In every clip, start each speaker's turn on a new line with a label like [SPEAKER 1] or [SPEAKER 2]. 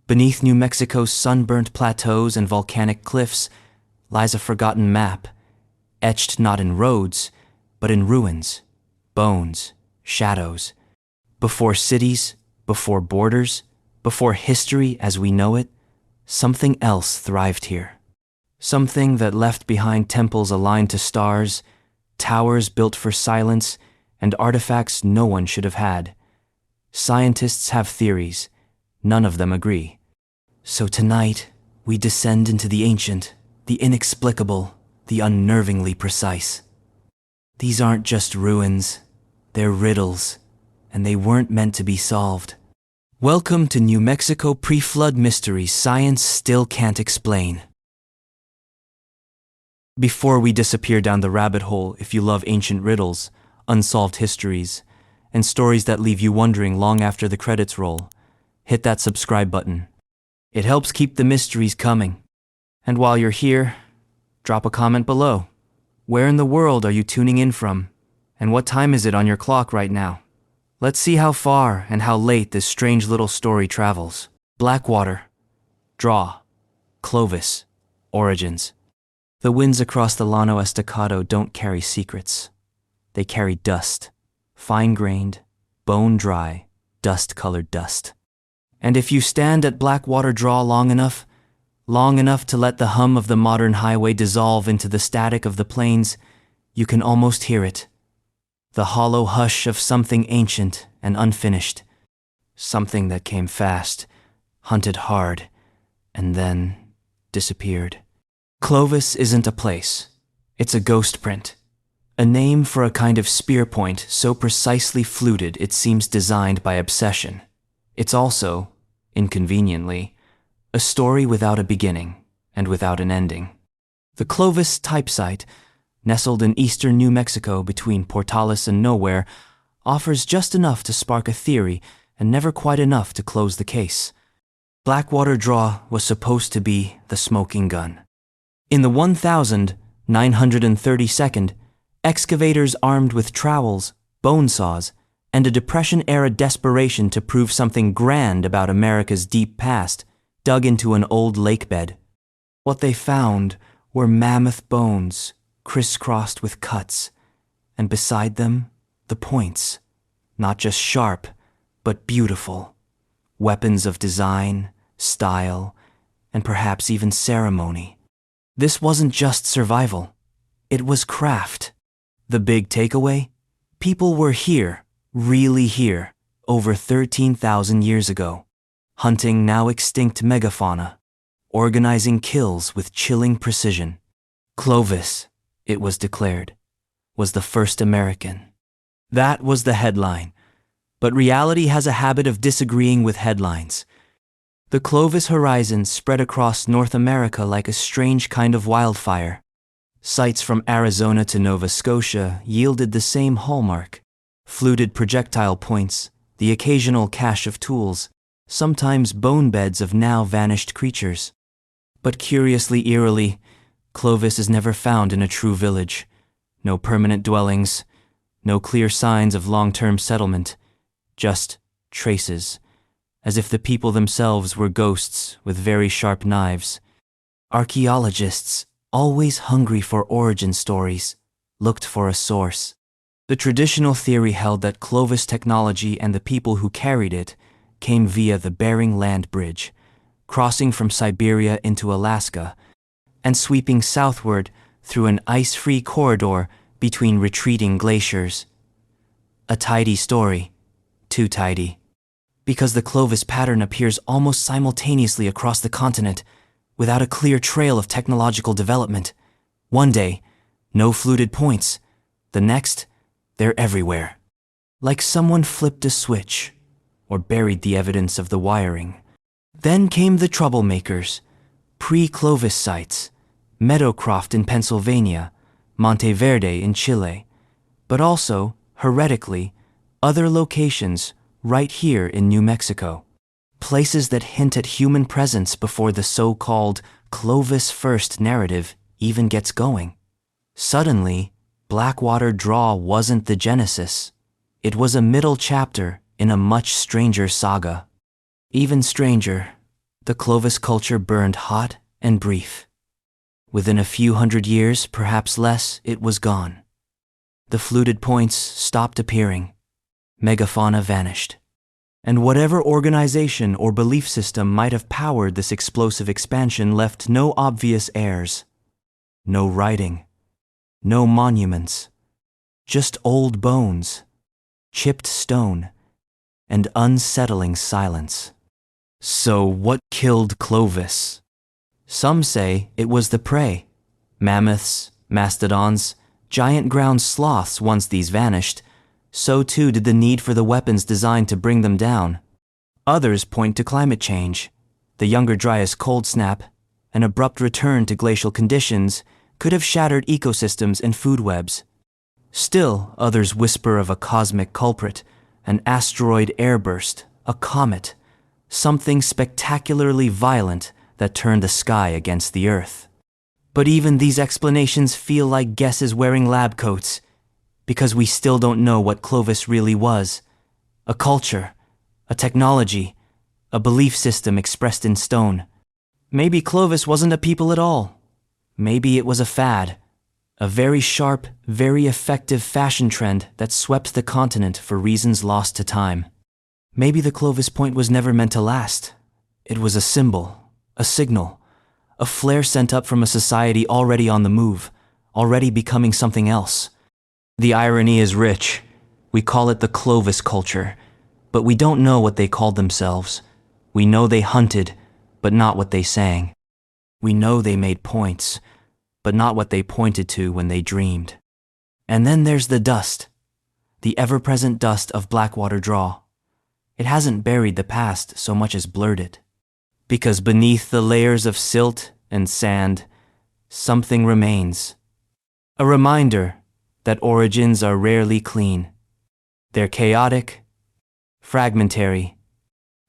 [SPEAKER 1] Beneath New Mexico's sunburnt plateaus and volcanic cliffs lies a forgotten map, etched not in roads, but in ruins, bones, shadows. Before cities, before borders, before history as we know it, something else thrived here. Something that left behind temples aligned to stars, towers built for silence, and artifacts no one should have had. Scientists have theories, none of them agree. So tonight, we descend into the ancient, the inexplicable, the unnervingly precise. These aren't just ruins, they're riddles, and they weren't meant to be solved. Welcome to New Mexico Pre-Flood Mysteries Science Still Can't Explain. Before we disappear down the rabbit hole, if you love ancient riddles, unsolved histories, and stories that leave you wondering long after the credits roll, hit that subscribe button. It helps keep the mysteries coming. And while you're here, drop a comment below. Where in the world are you tuning in from? And what time is it on your clock right now? Let's see how far and how late this strange little story travels. Blackwater. Draw. Clovis. Origins. The winds across the Llano Estacado don't carry secrets. They carry dust. Fine-grained, bone-dry, dust-colored dust. And if you stand at Blackwater Draw long enough to let the hum of the modern highway dissolve into the static of the plains, you can almost hear it. The hollow hush of something ancient and unfinished. Something that came fast, hunted hard, and then disappeared. Clovis isn't a place. It's a ghost print. A name for a kind of spear point so precisely fluted it seems designed by obsession. It's also, inconveniently, a story without a beginning and without an ending. The Clovis type site, nestled in eastern New Mexico between Portales and nowhere, offers just enough to spark a theory and never quite enough to close the case. Blackwater Draw was supposed to be the smoking gun. In the 1932nd, excavators armed with trowels, bone saws, and a Depression-era desperation to prove something grand about America's deep past dug into an old lake bed. What they found were mammoth bones, crisscrossed with cuts, and beside them, the points, not just sharp, but beautiful, weapons of design, style, and perhaps even ceremony. This wasn't just survival, it was craft. The big takeaway? People were here, really here, over 13,000 years ago, hunting now extinct megafauna, organizing kills with chilling precision. Clovis, it was declared, was the first American. That was the headline, but reality has a habit of disagreeing with headlines. The Clovis horizon spread across North America like a strange kind of wildfire. Sites from Arizona to Nova Scotia yielded the same hallmark: fluted projectile points, the occasional cache of tools, sometimes bone beds of now vanished creatures. But curiously eerily, Clovis is never found in a true village. No permanent dwellings, no clear signs of long-term settlement, just traces, as if the people themselves were ghosts with very sharp knives. Archaeologists, always hungry for origin stories, looked for a source. The traditional theory held that Clovis technology and the people who carried it came via the Bering Land Bridge, crossing from Siberia into Alaska, and sweeping southward through an ice-free corridor between retreating glaciers. A tidy story, too tidy, because the Clovis pattern appears almost simultaneously across the continent, without a clear trail of technological development. One day, no fluted points. The next, they're everywhere. Like someone flipped a switch, or buried the evidence of the wiring. Then came the troublemakers, pre-Clovis sites, Meadowcroft in Pennsylvania, Monteverde in Chile, but also, heretically, other locations right here in New Mexico. Places that hint at human presence before the so-called Clovis first narrative even gets going. Suddenly, Blackwater Draw wasn't the genesis. It was a middle chapter in a much stranger saga. Even stranger, The Clovis culture burned hot and brief. Within a few hundred years, perhaps less, it was gone. The fluted points stopped appearing. Megafauna vanished. And whatever organization or belief system might have powered this explosive expansion left no obvious heirs. No writing. No monuments. Just old bones, chipped stone, and unsettling silence. So what killed Clovis? Some say it was the prey. Mammoths, mastodons, giant ground sloths. Once these vanished, so too did the need for the weapons designed to bring them down. Others point to climate change. The Younger Dryas cold snap, an abrupt return to glacial conditions, could have shattered ecosystems and food webs. Still, others whisper of a cosmic culprit, an asteroid airburst, a comet, something spectacularly violent that turned the sky against the Earth. But even these explanations feel like guesses wearing lab coats, because we still don't know what Clovis really was. A culture, a technology, a belief system expressed in stone. Maybe Clovis wasn't a people at all. Maybe it was a fad. A very sharp, very effective fashion trend that swept the continent for reasons lost to time. Maybe the Clovis point was never meant to last. It was a symbol, a signal, a flare sent up from a society already on the move, already becoming something else. The irony is rich. We call it the Clovis culture, but we don't know what they called themselves. We know they hunted, but not what they sang. We know they made points, but not what they pointed to when they dreamed. And then there's the dust, the ever-present dust of Blackwater draw. It hasn't buried the past so much as blurred it. Because beneath the layers of silt and sand, something remains. A reminder that origins are rarely clean. They're chaotic, fragmentary,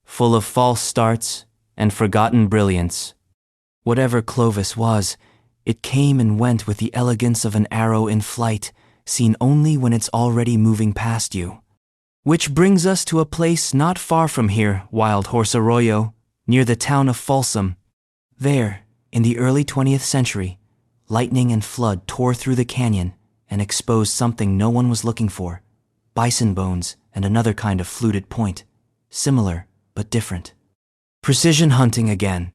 [SPEAKER 1] full of false starts and forgotten brilliance. Whatever Clovis was, it came and went with the elegance of an arrow in flight, seen only when it's already moving past you. Which brings us to a place not far from here, Wild Horse Arroyo, near the town of Folsom. There, in the early 20th century, lightning and flood tore through the canyon and exposed something no one was looking for: bison bones and another kind of fluted point, similar but different. Precision hunting again,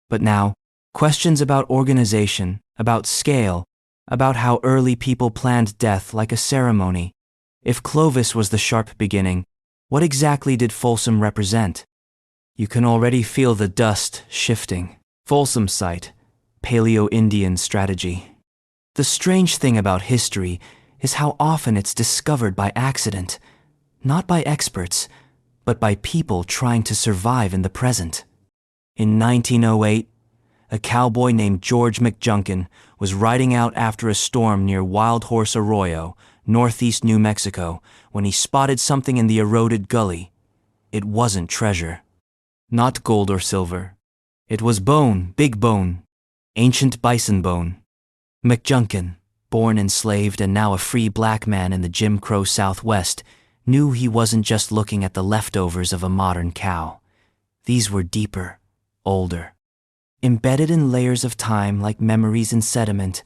[SPEAKER 1] but now questions about organization, about scale, about how early people planned death like a ceremony. If Clovis was the sharp beginning, what exactly did Folsom represent? You can already feel the dust shifting. Folsom site, Paleo-Indian strategy. The strange thing about history is how often it's discovered by accident, not by experts, but by people trying to survive in the present. In 1908, a cowboy named George McJunkin was riding out after a storm near Wild Horse Arroyo, northeast New Mexico, when he spotted something in the eroded gully. It wasn't treasure. Not gold or silver. It was bone, big bone, ancient bison bone. McJunkin, born enslaved and now a free black man in the Jim Crow Southwest, knew he wasn't just looking at the leftovers of a modern cow. These were deeper, older, embedded in layers of time like memories in sediment.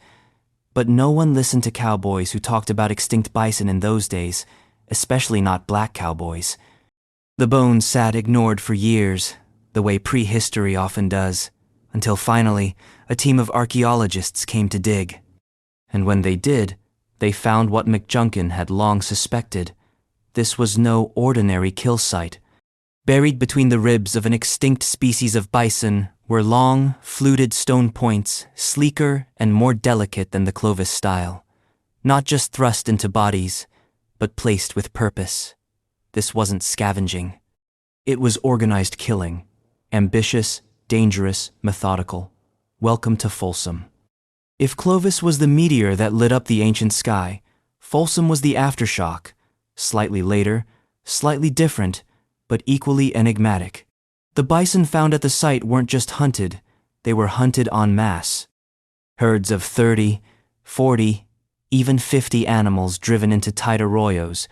[SPEAKER 1] But no one listened to cowboys who talked about extinct bison in those days, especially not black cowboys. The bones sat ignored for years, the way prehistory often does, until finally a team of archaeologists came to dig. And when they did, they found what McJunkin had long suspected. This was no ordinary kill site. Buried between the ribs of an extinct species of bison were long, fluted stone points, sleeker and more delicate than the Clovis style. Not just thrust into bodies, but placed with purpose. This wasn't scavenging. It was organized killing. Ambitious, dangerous, methodical. Welcome to Folsom. If Clovis was the meteor that lit up the ancient sky, Folsom was the aftershock, slightly later, slightly different, but equally enigmatic. The bison found at the site weren't just hunted, they were hunted en masse. Herds of 30, 40, even 50 animals driven into tight arroyos,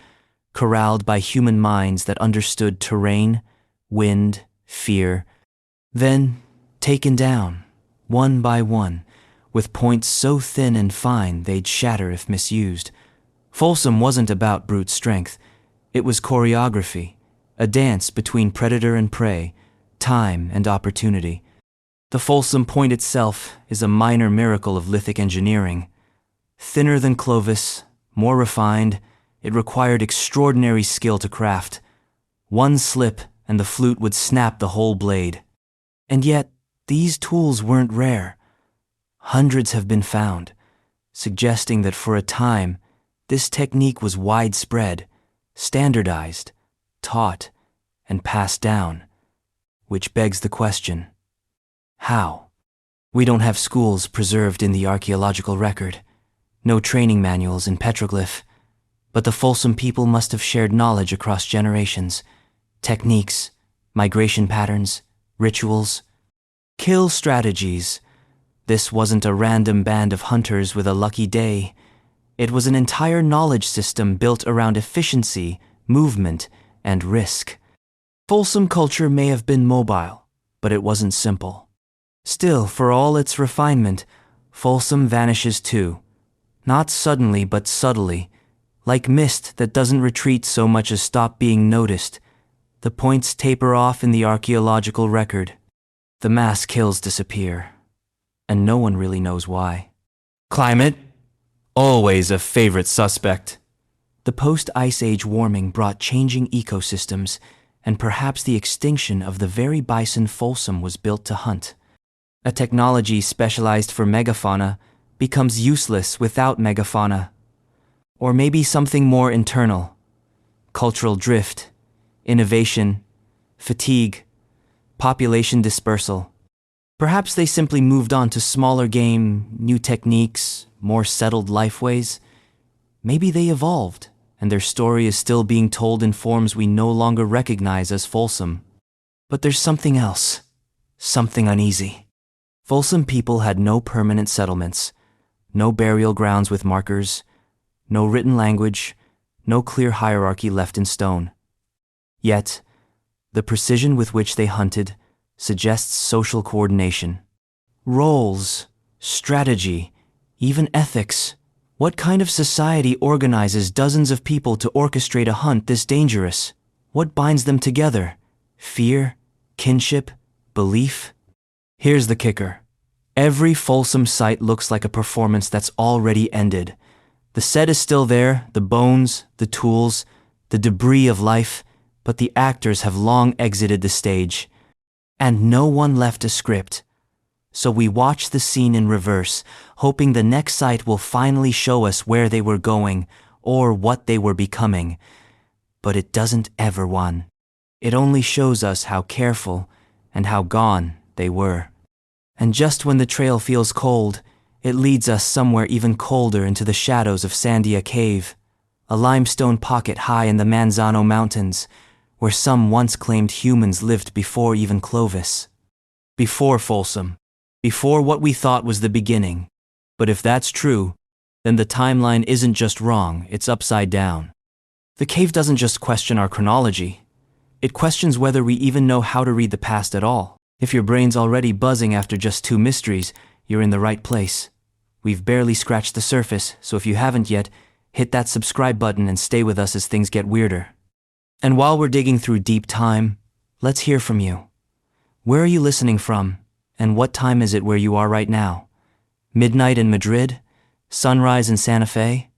[SPEAKER 1] corralled by human minds that understood terrain, wind, fear, Then, taken down, one by one, with points so thin and fine they'd shatter if misused. Folsom wasn't about brute strength. It was choreography, a dance between predator and prey, time and opportunity. The Folsom point itself is a minor miracle of lithic engineering. Thinner than Clovis, more refined, it required extraordinary skill to craft. One slip and the flute would snap the whole blade. And yet, these tools weren't rare. Hundreds have been found, suggesting that for a time, this technique was widespread, standardized, taught, and passed down. Which begs the question, how? We don't have schools preserved in the archaeological record, no training manuals in petroglyph, but the Folsom people must have shared knowledge across generations, techniques, migration patterns, rituals, kill strategies. This wasn't a random band of hunters with a lucky day. It was an entire knowledge system built around efficiency, movement, and risk. Folsom culture may have been mobile, but it wasn't simple. Still, for all its refinement, Folsom vanishes too. Not suddenly, but subtly. Like mist that doesn't retreat so much as stop being noticed. The points taper off in the archaeological record. The mass kills disappear. And no one really knows why. Climate? Always a favorite suspect. The post-Ice Age warming brought changing ecosystems, and perhaps the extinction of the very bison Folsom was built to hunt. A technology specialized for megafauna becomes useless without megafauna. Or maybe something more internal. Cultural drift, innovation, fatigue, population dispersal. Perhaps they simply moved on to smaller game, new techniques, more settled lifeways. Maybe they evolved, and their story is still being told in forms we no longer recognize as Folsom. But there's something else, something uneasy. Folsom people had no permanent settlements, no burial grounds with markers, no written language, no clear hierarchy left in stone. Yet, the precision with which they hunted suggests social coordination. Roles, strategy, even ethics. What kind of society organizes dozens of people to orchestrate a hunt this dangerous? What binds them together? Fear? Kinship? Belief? Here's the kicker. Every Folsom site looks like a performance that's already ended. The set is still there, the bones, the tools, the debris of life, but the actors have long exited the stage. And no one left a script. So we watch the scene in reverse, hoping the next site will finally show us where they were going or what they were becoming. But it doesn't ever one. It only shows us how careful and how gone they were. And just when the trail feels cold, it leads us somewhere even colder into the shadows of Sandia Cave, a limestone pocket high in the Manzano Mountains, where some once claimed humans lived before even Clovis. Before Folsom. Before what we thought was the beginning. But if that's true, then the timeline isn't just wrong, it's upside down. The cave doesn't just question our chronology. It questions whether we even know how to read the past at all. If your brain's already buzzing after just 2 mysteries, you're in the right place. We've barely scratched the surface, so if you haven't yet, hit that subscribe button and stay with us as things get weirder. And while we're digging through deep time, let's hear from you. Where are you listening from, and what time is it where you are right now? Midnight in Madrid? Sunrise in Santa Fe?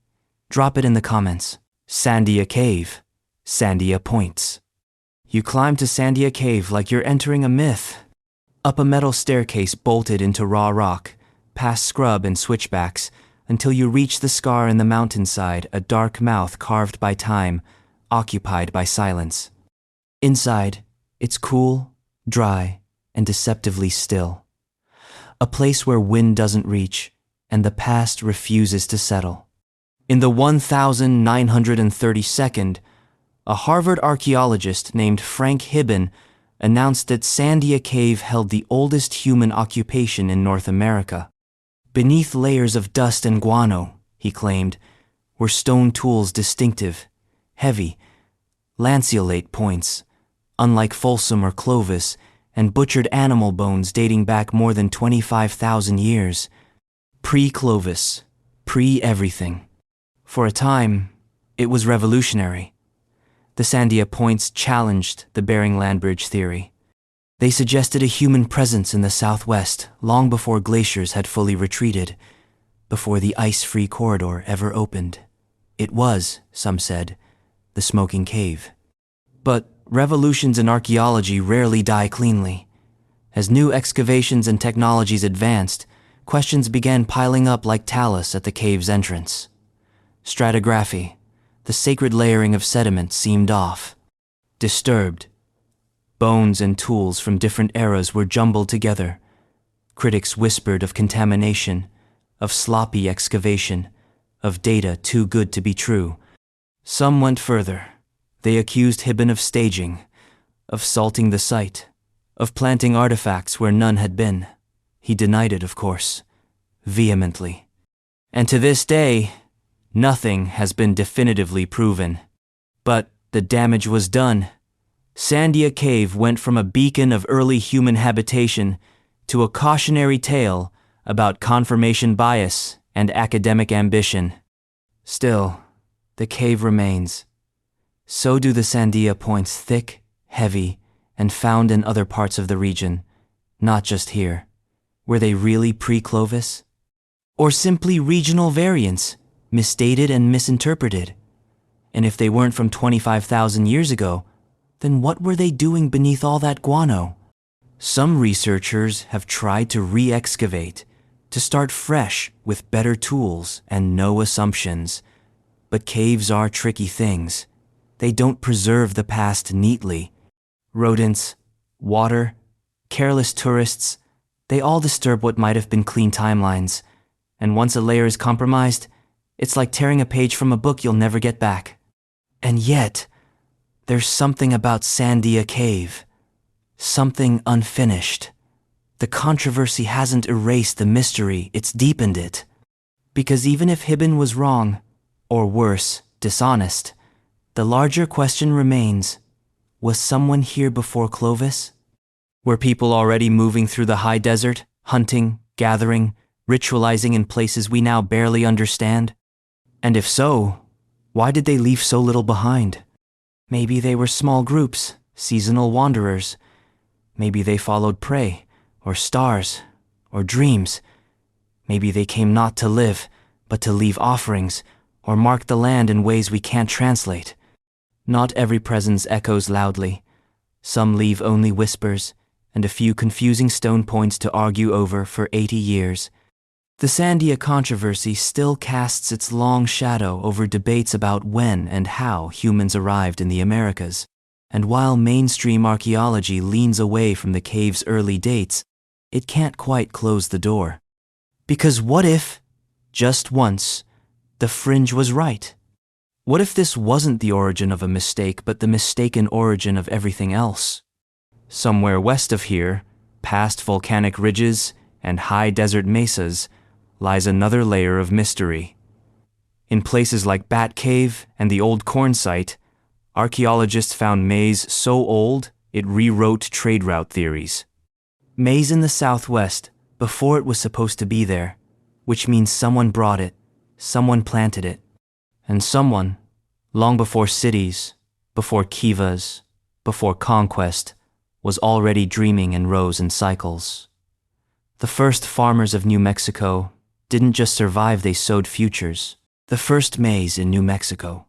[SPEAKER 1] Drop it in the comments. Sandia Cave. Sandia points. You climb to Sandia Cave like you're entering a myth. Up a metal staircase bolted into raw rock, past scrub and switchbacks, until you reach the scar in the mountainside, a dark mouth carved by time, occupied by silence. Inside, it's cool, dry, and deceptively still. A place where wind doesn't reach, and the past refuses to settle. In the 1932nd, a Harvard archaeologist named Frank Hibben announced that Sandia Cave held the oldest human occupation in North America. Beneath layers of dust and guano, he claimed, were stone tools distinctive, heavy, lanceolate points. Unlike Folsom or Clovis, and butchered animal bones dating back more than 25,000 years. Pre-Clovis, pre-everything. For a time, it was revolutionary. The Sandia points challenged the Bering Land Bridge theory. They suggested a human presence in the southwest long before glaciers had fully retreated, before the ice-free corridor ever opened. It was, some said, the smoking cave. But revolutions in archaeology rarely die cleanly. As new excavations and technologies advanced, questions began piling up like talus at the cave's entrance. Stratigraphy, the sacred layering of sediment, seemed off. Disturbed. Bones and tools from different eras were jumbled together. Critics whispered of contamination, of sloppy excavation, of data too good to be true. Some went further. They accused Hibben of staging, of salting the site, of planting artifacts where none had been. He denied it, of course, vehemently. And to this day, nothing has been definitively proven. But the damage was done. Sandia Cave went from a beacon of early human habitation to a cautionary tale about confirmation bias and academic ambition. Still, the cave remains. So do the Sandia points, thick, heavy, and found in other parts of the region, not just here. Were they really pre-Clovis? Or simply regional variants, misstated and misinterpreted? And if they weren't from 25,000 years ago, then what were they doing beneath all that guano? Some researchers have tried to re-excavate, to start fresh with better tools and no assumptions. But caves are tricky things. They don't preserve the past neatly. Rodents, water, careless tourists, they all disturb what might have been clean timelines. And once a layer is compromised, it's like tearing a page from a book you'll never get back. And yet, there's something about Sandia Cave. Something unfinished. The controversy hasn't erased the mystery, it's deepened it. Because even if Hibben was wrong, or worse, dishonest, the larger question remains, was someone here before Clovis? Were people already moving through the high desert, hunting, gathering, ritualizing in places we now barely understand? And if so, why did they leave so little behind? Maybe they were small groups, seasonal wanderers. Maybe they followed prey, or stars, or dreams. Maybe they came not to live, but to leave offerings, or mark the land in ways we can't translate. Not every presence echoes loudly. Some leave only whispers, and a few confusing stone points to argue over for 80 years. The Sandia controversy still casts its long shadow over debates about when and how humans arrived in the Americas. And while mainstream archaeology leans away from the cave's early dates, it can't quite close the door. Because what if, just once, the fringe was right? What if this wasn't the origin of a mistake, but the mistaken origin of everything else? Somewhere west of here, past volcanic ridges and high desert mesas, lies another layer of mystery. In places like Bat Cave and the old corn site, archaeologists found maize so old it rewrote trade route theories. Maize in the southwest, before it was supposed to be there, which means someone brought it, someone planted it, and someone, long before cities, before kivas, before conquest, was already dreaming in rows and cycles. The first farmers of New Mexico didn't just survive, they sowed futures. The first maize in New Mexico.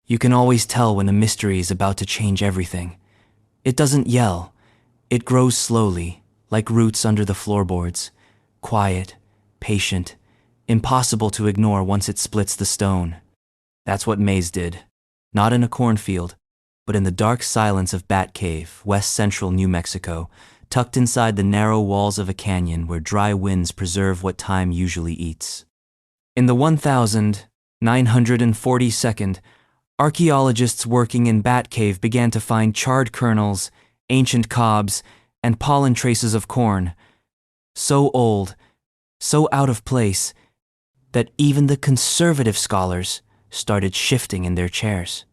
[SPEAKER 1] You can always tell when a mystery is about to change everything. It doesn't yell. It grows slowly, like roots under the floorboards. Quiet, patient, impossible to ignore once it splits the stone. That's what maize did. Not in a cornfield, but in the dark silence of Bat Cave, west central New Mexico, tucked inside the narrow walls of a canyon where dry winds preserve what time usually eats. In the 1942nd, archaeologists working in Bat Cave began to find charred kernels, ancient cobs, and pollen traces of corn, so old, so out of place, that even the conservative scholars started shifting in their chairs.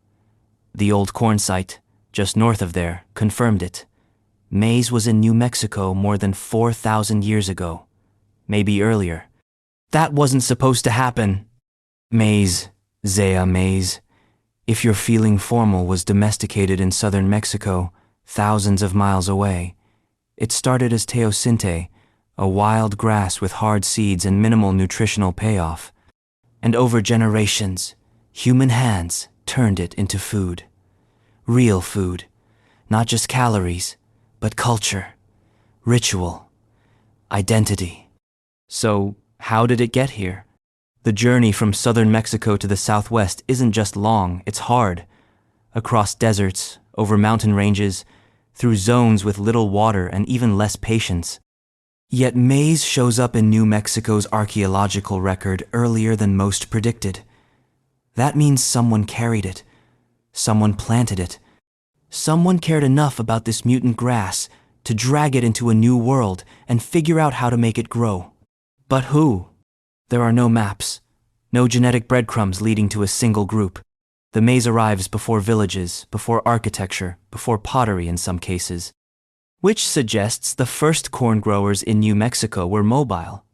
[SPEAKER 1] The old corn site, just north of there, confirmed it. Maize was in New Mexico more than 4,000 years ago. Maybe earlier. That wasn't supposed to happen. Maize, Zea maize, if you're feeling formal, was domesticated in southern Mexico, thousands of miles away. It started as teosinte, a wild grass with hard seeds and minimal nutritional payoff. And over generations, human hands turned it into food. Real food. Not just calories, but culture, ritual, identity. So, how did it get here? The journey from southern Mexico to the southwest isn't just long, it's hard. Across deserts, over mountain ranges, through zones with little water and even less patience. Yet maize shows up in New Mexico's archaeological record earlier than most predicted. That means someone carried it. Someone planted it. Someone cared enough about this mutant grass to drag it into a new world and figure out how to make it grow. But who? There are no maps, no genetic breadcrumbs leading to a single group. The maize arrives before villages, before architecture, before pottery in some cases, which suggests the first corn growers in New Mexico were mobile.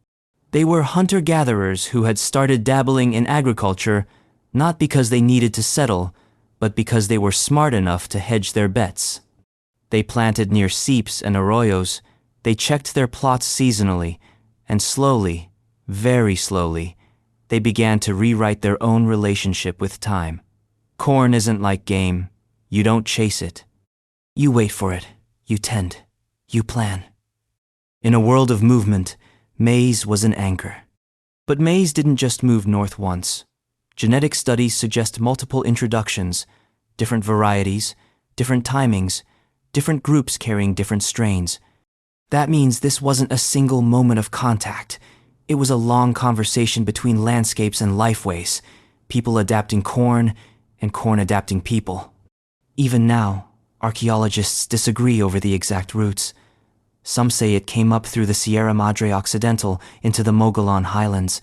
[SPEAKER 1] They were hunter-gatherers who had started dabbling in agriculture not because they needed to settle, but because they were smart enough to hedge their bets. They planted near seeps and arroyos, they checked their plots seasonally, and slowly, very slowly, they began to rewrite their own relationship with time. Corn isn't like game. You don't chase it. You wait for it. You tend. You plan. In a world of movement, maize was an anchor. But maize didn't just move north once. Genetic studies suggest multiple introductions, different varieties, different timings, different groups carrying different strains. That means this wasn't a single moment of contact. It was a long conversation between landscapes and lifeways, people adapting corn and corn adapting people. Even now, archaeologists disagree over the exact routes. Some say it came up through the Sierra Madre Occidental into the Mogollon highlands.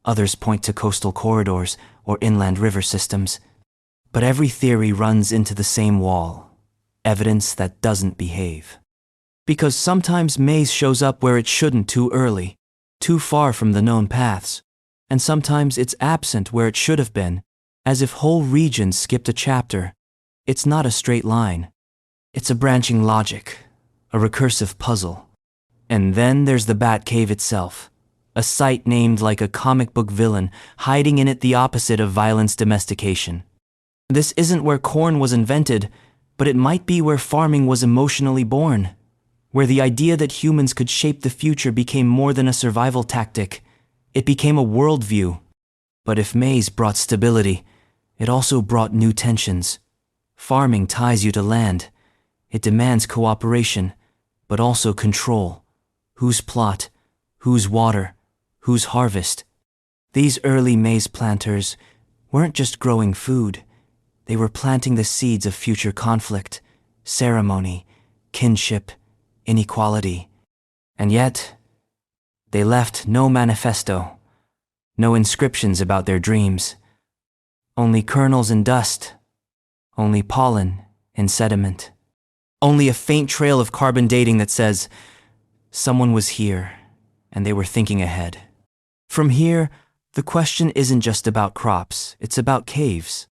[SPEAKER 1] Others point to coastal corridors or inland river systems. But every theory runs into the same wall, evidence that doesn't behave. Because sometimes maize shows up where it shouldn't too early, too far from the known paths, and sometimes it's absent where it should have been, as if whole regions skipped a chapter. It's not a straight line. It's a branching logic, a recursive puzzle. And then there's the Bat Cave itself, a site named like a comic book villain, hiding in it the opposite of violence domestication. This isn't where corn was invented, but it might be where farming was emotionally born, where the idea that humans could shape the future became more than a survival tactic. It became a worldview. But if maize brought stability, it also brought new tensions. Farming ties you to land. It demands cooperation, but also control. Whose plot? Whose water? Whose harvest? These early maize planters weren't just growing food. They were planting the seeds of future conflict, ceremony, kinship, inequality. And yet, they left no manifesto, no inscriptions about their dreams. Only kernels in dust, only pollen in sediment. Only a faint trail of carbon dating that says, someone was here, and they were thinking ahead. From here, the question isn't just about crops, it's about caves.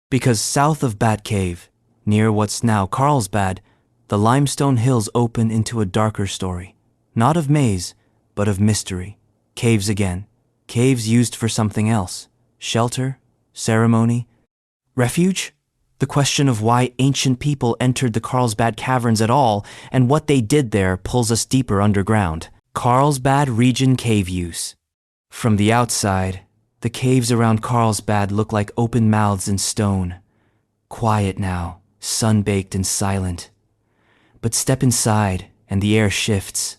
[SPEAKER 1] Because south of Bat Cave, near what's now Carlsbad, the limestone hills open into a darker story. Not of maize, but of mystery. Caves again. Caves used for something else. Shelter, ceremony, refuge? The question of why ancient people entered the Carlsbad caverns at all and what they did there pulls us deeper underground. Carlsbad region cave use. From the outside, the caves around Carlsbad look like open mouths in stone. Quiet now, sun-baked and silent. But step inside and the air shifts.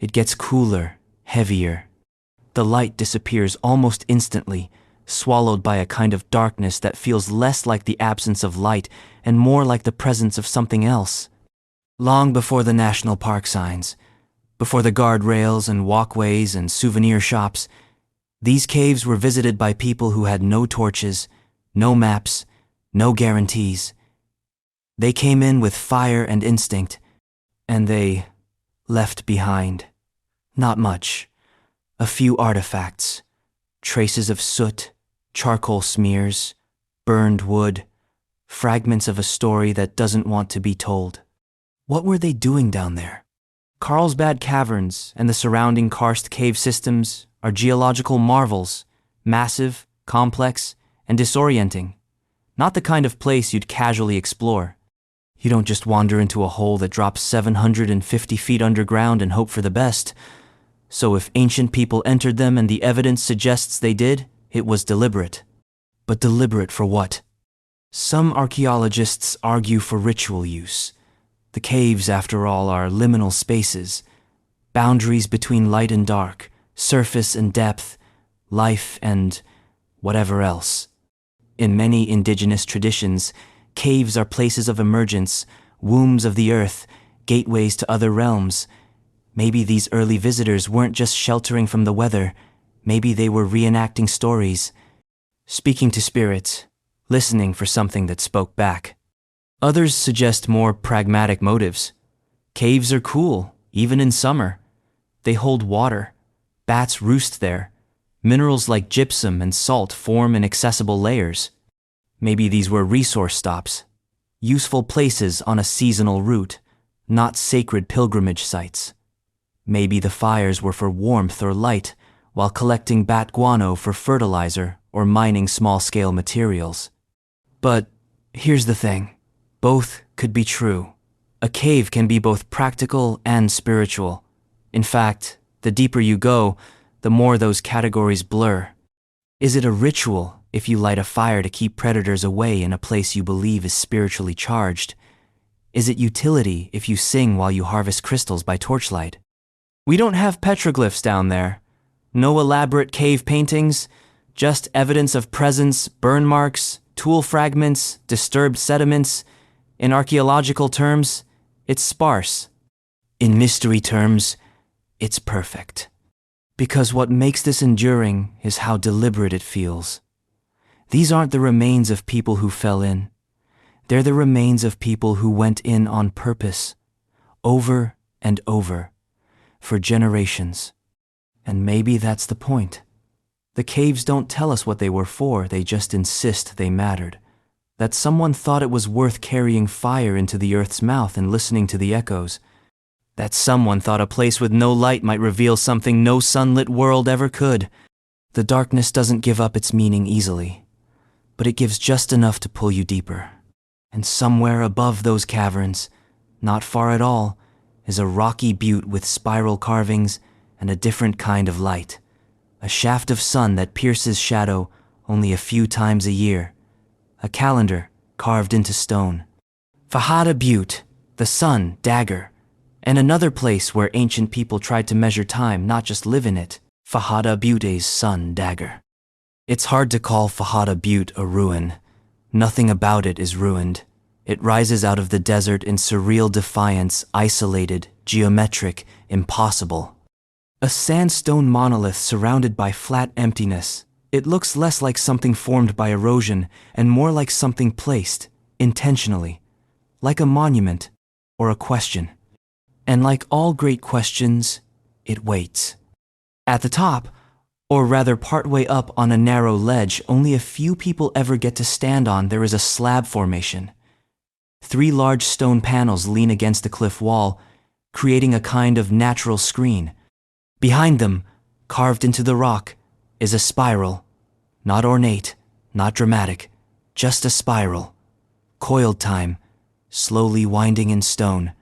[SPEAKER 1] It gets cooler, heavier. The light disappears almost instantly, swallowed by a kind of darkness that feels less like the absence of light and more like the presence of something else. Long before the national park signs, before the guardrails and walkways and souvenir shops, these caves were visited by people who had no torches, no maps, no guarantees. They came in with fire and instinct, And they left behind. Not much. A few artifacts. Traces of soot, charcoal smears, burned wood, fragments of a story that doesn't want to be told. What were they doing down there? Carlsbad caverns and the surrounding karst cave systems are geological marvels, massive, complex, and disorienting. Not the kind of place you'd casually explore. You don't just wander into a hole that drops 750 feet underground and hope for the best. So if ancient people entered them and the evidence suggests they did, it was deliberate. But deliberate for what? Some archaeologists argue for ritual use. The caves, after all, are liminal spaces, boundaries between light and dark, surface and depth, life and whatever else. In many indigenous traditions, caves are places of emergence, wombs of the earth, gateways to other realms. Maybe these early visitors weren't just sheltering from the weather. Maybe they were reenacting stories, speaking to spirits, listening for something that spoke back. Others suggest more pragmatic motives. Caves are cool, even in summer. They hold water. Bats roost there. Minerals like gypsum and salt form inaccessible layers. Maybe these were resource stops, useful places on a seasonal route, not sacred pilgrimage sites. Maybe the fires were for warmth or light, while collecting bat guano for fertilizer or mining small-scale materials. But here's the thing. Both could be true. A cave can be both practical and spiritual. In fact, the deeper you go, the more those categories blur. Is it a ritual if you light a fire to keep predators away in a place you believe is spiritually charged? Is it utility if you sing while you harvest crystals by torchlight? We don't have petroglyphs down there. No elaborate cave paintings, just evidence of presence, burn marks, tool fragments, disturbed sediments. In archaeological terms, it's sparse. In mystery terms, it's perfect. Because what makes this enduring is how deliberate it feels. These aren't the remains of people who fell in. They're the remains of people who went in on purpose, over and over, for generations. And maybe that's the point. The caves don't tell us what they were for, they just insist they mattered. That someone thought it was worth carrying fire into the earth's mouth and listening to the echoes. That someone thought a place with no light might reveal something no sunlit world ever could. The darkness doesn't give up its meaning easily, but it gives just enough to pull you deeper. And somewhere above those caverns, not far at all, is a rocky butte with spiral carvings and a different kind of light. A shaft of sun that pierces shadow only a few times a year. A calendar carved into stone. Fajada Butte, the sun, dagger. And another place where ancient people tried to measure time, not just live in it. Fajada Butte's sun, dagger. It's hard to call Fajada Butte a ruin. Nothing about it is ruined. It rises out of the desert in surreal defiance, isolated, geometric, impossible. A sandstone monolith surrounded by flat emptiness. It looks less like something formed by erosion and more like something placed, intentionally. Like a monument or a question. And like all great questions, it waits. At the top, or rather partway up on a narrow ledge only a few people ever get to stand on, there is a slab formation. 3 large stone panels lean against the cliff wall, creating a kind of natural screen. Behind them, carved into the rock, is a spiral. Not ornate, not dramatic, just a spiral. Coiled time, slowly winding in stone.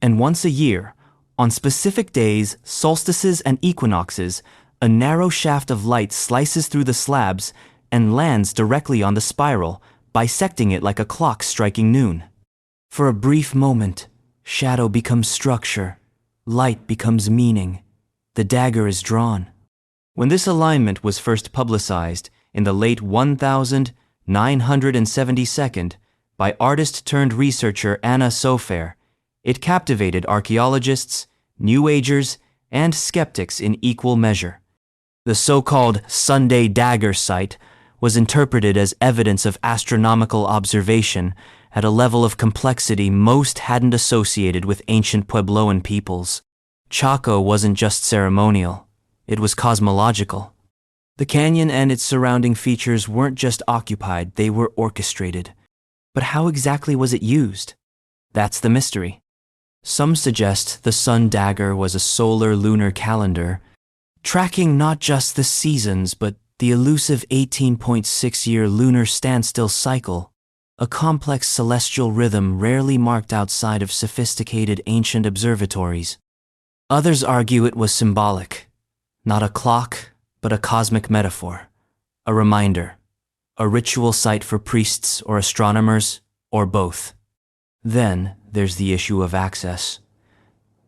[SPEAKER 1] And once a year, on specific days, solstices and equinoxes, a narrow shaft of light slices through the slabs and lands directly on the spiral, bisecting it like a clock striking noon. For a brief moment, shadow becomes structure, light becomes meaning. The dagger is drawn. When this alignment was first publicized in the late 1972 by artist-turned-researcher Anna Sofer, it captivated archaeologists, New Agers, and skeptics in equal measure. The so-called Sunday Dagger site was interpreted as evidence of astronomical observation at a level of complexity most hadn't associated with ancient Puebloan peoples. Chaco wasn't just ceremonial, it was cosmological. The canyon and its surrounding features weren't just occupied, they were orchestrated. But how exactly was it used? That's the mystery. Some suggest the sun dagger was a solar-lunar calendar, tracking not just the seasons but the elusive 18.6-year lunar standstill cycle, a complex celestial rhythm rarely marked outside of sophisticated ancient observatories. Others argue it was symbolic, not a clock, but a cosmic metaphor, a reminder, a ritual site for priests or astronomers, or both. Then there's the issue of access.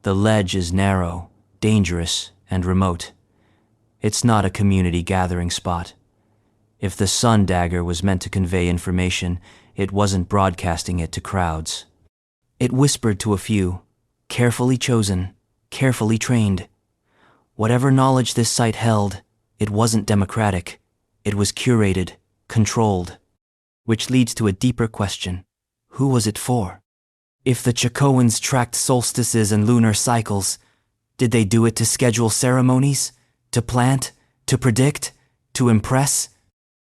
[SPEAKER 1] The ledge is narrow, dangerous, and remote. It's not a community gathering spot. If the sun dagger was meant to convey information, it wasn't broadcasting it to crowds. It whispered to a few, carefully chosen, carefully trained. Whatever knowledge this site held, it wasn't democratic. It was curated, controlled. Which leads to a deeper question. Who was it for? If the Chacoans tracked solstices and lunar cycles, did they do it to schedule ceremonies? To plant? To predict? To impress?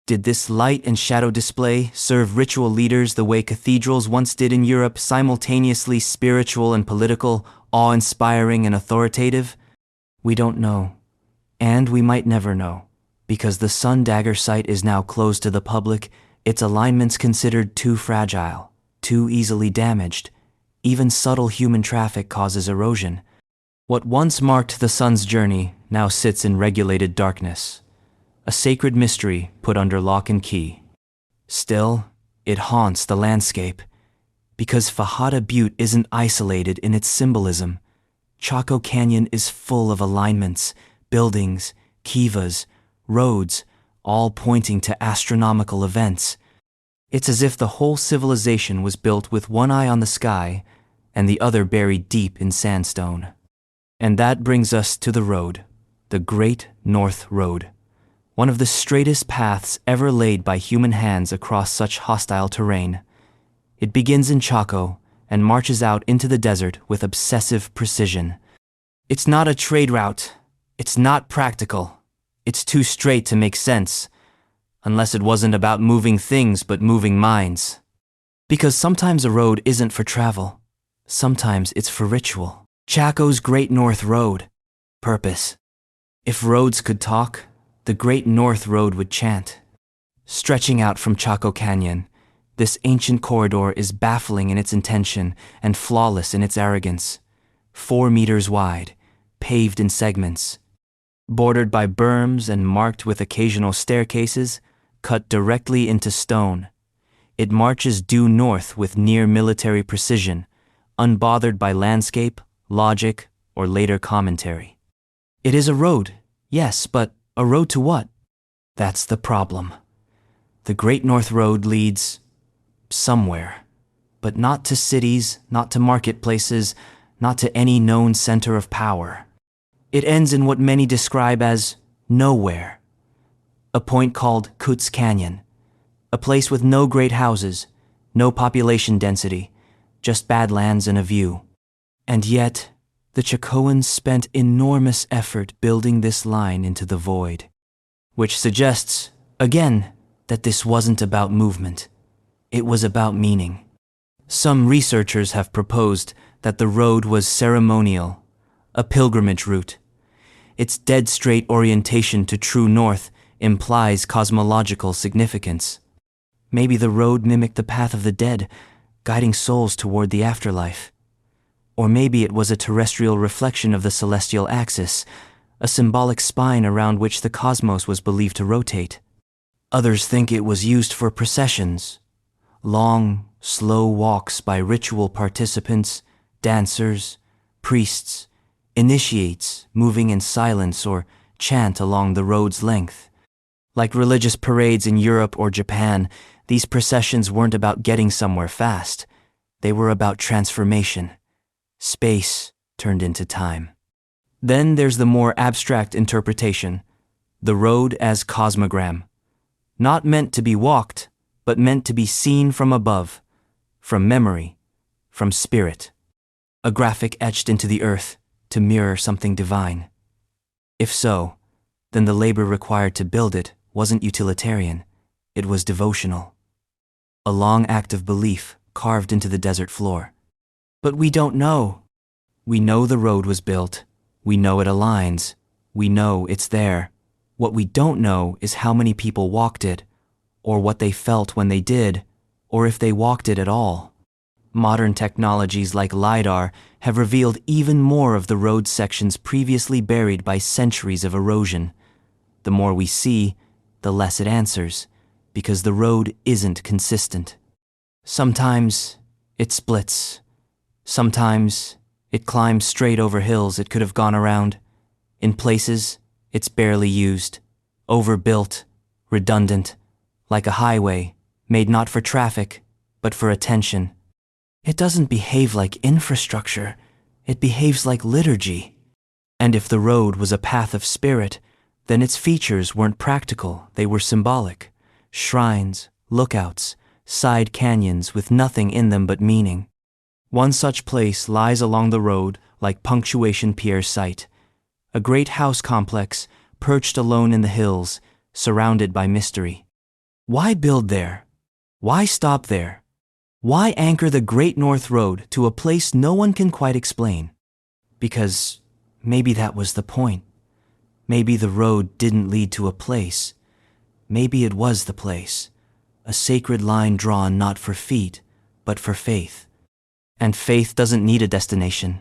[SPEAKER 1] Did this light and shadow display serve ritual leaders the way cathedrals once did in Europe, simultaneously spiritual and political, awe-inspiring and authoritative? We don't know. And we might never know. Because the sun dagger site is now closed to the public, its alignments considered too fragile, too easily damaged. Even subtle human traffic causes erosion. What once marked the sun's journey now sits in regulated darkness, a sacred mystery put under lock and key. Still, it haunts the landscape, because Fajada Butte isn't isolated in its symbolism. Chaco Canyon is full of alignments, buildings, kivas, roads, all pointing to astronomical events. It's as if the whole civilization was built with one eye on the sky and the other buried deep in sandstone. And that brings us to the road, the Great North Road, one of the straightest paths ever laid by human hands across such hostile terrain. It begins in Chaco and marches out into the desert with obsessive precision. It's not a trade route. It's not practical. It's too straight to make sense, unless it wasn't about moving things but moving minds. Because sometimes a road isn't for travel. Sometimes it's for ritual. Chaco's Great North Road. Purpose. If roads could talk, the Great North Road would chant. Stretching out from Chaco Canyon, this ancient corridor is baffling in its intention and flawless in its arrogance. 4 meters wide, paved in segments, bordered by berms and marked with occasional staircases, cut directly into stone. It marches due north with near military precision, unbothered by landscape, logic, or later commentary. It is a road, yes, but a road to what? That's the problem. The Great North Road leads somewhere, but not to cities, not to marketplaces, not to any known center of power. It ends in what many describe as nowhere. A point called Coots Canyon, a place with no great houses, no population density, just badlands and a view. And yet, the Chacoans spent enormous effort building this line into the void, which suggests, again, that this wasn't about movement. It was about meaning. Some researchers have proposed that the road was ceremonial, a pilgrimage route. Its dead-straight orientation to true north implies cosmological significance. Maybe the road mimicked the path of the dead, guiding souls toward the afterlife. Or maybe it was a terrestrial reflection of the celestial axis, a symbolic spine around which the cosmos was believed to rotate. Others think it was used for processions, long, slow walks by ritual participants, dancers, priests, initiates moving in silence or chant along the road's length. Like religious parades in Europe or Japan, these processions weren't about getting somewhere fast. They were about transformation. Space turned into time. Then there's the more abstract interpretation, the road as cosmogram. Not meant to be walked, but meant to be seen from above, from memory, from spirit. A graphic etched into the earth to mirror something divine. If so, then the labor required to build it wasn't utilitarian, it was devotional. A long act of belief carved into the desert floor. But we don't know. We know the road was built. We know it aligns. We know it's there. What we don't know is how many people walked it, or what they felt when they did, or if they walked it at all. Modern technologies like LiDAR have revealed even more of the road sections previously buried by centuries of erosion. The more we see, the less it answers, because the road isn't consistent. Sometimes it splits. Sometimes it climbs straight over hills it could have gone around. In places, it's barely used, overbuilt, redundant, like a highway, made not for traffic, but for attention. It doesn't behave like infrastructure, it behaves like liturgy. And if the road was a path of spirit, then its features weren't practical, they were symbolic. Shrines, lookouts, side canyons with nothing in them but meaning. One such place lies along the road like punctuation Pierre's site. A great house complex perched alone in the hills, surrounded by mystery. Why build there? Why stop there? Why anchor the Great North Road to a place no one can quite explain? Because maybe that was the point. Maybe the road didn't lead to a place. Maybe it was the place. A sacred line drawn not for feet, but for faith. And faith doesn't need a destination.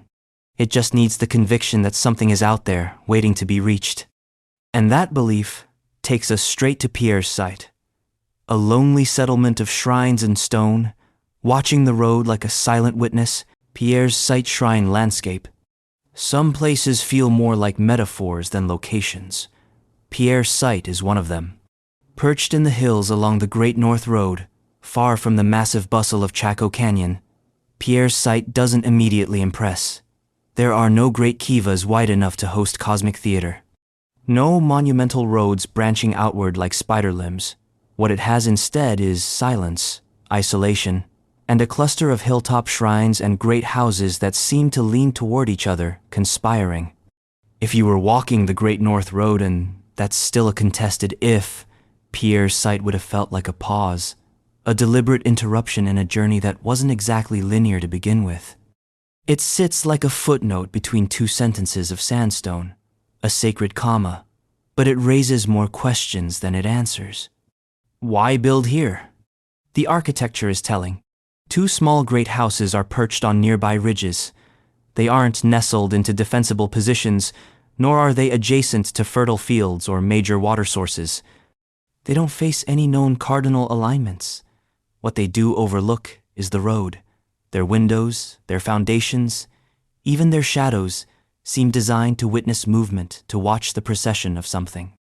[SPEAKER 1] It just needs the conviction that something is out there, waiting to be reached. And that belief takes us straight to Pierre's site. A lonely settlement of shrines and stone, watching the road like a silent witness, Pierre's site shrine landscape. Some places feel more like metaphors than locations. Pierre's site is one of them. Perched in the hills along the Great North Road, far from the massive bustle of Chaco Canyon, Pierre's site doesn't immediately impress. There are no great kivas wide enough to host cosmic theater. No monumental roads branching outward like spider limbs. What it has instead is silence, isolation, and a cluster of hilltop shrines and great houses that seem to lean toward each other, conspiring. If you were walking the Great North Road, and that's still a contested if, Pierre's site would have felt like a pause, a deliberate interruption in a journey that wasn't exactly linear to begin with. It sits like a footnote between two sentences of sandstone, a sacred comma, but it raises more questions than it answers. Why build here? The architecture is telling. Two small great houses are perched on nearby ridges. They aren't nestled into defensible positions, nor are they adjacent to fertile fields or major water sources. They don't face any known cardinal alignments. What they do overlook is the road. Their windows, their foundations, even their shadows seem designed to witness movement, to watch the procession of something.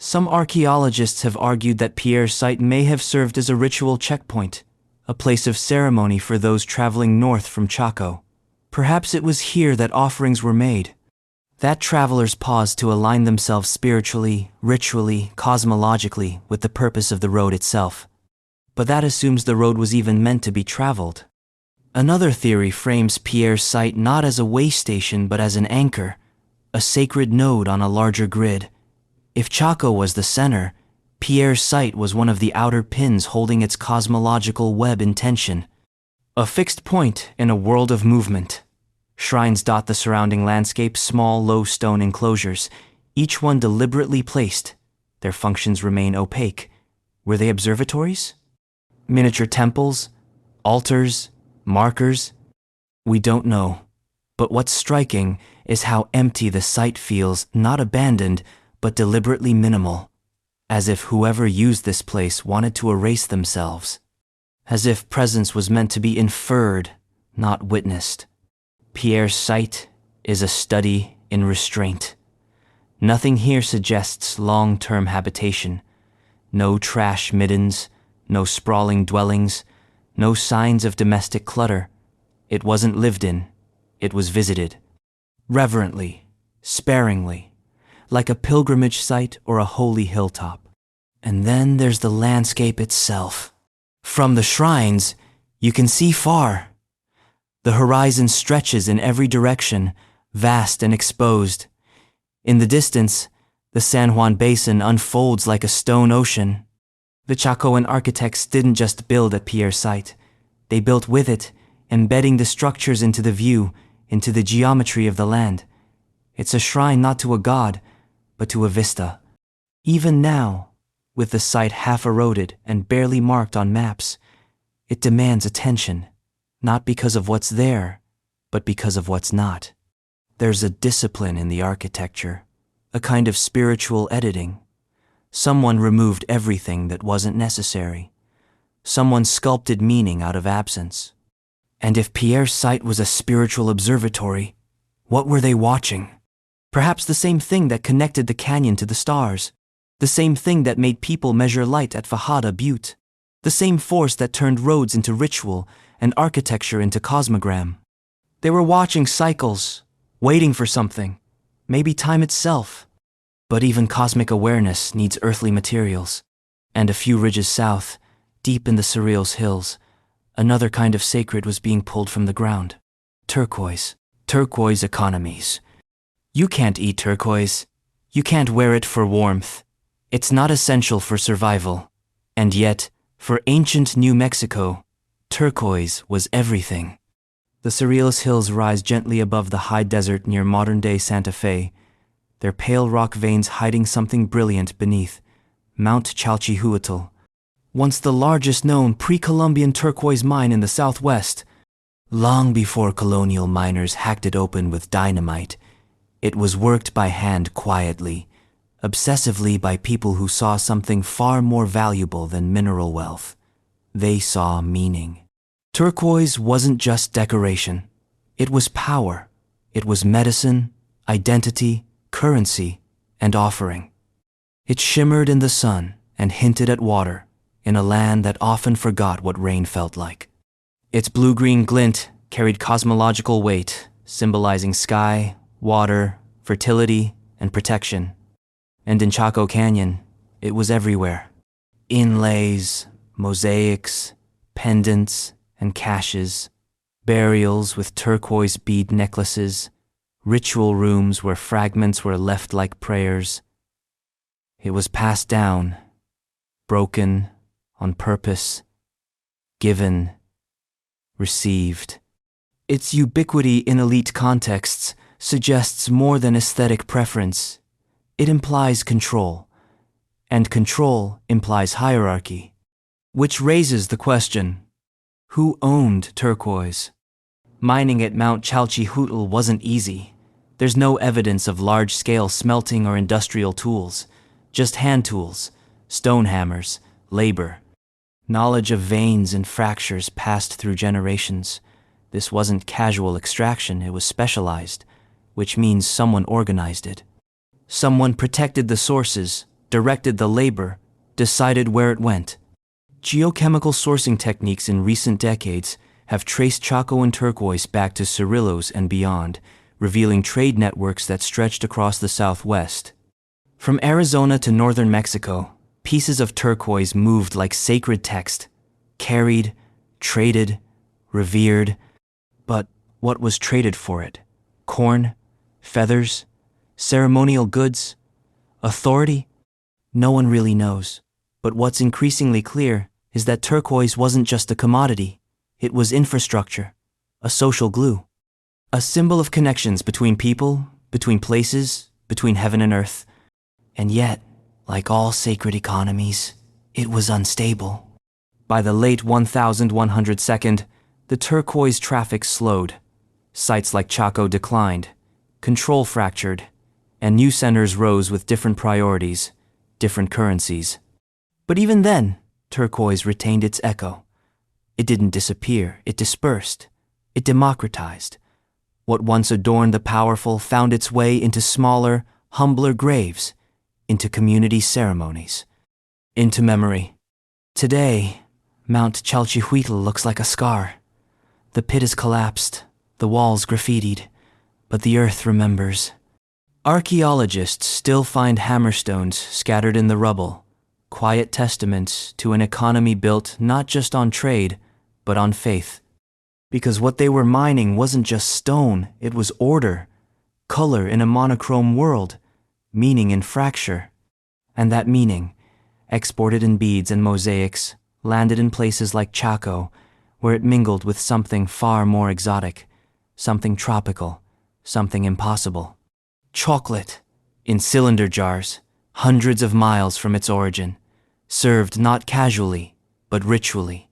[SPEAKER 1] Some archaeologists have argued that Pierre's site may have served as a ritual checkpoint, a place of ceremony for those traveling north from Chaco. Perhaps it was here that offerings were made, that travelers paused to align themselves spiritually, ritually, cosmologically with the purpose of the road itself. But that assumes the road was even meant to be traveled. Another theory frames Pierre's site not as a way station but as an anchor, a sacred node on a larger grid. If Chaco was the center, Pierre's site was one of the outer pins holding its cosmological web in tension. A fixed point in a world of movement. Shrines dot the surrounding landscape, small, low stone enclosures, each one deliberately placed. Their functions remain opaque. Were they observatories? Miniature temples? Altars? Markers? We don't know. But what's striking is how empty the site feels, not abandoned, but deliberately minimal. As if whoever used this place wanted to erase themselves. As if presence was meant to be inferred, not witnessed. Pierre's site is a study in restraint. Nothing here suggests long-term habitation. No trash middens, no sprawling dwellings, no signs of domestic clutter. It wasn't lived in, it was visited. Reverently, sparingly, like a pilgrimage site or a holy hilltop. And then there's the landscape itself. From the shrines, You can see far. The horizon stretches in every direction, vast and exposed. In the distance, the San Juan Basin unfolds like a stone ocean. The Chacoan architects didn't just build at Pierre's site. They built with it, embedding the structures into the view, into the geometry of the land. It's a shrine not to a god, but to a vista. Even now, with the site half eroded and barely marked on maps, it demands attention, not because of what's there, but because of what's not. There's a discipline in the architecture, a kind of spiritual editing. Someone removed everything that wasn't necessary. Someone sculpted meaning out of absence. And if Pierre's site was a spiritual observatory, what were they watching? Perhaps the same thing that connected the canyon to the stars, the same thing that made people measure light at Fajada Butte, the same force that turned roads into ritual and architecture into cosmogram. They were watching cycles, waiting for something, maybe time itself. But even cosmic awareness needs earthly materials. And a few ridges south, deep in the Surreal's hills, another kind of sacred was being pulled from the ground. Turquoise. Turquoise economies. You can't eat turquoise. You can't wear it for warmth. It's not essential for survival. And yet, for ancient New Mexico, turquoise was everything. The Surreal's hills rise gently above the high desert near modern-day Santa Fe, their pale rock veins hiding something brilliant beneath. Mount Chalchihuatl, once the largest known pre-Columbian turquoise mine in the Southwest. Long before colonial miners hacked it open with dynamite, it was worked by hand quietly, obsessively by people who saw something far more valuable than mineral wealth. They saw meaning. Turquoise wasn't just decoration. It was power. It was medicine, identity, currency, and offering. It shimmered in the sun and hinted at water in a land that often forgot what rain felt like. Its blue-green glint carried cosmological weight, symbolizing sky, water, fertility, and protection. And in Chaco Canyon, it was everywhere. Inlays, mosaics, pendants, and caches, burials with turquoise bead necklaces, ritual rooms where fragments were left like prayers. It was passed down, broken, on purpose, given, received. Its ubiquity in elite contexts suggests more than aesthetic preference. It implies control, and control implies hierarchy, which raises the question, who owned turquoise? Mining at Mount Chalchihuatl wasn't easy. There's no evidence of large-scale smelting or industrial tools, just hand tools, stone hammers, labor. Knowledge of veins and fractures passed through generations. This wasn't casual extraction, it was specialized, which means someone organized it. Someone protected the sources, directed the labor, decided where it went. Geochemical sourcing techniques in recent decades have traced Chaco and turquoise back to Cirillos and beyond, revealing trade networks that stretched across the Southwest. From Arizona to northern Mexico, pieces of turquoise moved like sacred text, carried, traded, revered. But what was traded for it? Corn? Feathers? Ceremonial goods? Authority? No one really knows. But what's increasingly clear is that turquoise wasn't just a commodity. It was infrastructure, a social glue, a symbol of connections between people, between places, between heaven and earth. And yet, like all sacred economies, it was unstable. By the late 1102nd, the turquoise traffic slowed. Sites like Chaco declined, control fractured, and new centers rose with different priorities, different currencies. But even then, turquoise retained its echo. It didn't disappear, it dispersed, it democratized. What once adorned the powerful found its way into smaller, humbler graves, into community ceremonies, into memory. Today, Mount Chalchihuatl looks like a scar. The pit is collapsed, the walls graffitied, but the earth remembers. Archaeologists still find hammerstones scattered in the rubble, quiet testaments to an economy built not just on trade, but on faith. Because what they were mining wasn't just stone, it was order, color in a monochrome world, meaning in fracture. And that meaning, exported in beads and mosaics, landed in places like Chaco, where it mingled with something far more exotic, something tropical, something impossible. Chocolate, in cylinder jars, hundreds of miles from its origin, served not casually, but ritually,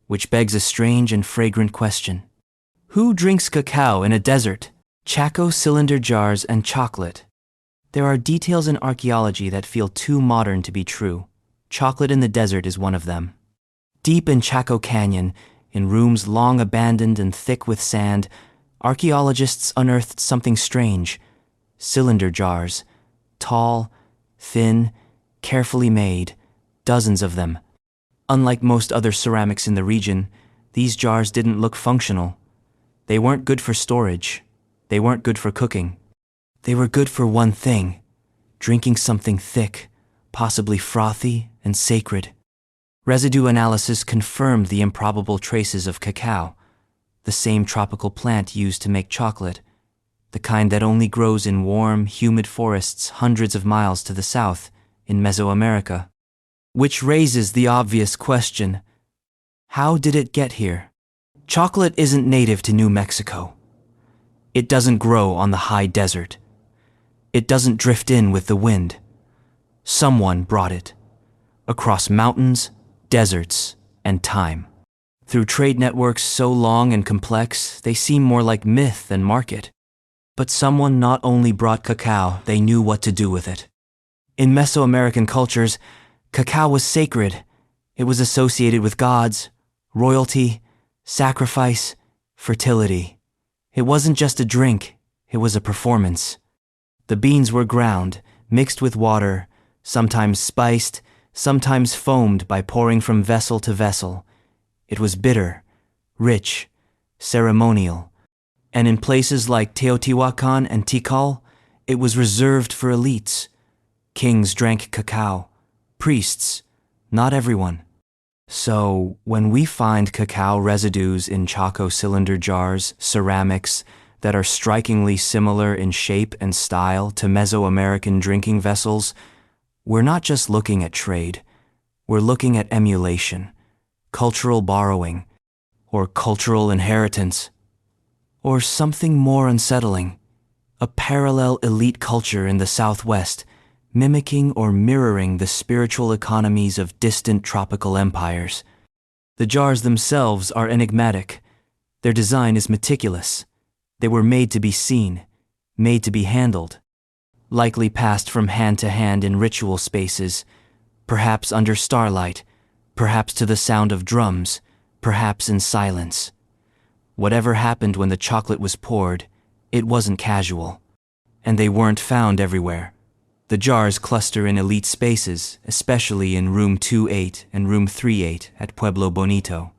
[SPEAKER 1] which begs a strange and fragrant question. Who drinks cacao in a desert? Chaco cylinder jars and chocolate. There are details in archaeology that feel too modern to be true. Chocolate in the desert is one of them. Deep in Chaco Canyon, in rooms long abandoned and thick with sand, archaeologists unearthed something strange. Cylinder jars, tall, thin, carefully made, dozens of them. Unlike most other ceramics in the region, these jars didn't look functional. They weren't good for storage. They weren't good for cooking. They were good for one thing: drinking something thick, possibly frothy and sacred. Residue analysis confirmed the improbable traces of cacao, the same tropical plant used to make chocolate, the kind that only grows in warm, humid forests hundreds of miles to the south, in Mesoamerica. Which raises the obvious question: how did it get here? Chocolate isn't native to New Mexico. It doesn't grow on the high desert. It doesn't drift in with the wind. Someone brought it, across mountains, deserts, and time. Through trade networks so long and complex, they seem more like myth than market. But someone not only brought cacao, they knew what to do with it. In Mesoamerican cultures, cacao was sacred. It was associated with gods, royalty, sacrifice, fertility. It wasn't just a drink, it was a performance. The beans were ground, mixed with water, sometimes spiced, sometimes foamed by pouring from vessel to vessel. It was bitter, rich, ceremonial. And in places like Teotihuacan and Tikal, it was reserved for elites. Kings drank cacao, priests, not everyone. So, when we find cacao residues in Chaco cylinder jars, ceramics, that are strikingly similar in shape and style to Mesoamerican drinking vessels, we're not just looking at trade, we're looking at emulation, cultural borrowing, or cultural inheritance, or something more unsettling, a parallel elite culture in the Southwest, mimicking or mirroring the spiritual economies of distant tropical empires. The jars themselves are enigmatic. Their design is meticulous. They were made to be seen, made to be handled, likely passed from hand to hand in ritual spaces, perhaps under starlight, perhaps to the sound of drums, perhaps in silence. Whatever happened when the chocolate was poured, it wasn't casual. And they weren't found everywhere. The jars cluster in elite spaces, especially in Room 28 and Room 38 at Pueblo Bonito,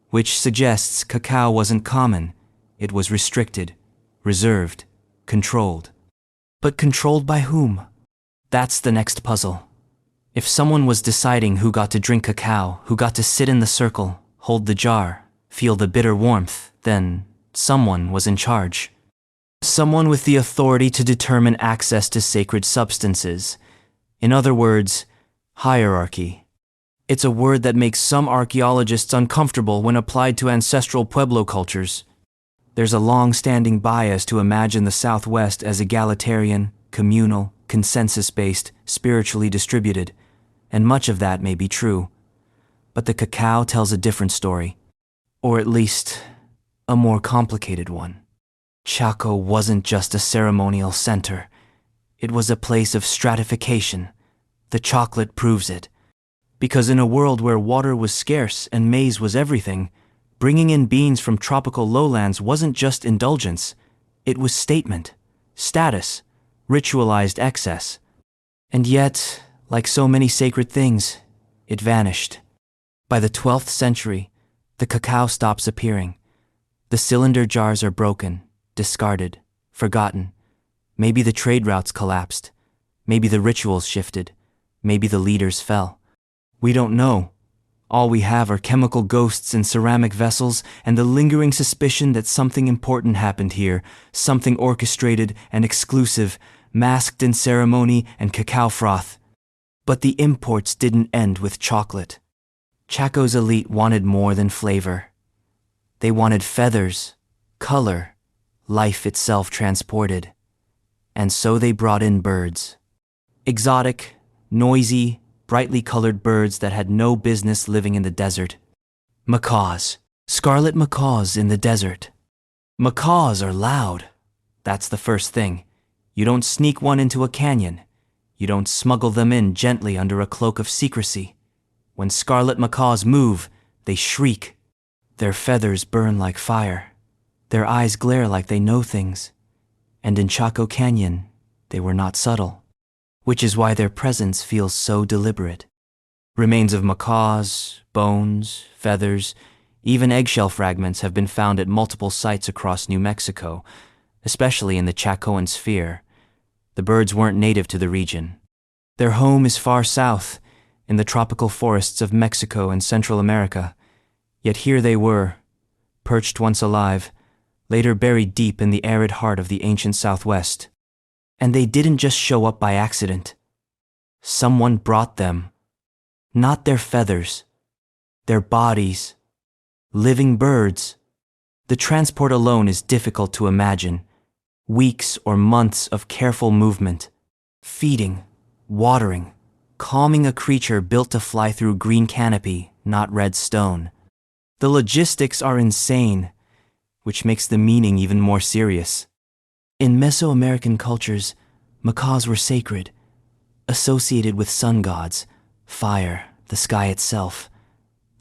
[SPEAKER 1] which suggests cacao wasn't common. It was restricted, reserved, controlled. But controlled by whom? That's the next puzzle. If someone was deciding who got to drink cacao, who got to sit in the circle, hold the jar, feel the bitter warmth, then someone was in charge. Someone with the authority to determine access to sacred substances. In other words, hierarchy. It's a word that makes some archaeologists uncomfortable when applied to ancestral Pueblo cultures. There's a long-standing bias to imagine the Southwest as egalitarian, communal, consensus-based, spiritually distributed, and much of that may be true. But the cacao tells a different story, or at least a more complicated one. Chaco wasn't just a ceremonial center. It was a place of stratification. The chocolate proves it. Because in a world where water was scarce and maize was everything, bringing in beans from tropical lowlands wasn't just indulgence, it was statement, status, ritualized excess. And yet, like so many sacred things, it vanished. By the 12th century, the cacao stops appearing. The cylinder jars are broken, discarded, forgotten. Maybe the trade routes collapsed. Maybe the rituals shifted. Maybe the leaders fell. We don't know. All we have are chemical ghosts in ceramic vessels and the lingering suspicion that something important happened here, something orchestrated and exclusive, masked in ceremony and cacao froth. But the imports didn't end with chocolate. Chaco's elite wanted more than flavor. They wanted feathers, color, life itself transported. And so they brought in birds. Exotic, noisy, brightly colored birds that had no business living in the desert. Macaws, scarlet macaws in the desert. Macaws are loud. That's the first thing. You don't sneak one into a canyon. You don't smuggle them in gently under a cloak of secrecy. When scarlet macaws move, they shriek. Their feathers burn like fire. Their eyes glare like they know things. And in Chaco Canyon, they were not subtle, which is why their presence feels so deliberate. Remains of macaws, bones, feathers, even eggshell fragments have been found at multiple sites across New Mexico, especially in the Chacoan sphere. The birds weren't native to the region. Their home is far south, in the tropical forests of Mexico and Central America. Yet here they were, perched once alive, later buried deep in the arid heart of the ancient Southwest. And they didn't just show up by accident. Someone brought them. Not their feathers, their bodies. Living birds. The transport alone is difficult to imagine. Weeks or months of careful movement, feeding, watering, calming a creature built to fly through green canopy, not red stone. The logistics are insane, which makes the meaning even more serious. In Mesoamerican cultures, macaws were sacred, associated with sun gods, fire, the sky itself.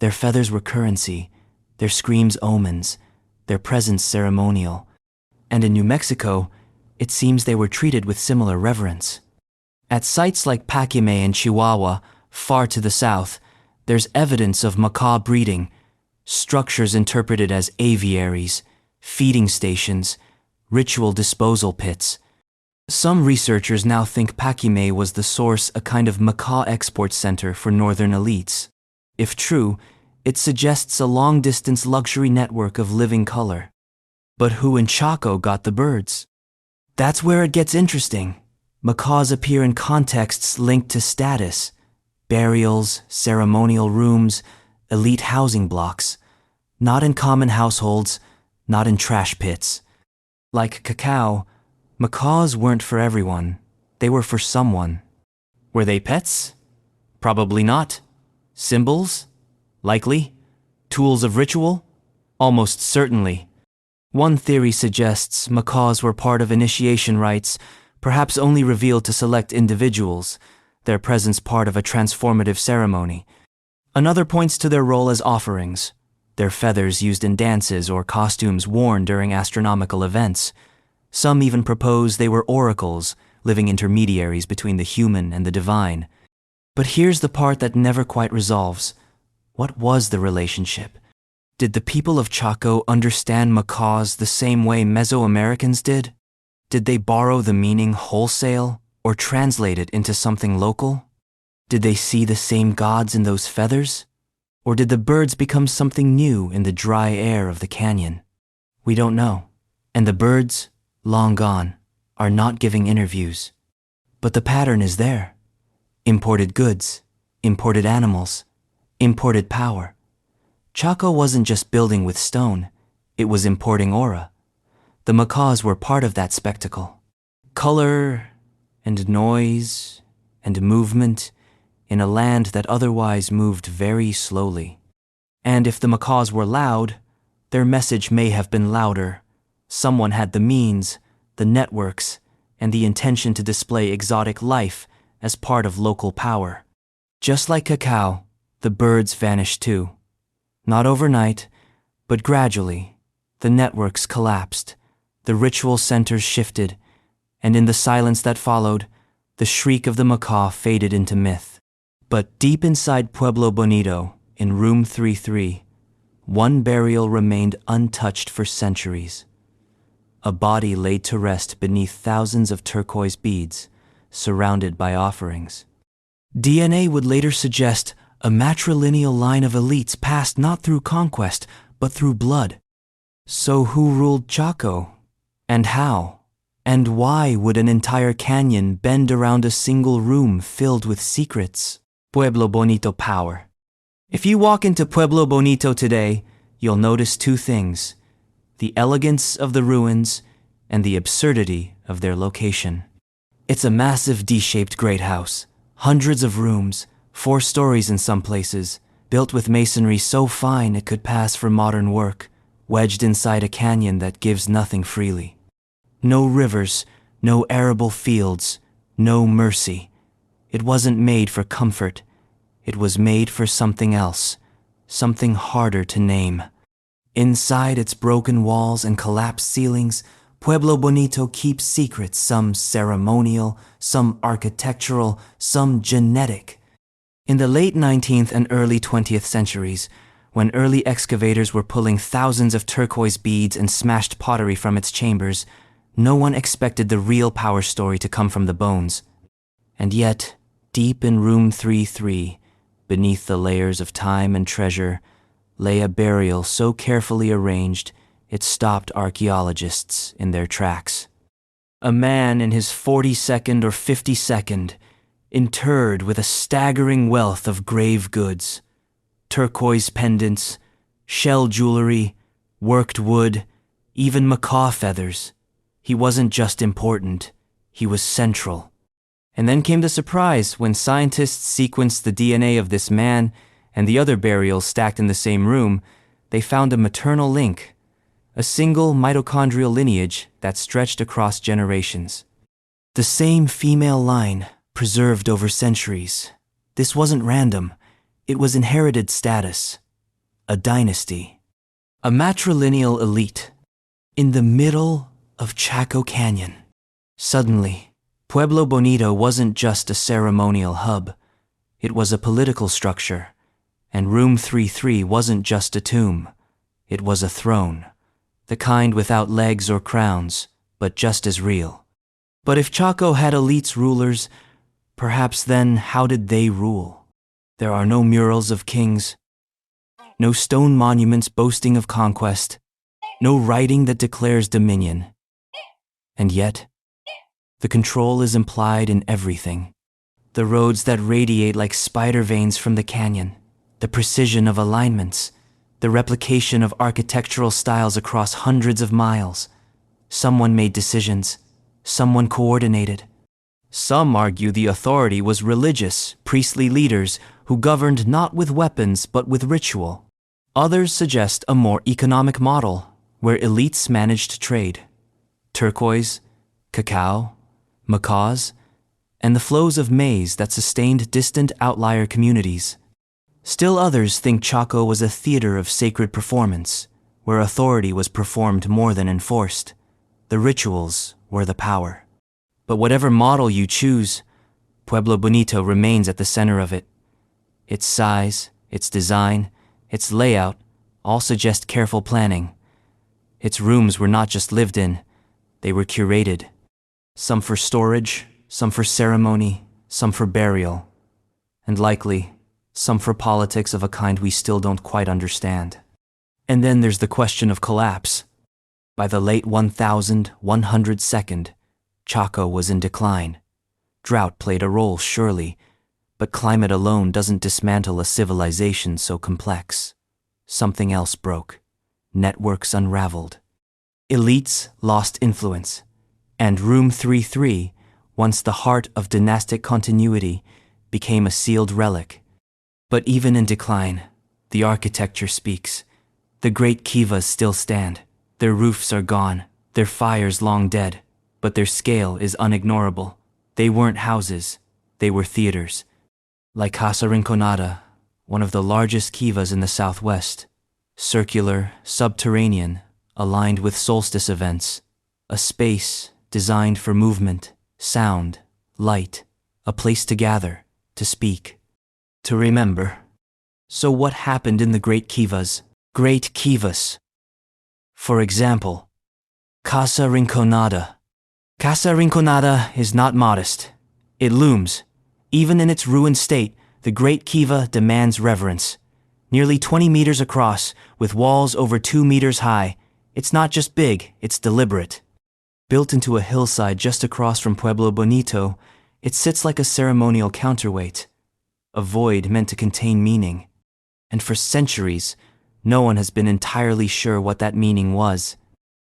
[SPEAKER 1] Their feathers were currency, their screams omens, their presence ceremonial. And in New Mexico, it seems they were treated with similar reverence. At sites like Paquime and Chihuahua, far to the south, there's evidence of macaw breeding, structures interpreted as aviaries, feeding stations, ritual disposal pits. Some researchers now think Paquime was the source, a kind of macaw export center for northern elites. If true, it suggests a long-distance luxury network of living color. But who in Chaco got the birds? That's where it gets interesting. Macaws appear in contexts linked to status, burials, ceremonial rooms, elite housing blocks, not in common households, not in trash pits. Like cacao, macaws weren't for everyone. They were for someone. Were they pets? Probably not. Symbols? Likely. Tools of ritual? Almost certainly. One theory suggests macaws were part of initiation rites, perhaps only revealed to select individuals, their presence part of a transformative ceremony. Another points to their role as offerings, their feathers used in dances or costumes worn during astronomical events. Some even propose they were oracles, living intermediaries between the human and the divine. But here's the part that never quite resolves. What was the relationship? Did the people of Chaco understand macaws the same way Mesoamericans did? Did they borrow the meaning wholesale or translate it into something local? Did they see the same gods in those feathers? Or did the birds become something new in the dry air of the canyon? We don't know. And the birds, long gone, are not giving interviews. But the pattern is there. Imported goods, imported animals, imported power. Chaco wasn't just building with stone, it was importing aura. The macaws were part of that spectacle. Color and noise and movement in a land that otherwise moved very slowly. And if the macaws were loud, their message may have been louder. Someone had the means, the networks, and the intention to display exotic life as part of local power. Just like cacao, the birds vanished too. Not overnight, but gradually, the networks collapsed, the ritual centers shifted, and in the silence that followed, the shriek of the macaw faded into myth. But deep inside Pueblo Bonito, in room 33, one burial remained untouched for centuries. A body laid to rest beneath thousands of turquoise beads, surrounded by offerings. DNA would later suggest A matrilineal line of elites passed not through conquest, but through blood. So who ruled Chaco? And how? And why would an entire canyon bend around a single room filled with secrets? Pueblo Bonito power. If you walk into Pueblo Bonito today, you'll notice two things: the elegance of the ruins and the absurdity of their location. It's a massive D-shaped great house, hundreds of rooms, 4 stories in some places, built with masonry so fine it could pass for modern work, wedged inside a canyon that gives nothing freely. No rivers, no arable fields, no mercy. It wasn't made for comfort. It was made for something else, something harder to name. Inside its broken walls and collapsed ceilings, Pueblo Bonito keeps secrets, some ceremonial, some architectural, some genetic. In the late 19th and early 20th centuries, when early excavators were pulling thousands of turquoise beads and smashed pottery from its chambers, no one expected the real power story to come from the bones. And yet, deep in room 33, beneath the layers of time and treasure, lay a burial so carefully arranged it stopped archaeologists in their tracks. A man in his 42nd or 52nd, interred with a staggering wealth of grave goods, turquoise pendants, shell jewelry, worked wood, even macaw feathers. He wasn't just important, he was central. And then came the surprise when scientists sequenced the DNA of this man and the other burials stacked in the same room. They found a maternal link, a single mitochondrial lineage that stretched across generations. The same female line, preserved over centuries. This wasn't random. It was inherited status. A dynasty. A matrilineal elite. In the middle of Chaco Canyon. Suddenly, Pueblo Bonito wasn't just a ceremonial hub. It was a political structure. And room 33 wasn't just a tomb. It was a throne. The kind without legs or crowns, but just as real. But if Chaco had elites rulers, perhaps then how did they rule? There are no murals of kings, no stone monuments boasting of conquest, no writing that declares dominion. And yet, the control is implied in everything. The roads that radiate like spider veins from the canyon, the precision of alignments, the replication of architectural styles across hundreds of miles. Someone made decisions, someone coordinated. Some argue the authority was religious, priestly leaders who governed not with weapons but with ritual. Others suggest a more economic model, where elites managed trade. Turquoise, cacao, macaws, and the flows of maize that sustained distant outlier communities. Still others think Chaco was a theater of sacred performance, where authority was performed more than enforced. The rituals were the power. But whatever model you choose, Pueblo Bonito remains at the center of it. Its size, its design, its layout all suggest careful planning. Its rooms were not just lived in, they were curated. Some for storage, some for ceremony, some for burial, and likely, some for politics of a kind we still don't quite understand. And then there's the question of collapse. By the late 1102nd, Chaco was in decline. Drought played a role, surely, but climate alone doesn't dismantle a civilization so complex. Something else broke. Networks unraveled. Elites lost influence. And Room 33, once the heart of dynastic continuity, became a sealed relic. But even in decline, the architecture speaks. The great kivas still stand. Their roofs are gone, their fires long dead, but their scale is unignorable. They weren't houses, they were theaters. Like Casa Rinconada, one of the largest kivas in the Southwest. Circular, subterranean, aligned with solstice events. A space designed for movement, sound, light. A place to gather, to speak, to remember. So what happened in the Great Kivas? Great Kivas. For example, Casa Rinconada. Casa Rinconada is not modest. It looms. Even in its ruined state, The Great Kiva demands reverence. Nearly 20 meters across, with walls over 2 meters high, it's not just big, it's deliberate. Built into a hillside just across from Pueblo Bonito, it sits like a ceremonial counterweight, a void meant to contain meaning. And for centuries, no one has been entirely sure what that meaning was.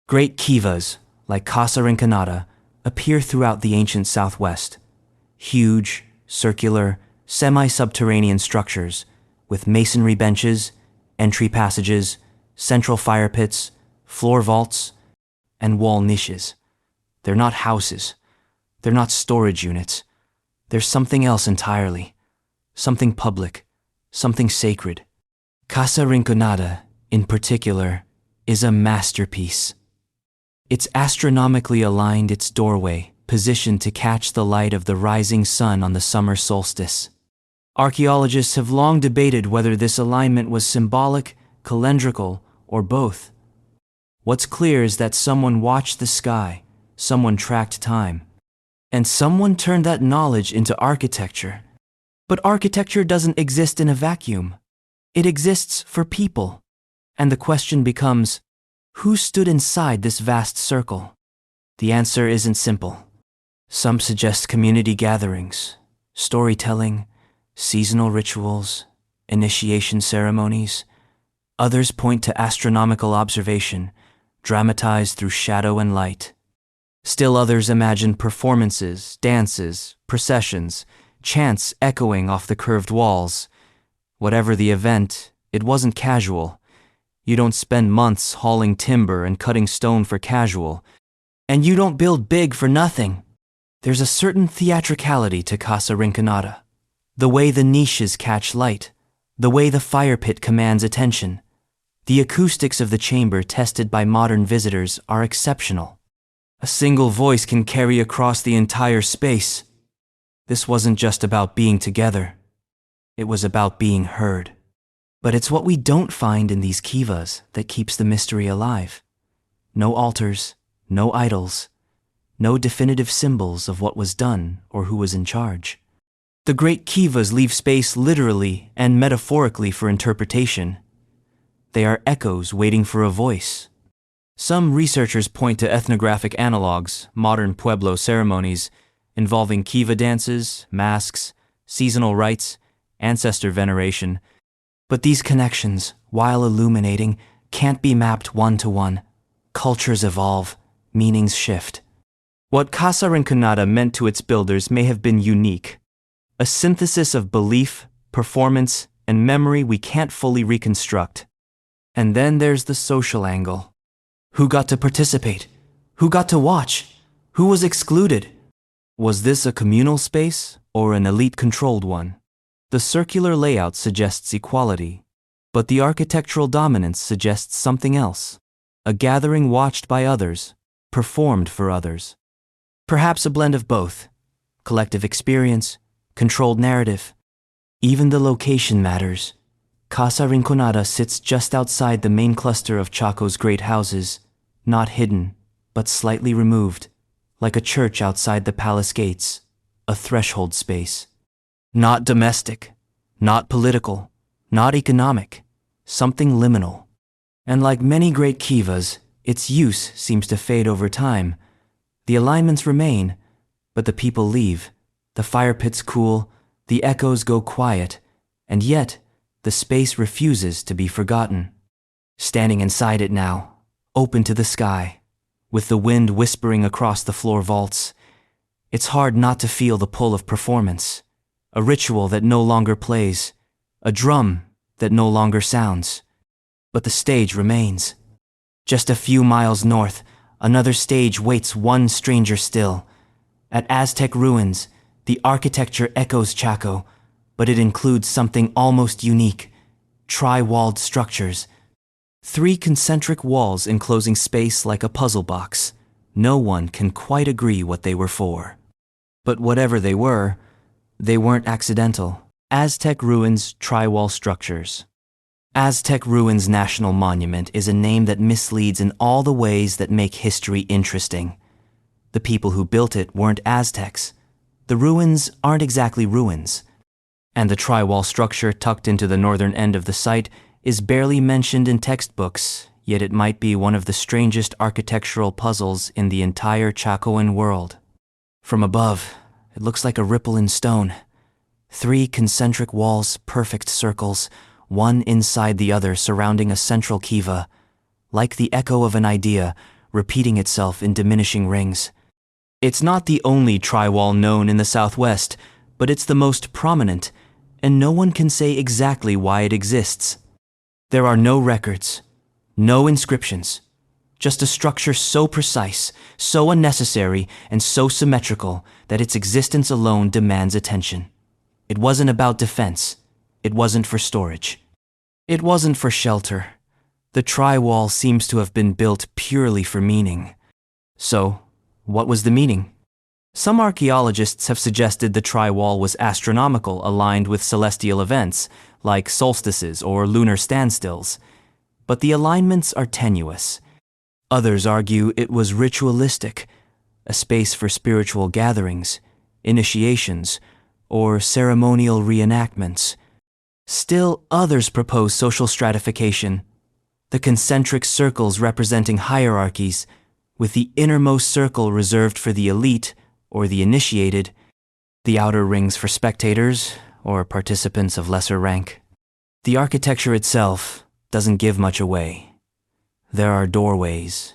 [SPEAKER 1] Great kivas, like Casa Rinconada, appear throughout the ancient Southwest. Huge, circular, semi-subterranean structures, with masonry benches, entry passages, central fire pits, floor vaults, and wall niches. They're not houses. They're not storage units. They're something else entirely. Something public. Something sacred. Casa Rinconada, in particular, is a masterpiece. It's astronomically aligned, its doorway, positioned to catch the light of the rising sun on the summer solstice. Archaeologists have long debated whether this alignment was symbolic, calendrical, or both. What's clear is that someone watched the sky, someone tracked time, and someone turned that knowledge into architecture. But architecture doesn't exist in a vacuum. It exists for people. And the question becomes, who stood inside this vast circle? The answer isn't simple. Some suggest community gatherings, storytelling, seasonal rituals, initiation ceremonies. Others point to astronomical observation, dramatized through shadow and light. Still others imagine performances, dances, processions, chants echoing off the curved walls. Whatever the event, it wasn't casual. You don't spend months hauling timber and cutting stone for casual. And you don't build big for nothing. There's a certain theatricality to Casa Rinconada. The way the niches catch light, the way the fire pit commands attention. The acoustics of the chamber tested by modern visitors are exceptional. A single voice can carry across the entire space. This wasn't just about being together. It was about being heard. But it's what we don't find in these kivas that keeps the mystery alive. No altars, no idols, no definitive symbols of what was done or who was in charge. The great kivas leave space literally and metaphorically for interpretation. They are echoes waiting for a voice. Some researchers point to ethnographic analogs, modern Pueblo ceremonies, involving kiva dances, masks, seasonal rites, ancestor veneration. But these connections, while illuminating, can't be mapped one-to-one. Cultures evolve, meanings shift. What Casa Rinconada meant to its builders may have been unique. A synthesis of belief, performance, and memory we can't fully reconstruct. And then there's the social angle. Who got to participate? Who got to watch? Who was excluded? Was this a communal space or an elite-controlled one? The circular layout suggests equality, but the architectural dominance suggests something else. A gathering watched by others, performed for others. Perhaps a blend of both. Collective experience, controlled narrative. Even the location matters. Casa Rinconada sits just outside the main cluster of Chaco's great houses, not hidden, but slightly removed, like a church outside the palace gates, a threshold space. Not domestic, not political, not economic, something liminal. And like many great kivas, its use seems to fade over time. The alignments remain, but the people leave. The fire pits cool, the echoes go quiet, and yet the space refuses to be forgotten. Standing inside it now, open to the sky, with the wind whispering across the floor vaults, it's hard not to feel the pull of performance. A ritual that no longer plays, a drum that no longer sounds. But the stage remains. Just a few miles north, another stage waits one stranger still. At Aztec ruins, the architecture echoes Chaco, but it includes something almost unique: tri-walled structures. 3 concentric walls enclosing space like a puzzle box. No one can quite agree what they were for. But whatever they weren't accidental. Aztec Ruins Tri-Wall Structures. Aztec Ruins National Monument is a name that misleads in all the ways that make history interesting. The people who built it weren't Aztecs. The ruins aren't exactly ruins. And the triwall structure tucked into the northern end of the site is barely mentioned in textbooks, yet it might be one of the strangest architectural puzzles in the entire Chacoan world. From above, it looks like a ripple in stone. 3 concentric walls, perfect circles, one inside the other surrounding a central kiva, like the echo of an idea, repeating itself in diminishing rings. It's not the only triwall known in the Southwest, but it's the most prominent, and no one can say exactly why it exists. There are no records, no inscriptions, just a structure so precise, so unnecessary, and so symmetrical that its existence alone demands attention. It wasn't about defense. It wasn't for storage. It wasn't for shelter. The triwall seems to have been built purely for meaning. So, what was the meaning? Some archaeologists have suggested the triwall was astronomical, aligned with celestial events, like solstices or lunar standstills. But the alignments are tenuous. Others argue it was ritualistic, a space for spiritual gatherings, initiations, or ceremonial reenactments. Still, others propose social stratification, the concentric circles representing hierarchies, with the innermost circle reserved for the elite or the initiated, the outer rings for spectators or participants of lesser rank. The architecture itself doesn't give much away. There are doorways,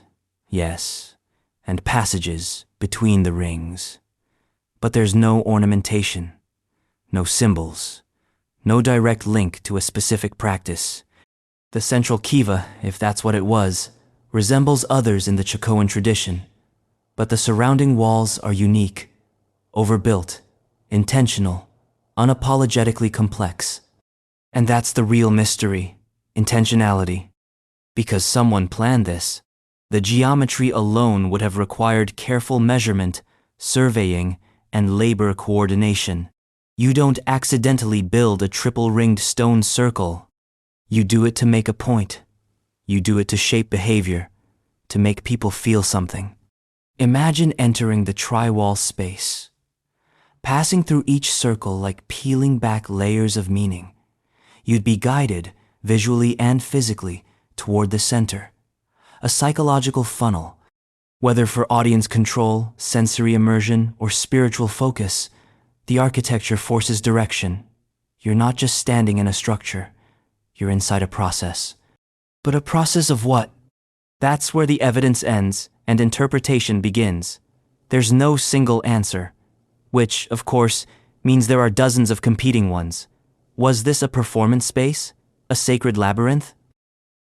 [SPEAKER 1] yes, and passages between the rings. But there's no ornamentation, no symbols, no direct link to a specific practice. The central kiva, if that's what it was, resembles others in the Chacoan tradition, but the surrounding walls are unique, overbuilt, intentional, unapologetically complex. And that's the real mystery, intentionality. Because someone planned this, the geometry alone would have required careful measurement, surveying, and labor coordination. You don't accidentally build a triple-ringed stone circle. You do it to make a point. You do it to shape behavior, to make people feel something. Imagine entering the triwall space, passing through each circle like peeling back layers of meaning. You'd be guided, visually and physically, toward the center, a psychological funnel. Whether for audience control, sensory immersion, or spiritual focus, the architecture forces direction. You're not just standing in a structure, you're inside a process. But a process of what? That's where the evidence ends and interpretation begins. There's no single answer, which, of course, means there are dozens of competing ones. Was this a performance space? A sacred labyrinth?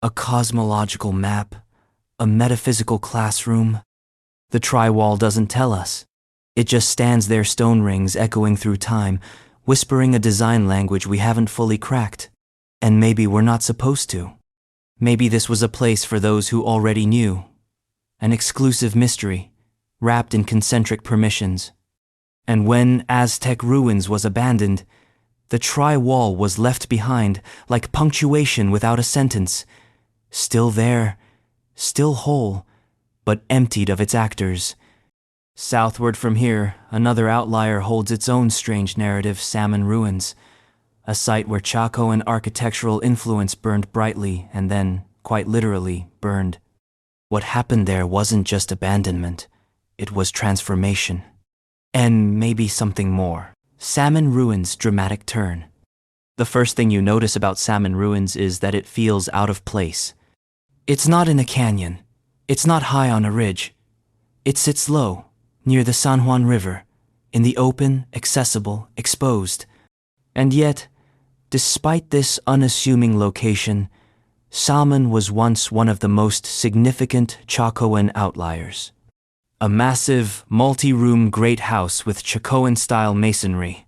[SPEAKER 1] A cosmological map? A metaphysical classroom? The triwall doesn't tell us. It just stands there, stone rings echoing through time, whispering a design language we haven't fully cracked. And maybe we're not supposed to. Maybe this was a place for those who already knew. An exclusive mystery, wrapped in concentric permissions. And when Aztec ruins was abandoned, the tri-wall was left behind like punctuation without a sentence. Still there, still whole, but emptied of its actors. Southward from here, another outlier holds its own strange narrative, Salmon Ruins, a site where Chacoan architectural influence burned brightly and then, quite literally, burned. What happened there wasn't just abandonment, it was transformation. And maybe something more. Salmon Ruins' dramatic turn. The first thing you notice about Salmon Ruins is that it feels out of place. It's not in a canyon. It's not high on a ridge. It sits low, near the San Juan River, in the open, accessible, exposed. And yet, despite this unassuming location, Salmon was once one of the most significant Chacoan outliers. A massive, multi-room great house with Chacoan-style masonry,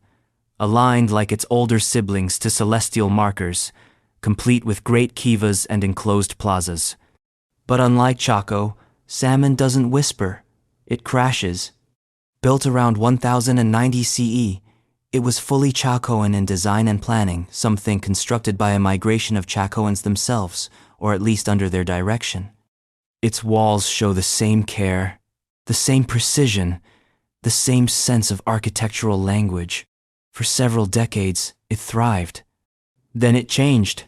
[SPEAKER 1] aligned like its older siblings to celestial markers, complete with great kivas and enclosed plazas. But unlike Chaco, Salmon doesn't whisper, it crashes. Built around 1090 CE, it was fully Chacoan in design and planning, something constructed by a migration of Chacoans themselves, or at least under their direction. Its walls show the same care, the same precision, the same sense of architectural language. For several decades, it thrived. Then it changed.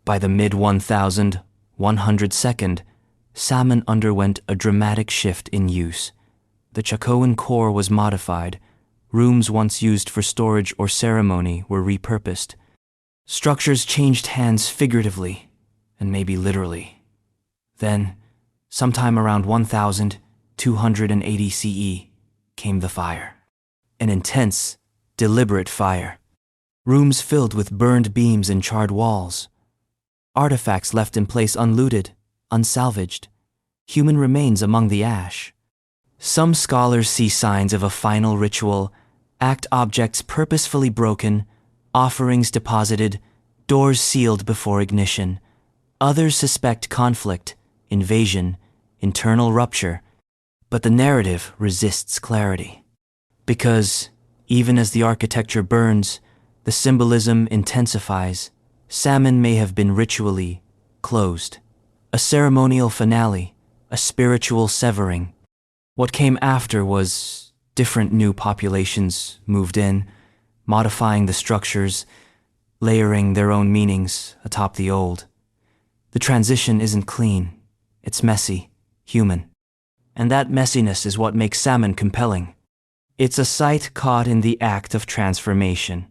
[SPEAKER 1] By the mid-1100s, Salmon underwent a dramatic shift in use. The Chacoan core was modified. Rooms once used for storage or ceremony were repurposed. Structures changed hands figuratively, and maybe literally. Then, sometime around 1280 CE, came the fire. An intense, deliberate fire. Rooms filled with burned beams and charred walls. Artifacts left in place unlooted, unsalvaged. Human remains among the ash. Some scholars see signs of a final ritual, objects purposefully broken, offerings deposited, doors sealed before ignition. Others suspect conflict, invasion, internal rupture, but the narrative resists clarity. Because, even as the architecture burns, the symbolism intensifies. Salmon may have been ritually closed. A ceremonial finale, a spiritual severing. What came after was different. New populations moved in, modifying the structures, layering their own meanings atop the old. The transition isn't clean. It's messy, human. And that messiness is what makes Salmon compelling. It's a site caught in the act of transformation.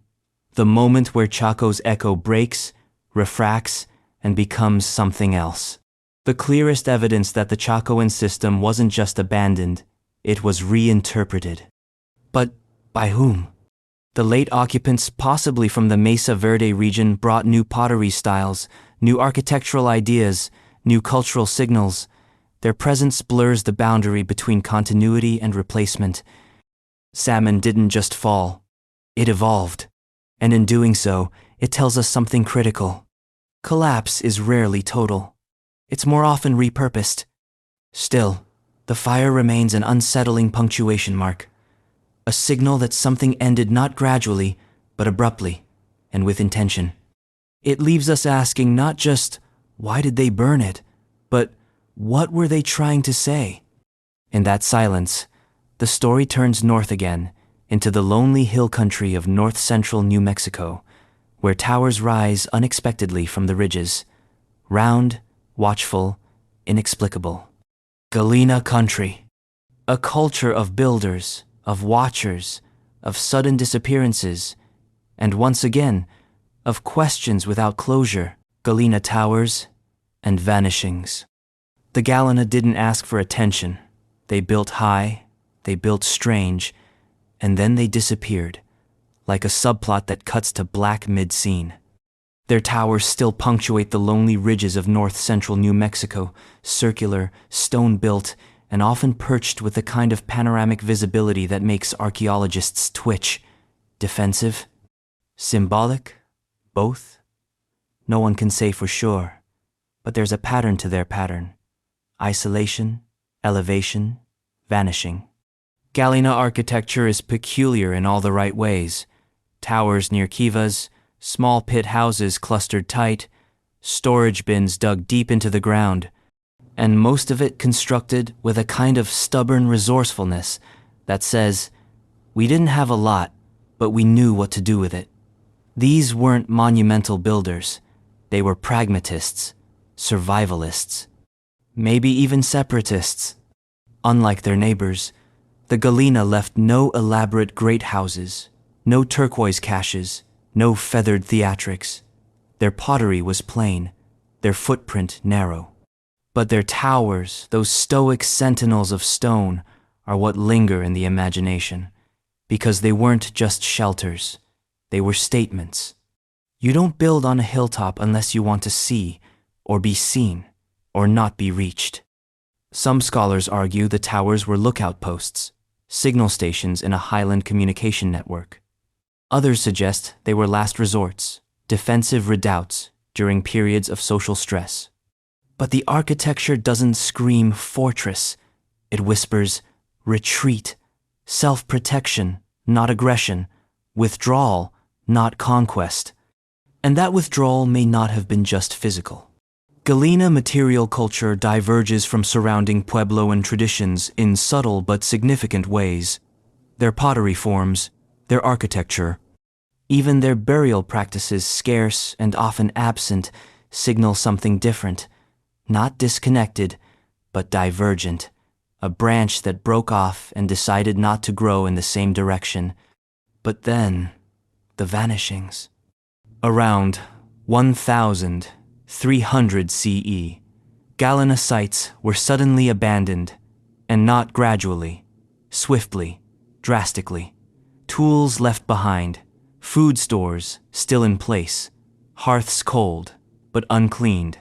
[SPEAKER 1] The moment where Chaco's echo breaks, refracts, and becomes something else. The clearest evidence that the Chacoan system wasn't just abandoned, it was reinterpreted. But by whom? The late occupants, possibly from the Mesa Verde region, brought new pottery styles, new architectural ideas, new cultural signals. Their presence blurs the boundary between continuity and replacement. Salmon didn't just fall, it evolved. And in doing so, it tells us something critical. Collapse is rarely total. It's more often repurposed. Still, the fire remains an unsettling punctuation mark. A signal that something ended not gradually, but abruptly, and with intention. It leaves us asking not just, why did they burn it, but what were they trying to say? In that silence, the story turns north again, into the lonely hill country of north-central New Mexico, where towers rise unexpectedly from the ridges, round, watchful, inexplicable. Galina country. A culture of builders, of watchers, of sudden disappearances, and once again, of questions without closure. Galina towers and vanishings. The Galina didn't ask for attention. They built high, they built strange, and then they disappeared, like a subplot that cuts to black mid-scene. Their towers still punctuate the lonely ridges of north-central New Mexico, circular, stone-built, and often perched with the kind of panoramic visibility that makes archaeologists twitch. Defensive? Symbolic? Both? No one can say for sure, but there's a pattern to their pattern. Isolation, elevation, vanishing. Galina architecture is peculiar in all the right ways. Towers near kivas, small pit houses clustered tight, storage bins dug deep into the ground, and most of it constructed with a kind of stubborn resourcefulness that says, we didn't have a lot, but we knew what to do with it. These weren't monumental builders. They were pragmatists, survivalists, maybe even separatists. Unlike their neighbors, the Galina left no elaborate great houses, no turquoise caches, no feathered theatrics. Their pottery was plain, their footprint narrow. But their towers, those stoic sentinels of stone, are what linger in the imagination, because they weren't just shelters, they were statements. You don't build on a hilltop unless you want to see, or be seen, or not be reached. Some scholars argue the towers were lookout posts, signal stations in a highland communication network. Others suggest they were last resorts, defensive redoubts during periods of social stress. But the architecture doesn't scream fortress. It whispers retreat, self-protection, not aggression, withdrawal, not conquest. And that withdrawal may not have been just physical. Galina material culture diverges from surrounding Puebloan traditions in subtle but significant ways. Their pottery forms, their architecture, Even their burial practices, scarce and often absent, signal something different, not disconnected, but divergent, a branch that broke off and decided not to grow in the same direction. But then, the vanishings. Around 1300 CE, Galina sites were suddenly abandoned, and not gradually, swiftly, drastically. Tools left behind, food stores still in place, hearths cold, but uncleaned.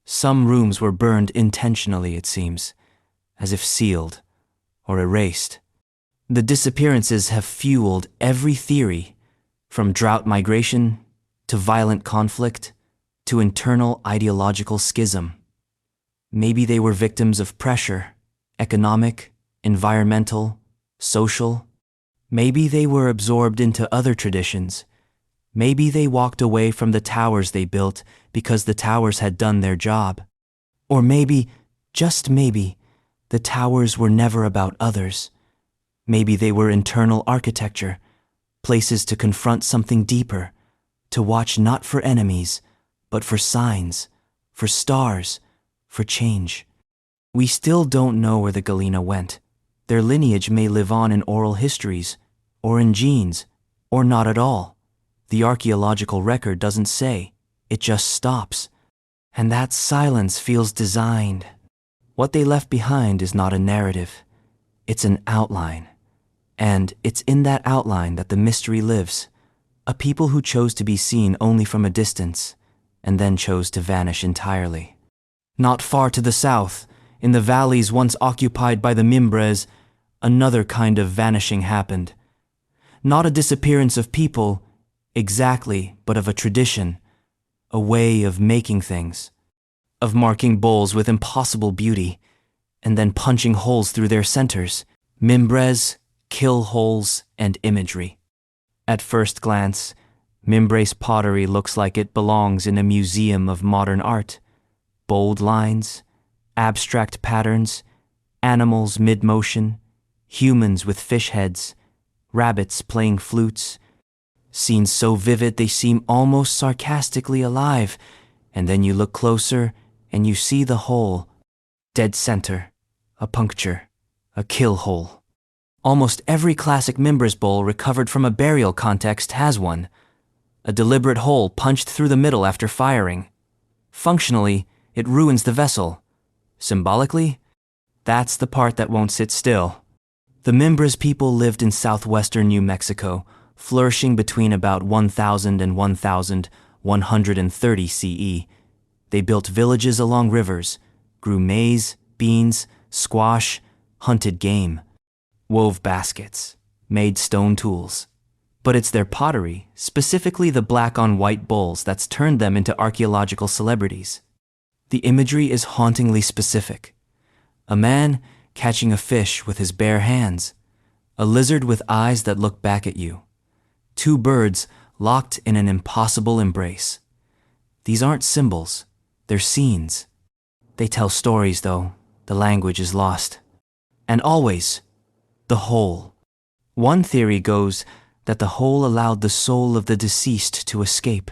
[SPEAKER 1] Some rooms were burned intentionally, it seems, as if sealed or erased. The disappearances have fueled every theory, from drought migration to violent conflict to internal ideological schism. Maybe they were victims of pressure, economic, environmental, social. Maybe they were absorbed into other traditions. Maybe they walked away from the towers they built because the towers had done their job. Or maybe, just maybe, the towers were never about others. Maybe they were internal architecture, places to confront something deeper, to watch not for enemies, but for signs, for stars, for change. We still don't know where the Galina went. Their lineage may live on in oral histories, or in genes, or not at all. The archaeological record doesn't say, it just stops. And that silence feels designed. What they left behind is not a narrative, it's an outline. And it's in that outline that the mystery lives. A people who chose to be seen only from a distance, and then chose to vanish entirely. Not far to the south, in the valleys once occupied by the Mimbres, another kind of vanishing happened. Not a disappearance of people, exactly, but of a tradition, a way of making things, of marking bowls with impossible beauty, and then punching holes through their centers, Mimbres, kill holes, and imagery. At first glance, Mimbres pottery looks like it belongs in a museum of modern art. Bold lines, abstract patterns, animals mid-motion, humans with fish heads, rabbits playing flutes, scenes so vivid they seem almost sarcastically alive, and then you look closer and you see the hole, dead center, a puncture, a kill hole. Almost every classic Mimbres bowl recovered from a burial context has one, a deliberate hole punched through the middle after firing. Functionally, it ruins the vessel. Symbolically, that's the part that won't sit still. The Mimbres people lived in southwestern New Mexico, flourishing between about 1000 and 1130 CE. They built villages along rivers, grew maize, beans, squash, hunted game, wove baskets, made stone tools. But it's their pottery, specifically the black-on-white bowls, that's turned them into archaeological celebrities. The imagery is hauntingly specific. A man catching a fish with his bare hands, a lizard with eyes that look back at you, two birds locked in an impossible embrace. These aren't symbols, they're scenes. They tell stories, though. The language is lost. And always, the hole. One theory goes that the hole allowed the soul of the deceased to escape.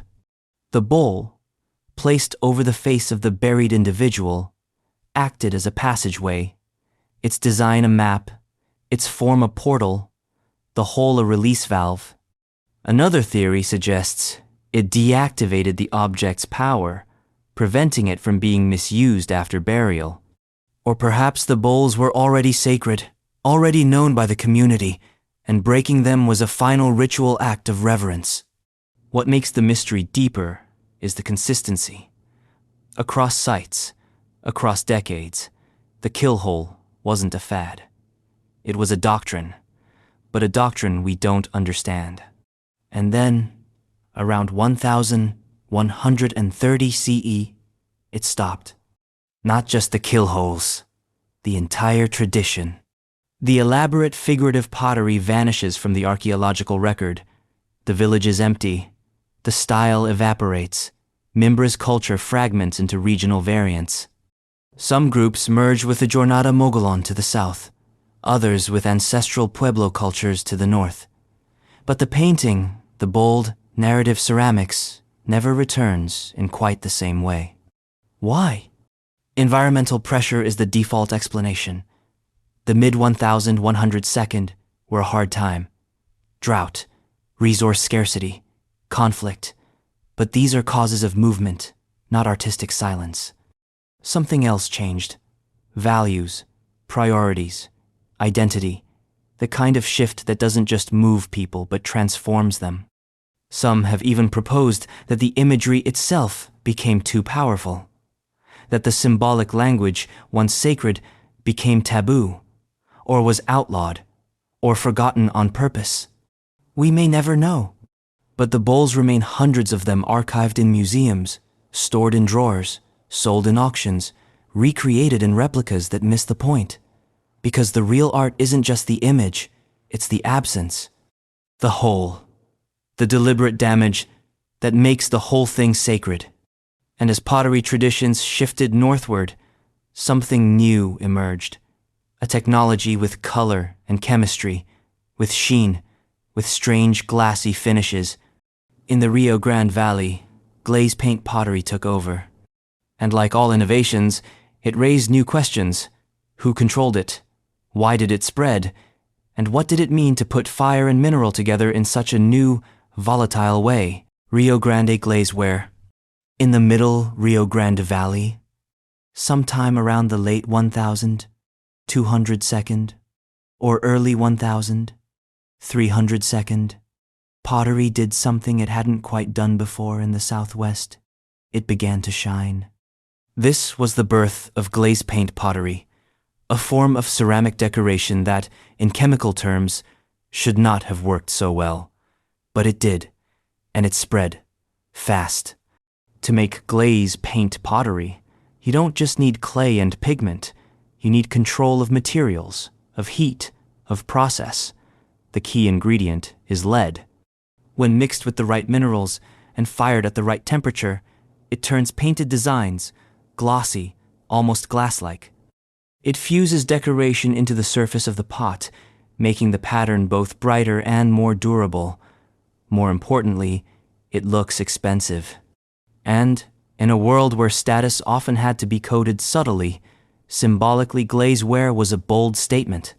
[SPEAKER 1] The bowl, placed over the face of the buried individual, acted as a passageway, its design a map, its form a portal, the hole a release valve. Another theory suggests it deactivated the object's power, preventing it from being misused after burial. Or perhaps the bowls were already sacred, already known by the community, and breaking them was a final ritual act of reverence. What makes the mystery deeper is the consistency. Across sites, across decades, the kill hole wasn't a fad. It was a doctrine, but a doctrine we don't understand. And then, around 1130 CE, it stopped. Not just the kill holes, the entire tradition. The elaborate figurative pottery vanishes from the archaeological record. The village is empty. The style evaporates. Mimbres culture fragments into regional variants. Some groups merge with the Jornada Mogollon to the south, others with ancestral Pueblo cultures to the north. But the painting, the bold, narrative ceramics never returns in quite the same way. Why? Environmental pressure is the default explanation. The mid-1102nd were a hard time. Drought, resource scarcity, conflict. But these are causes of movement, not artistic silence. Something else changed. Values, priorities, identity. The kind of shift that doesn't just move people but transforms them. Some have even proposed that the imagery itself became too powerful. That the symbolic language, once sacred, became taboo, or was outlawed, or forgotten on purpose. We may never know, but the bowls remain, hundreds of them archived in museums, stored in drawers, sold in auctions, recreated in replicas that miss the point. Because the real art isn't just the image, it's the absence, the whole, the deliberate damage that makes the whole thing sacred. And as pottery traditions shifted northward, something new emerged. A technology with color and chemistry, with sheen, with strange glassy finishes. In the Rio Grande Valley, glaze paint pottery took over. And like all innovations, it raised new questions. Who controlled it? Why did it spread? And what did it mean to put fire and mineral together in such a new, volatile way? Rio Grande glazeware. In the middle Rio Grande Valley, sometime around the late 1200s, or early 1300s, pottery did something it hadn't quite done before in the Southwest. It began to shine. This was the birth of glaze paint pottery, a form of ceramic decoration that, in chemical terms, should not have worked so well. But it did, and it spread, fast. To make glaze paint pottery, you don't just need clay and pigment. You need control of materials, of heat, of process. The key ingredient is lead. When mixed with the right minerals and fired at the right temperature, it turns painted designs, glossy, almost glass-like. It fuses decoration into the surface of the pot, making the pattern both brighter and more durable. More importantly, it looks expensive. And, in a world where status often had to be coded subtly, symbolically glazeware was a bold statement.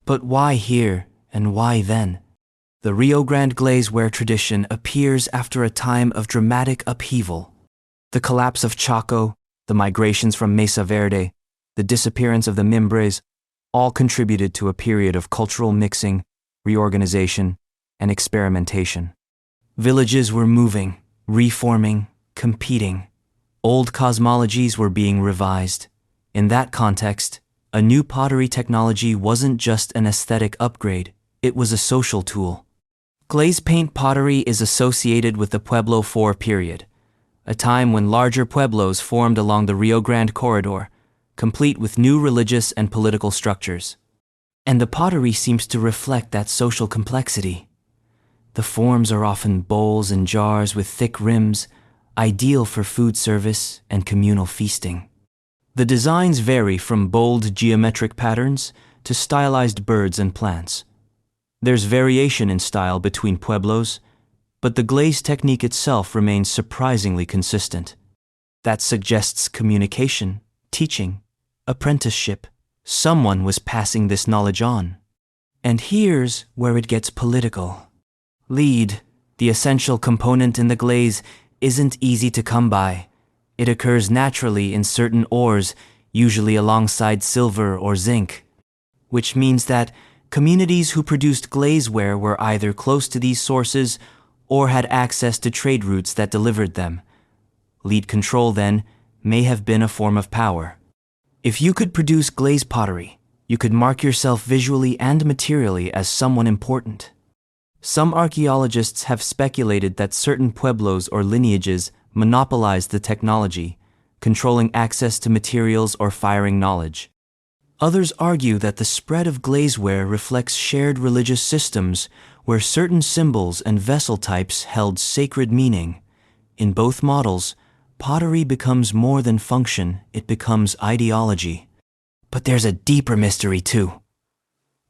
[SPEAKER 1] But why here and why then? The Rio Grande glazeware tradition appears after a time of dramatic upheaval. The collapse of Chaco, the migrations from Mesa Verde, the disappearance of the Mimbres, all contributed to a period of cultural mixing, reorganization, and experimentation. Villages were moving, reforming, competing. Old cosmologies were being revised. In that context, a new pottery technology wasn't just an aesthetic upgrade, it was a social tool. Glaze paint pottery is associated with the Pueblo IV period, a time when larger pueblos formed along the Rio Grande corridor, complete with new religious and political structures. And the pottery seems to reflect that social complexity. The forms are often bowls and jars with thick rims, ideal for food service and communal feasting. The designs vary from bold geometric patterns to stylized birds and plants. There's variation in style between pueblos, but the glaze technique itself remains surprisingly consistent. That suggests communication, teaching, apprenticeship. Someone was passing this knowledge on. And here's where it gets political. Lead, the essential component in the glaze, isn't easy to come by. It occurs naturally in certain ores, usually alongside silver or zinc, which means that communities who produced glazeware were either close to these sources or had access to trade routes that delivered them. Lead control, then, may have been a form of power. If you could produce glaze pottery, you could mark yourself visually and materially as someone important. Some archaeologists have speculated that certain pueblos or lineages monopolized the technology, controlling access to materials or firing knowledge. Others argue that the spread of glazeware reflects shared religious systems where certain symbols and vessel types held sacred meaning. In both models, pottery becomes more than function, it becomes ideology. But there's a deeper mystery too.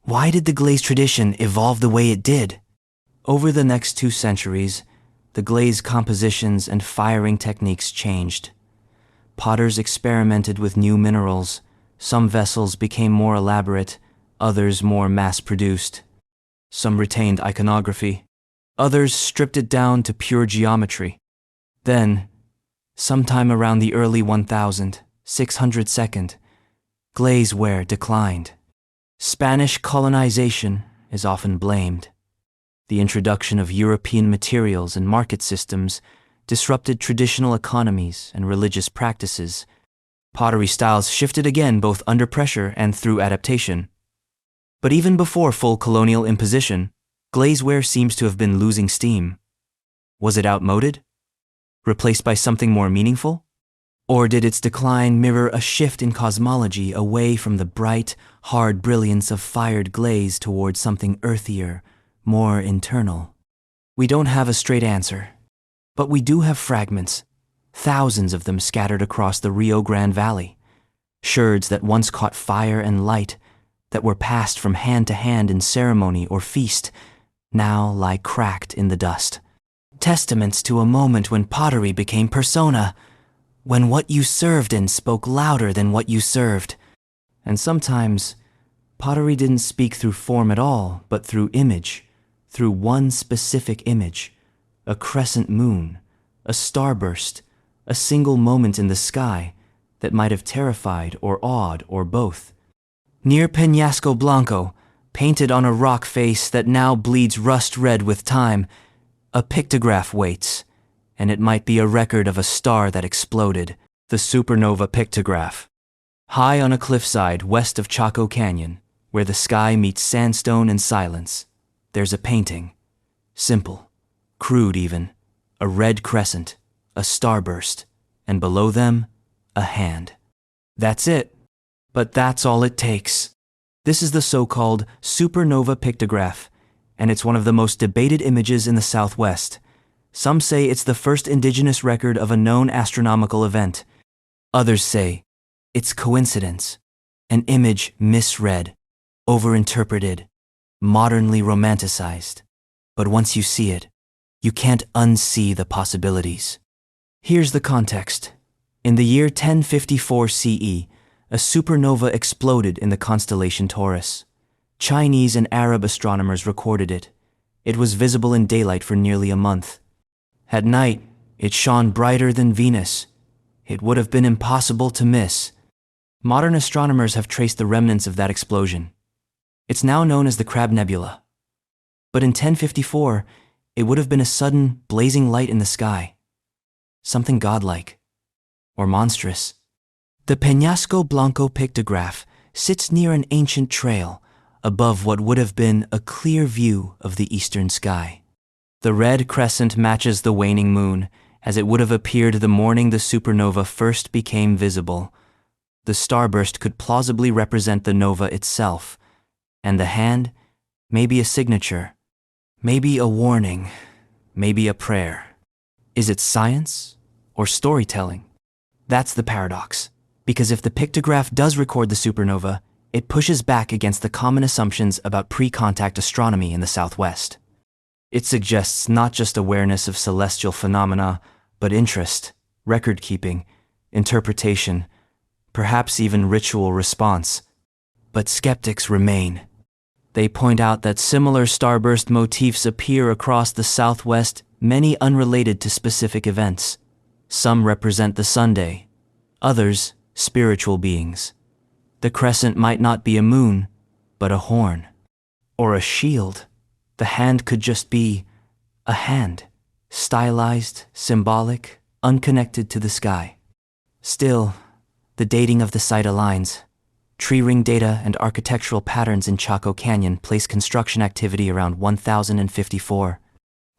[SPEAKER 1] Why did the glaze tradition evolve the way it did? Over the next 2 centuries, the glaze compositions and firing techniques changed. Potters experimented with new minerals. Some vessels became more elaborate, others more mass-produced. Some retained iconography. Others stripped it down to pure geometry. Then, sometime around the early 1600s, glazeware declined. Spanish colonization is often blamed. The introduction of European materials and market systems disrupted traditional economies and religious practices. Pottery styles shifted again both under pressure and through adaptation. But even before full colonial imposition, glazeware seems to have been losing steam. Was it outmoded? Replaced by something more meaningful? Or did its decline mirror a shift in cosmology away from the bright, hard brilliance of fired glaze towards something earthier, more internal? We don't have a straight answer, but we do have fragments, thousands of them scattered across the Rio Grande Valley, sherds that once caught fire and light, that were passed from hand to hand in ceremony or feast, now lie cracked in the dust. Testaments to a moment when pottery became persona, when what you served in spoke louder than what you served. And sometimes, pottery didn't speak through form at all, but through image, through one specific image, a crescent moon, a starburst, a single moment in the sky that might have terrified or awed or both. Near Peñasco Blanco, painted on a rock face that now bleeds rust red with time, a pictograph waits, and it might be a record of a star that exploded, the supernova pictograph. High on a cliffside west of Chaco Canyon, where the sky meets sandstone and silence, there's a painting. Simple, crude even, a red crescent, a starburst, and below them, a hand. That's it. But that's all it takes. This is the so-called supernova pictograph, and it's one of the most debated images in the Southwest. Some say it's the first indigenous record of a known astronomical event. Others say it's coincidence, an image misread, overinterpreted, modernly romanticized. But once you see it, you can't unsee the possibilities. Here's the context. In the year 1054 CE, a supernova exploded in the constellation Taurus. Chinese and Arab astronomers recorded it. It was visible in daylight for nearly a month. At night, it shone brighter than Venus. It would have been impossible to miss. Modern astronomers have traced the remnants of that explosion. It's now known as the Crab Nebula. But in 1054, it would have been a sudden, blazing light in the sky. Something godlike. Or monstrous. The Peñasco Blanco pictograph sits near an ancient trail, above what would have been a clear view of the eastern sky. The red crescent matches the waning moon, as it would have appeared the morning the supernova first became visible. The starburst could plausibly represent the nova itself, and the hand, maybe a signature, maybe a warning, maybe a prayer. Is it science or storytelling? That's the paradox, because if the pictograph does record the supernova, it pushes back against the common assumptions about pre-contact astronomy in the Southwest. It suggests not just awareness of celestial phenomena, but interest, record-keeping, interpretation, perhaps even ritual response. But skeptics remain. They point out that similar starburst motifs appear across the Southwest, many unrelated to specific events. Some represent the Sunday, others spiritual beings. The crescent might not be a moon, but a horn. Or a shield. The hand could just be a hand, stylized, symbolic, unconnected to the sky. Still, the dating of the site aligns. Tree ring data and architectural patterns in Chaco Canyon place construction activity around 1054.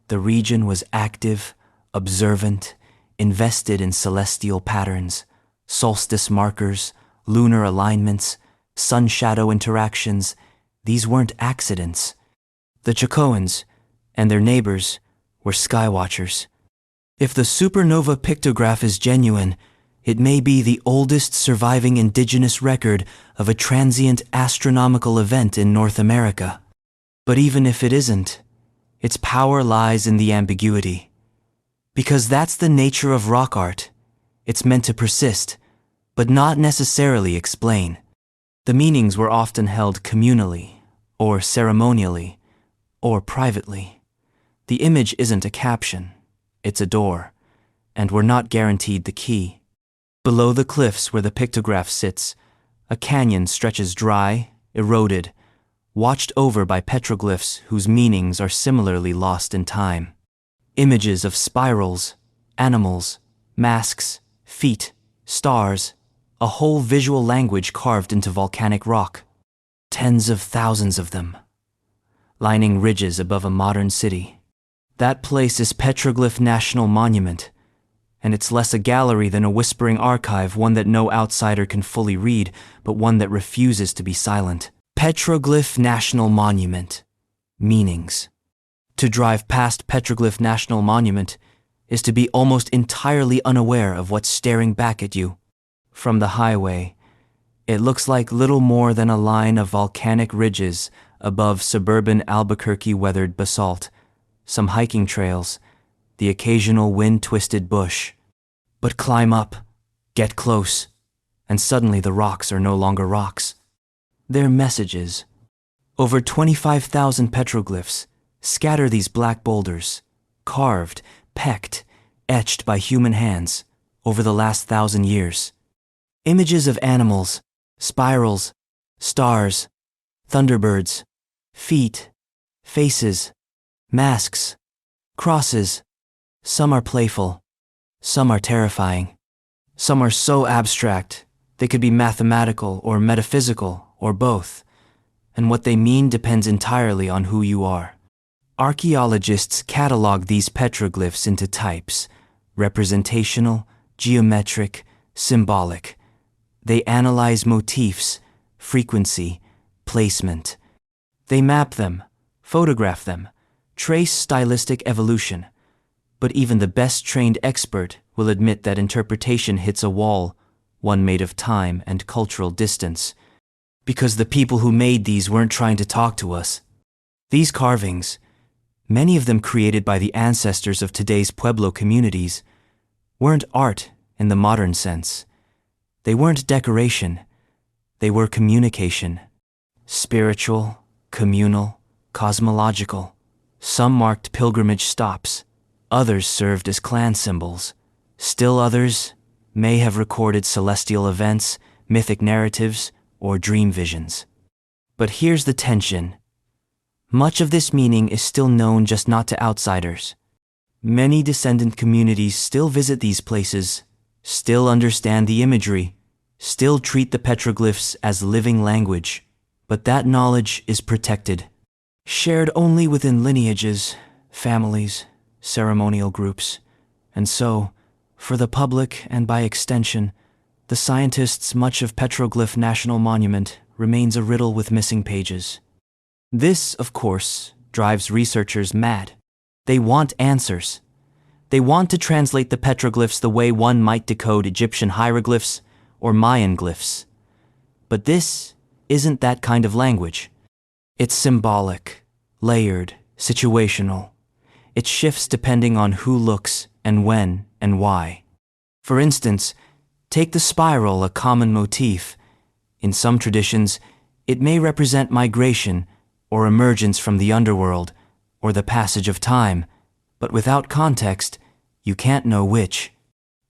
[SPEAKER 1] The region was active, observant, invested in celestial patterns, solstice markers, lunar alignments, sun-shadow interactions. These weren't accidents. The Chacoans and their neighbors were skywatchers. If the supernova pictograph is genuine, it may be the oldest surviving indigenous record of a transient astronomical event in North America. But even if it isn't, Its power lies in the ambiguity. Because that's the nature of rock art. It's meant to persist, but not necessarily explain. The meanings were often held communally, or ceremonially, or privately. The image isn't a caption, it's a door, and we're not guaranteed the key. Below the cliffs where the pictograph sits, a canyon stretches dry, eroded, watched over by petroglyphs whose meanings are similarly lost in time. Images of spirals, animals, masks, feet, stars, a whole visual language carved into volcanic rock. Tens of thousands of them, lining ridges above a modern city. That place is Petroglyph National Monument, and it's less a gallery than a whispering archive, one that no outsider can fully read, but one that refuses to be silent. Petroglyph National Monument. Meanings. To drive past Petroglyph National Monument is to be almost entirely unaware of what's staring back at you. From the highway, it looks like little more than a line of volcanic ridges above suburban Albuquerque weathered basalt, some hiking trails, the occasional wind-twisted bush. But climb up, get close, and suddenly the rocks are no longer rocks. They're messages. Over 25,000 petroglyphs scatter these black boulders, carved, pecked, etched by human hands over the last 1,000 years. Images of animals, spirals, stars, thunderbirds, feet, faces, masks, crosses. Some are playful, some are terrifying. Some are so abstract, they could be mathematical or metaphysical or both, and what they mean depends entirely on who you are. Archaeologists catalog these petroglyphs into types: representational, geometric, symbolic. They analyze motifs, frequency, placement. They map them, photograph them, trace stylistic evolution. But even the best trained expert will admit that interpretation hits a wall, one made of time and cultural distance. Because the people who made these weren't trying to talk to us. These carvings, many of them created by the ancestors of today's Pueblo communities, weren't art in the modern sense. They weren't decoration. They were communication. Spiritual, communal, cosmological. Some marked pilgrimage stops. Others served as clan symbols. Still others may have recorded celestial events, mythic narratives, or dream visions. But here's the tension. Much of this meaning is still known, just not to outsiders. Many descendant communities still visit these places, still understand the imagery, still treat the petroglyphs as living language, but that knowledge is protected, shared only within lineages, families, ceremonial groups, and so, for the public and by extension, the scientists, much of Petroglyph National Monument remains a riddle with missing pages. This, of course, drives researchers mad. They want answers. They want to translate the petroglyphs the way one might decode Egyptian hieroglyphs or Mayan glyphs. But this isn't that kind of language. It's symbolic, layered, situational. It shifts depending on who looks and when and why. For instance, take the spiral, a common motif. In some traditions, it may represent migration or emergence from the underworld or the passage of time, but without context, you can't know which.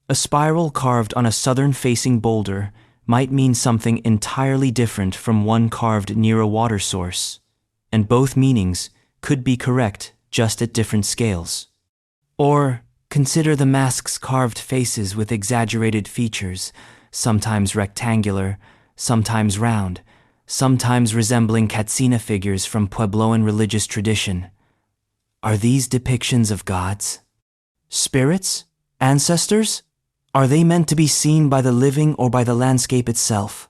[SPEAKER 1] A spiral carved on a southern-facing boulder might mean something entirely different from one carved near a water source, and both meanings could be correct, just at different scales. Or consider the mask's carved faces with exaggerated features, sometimes rectangular, sometimes round, sometimes resembling Katsina figures from Puebloan religious tradition. Are these depictions of gods? Spirits? Ancestors? Are they meant to be seen by the living or by the landscape itself?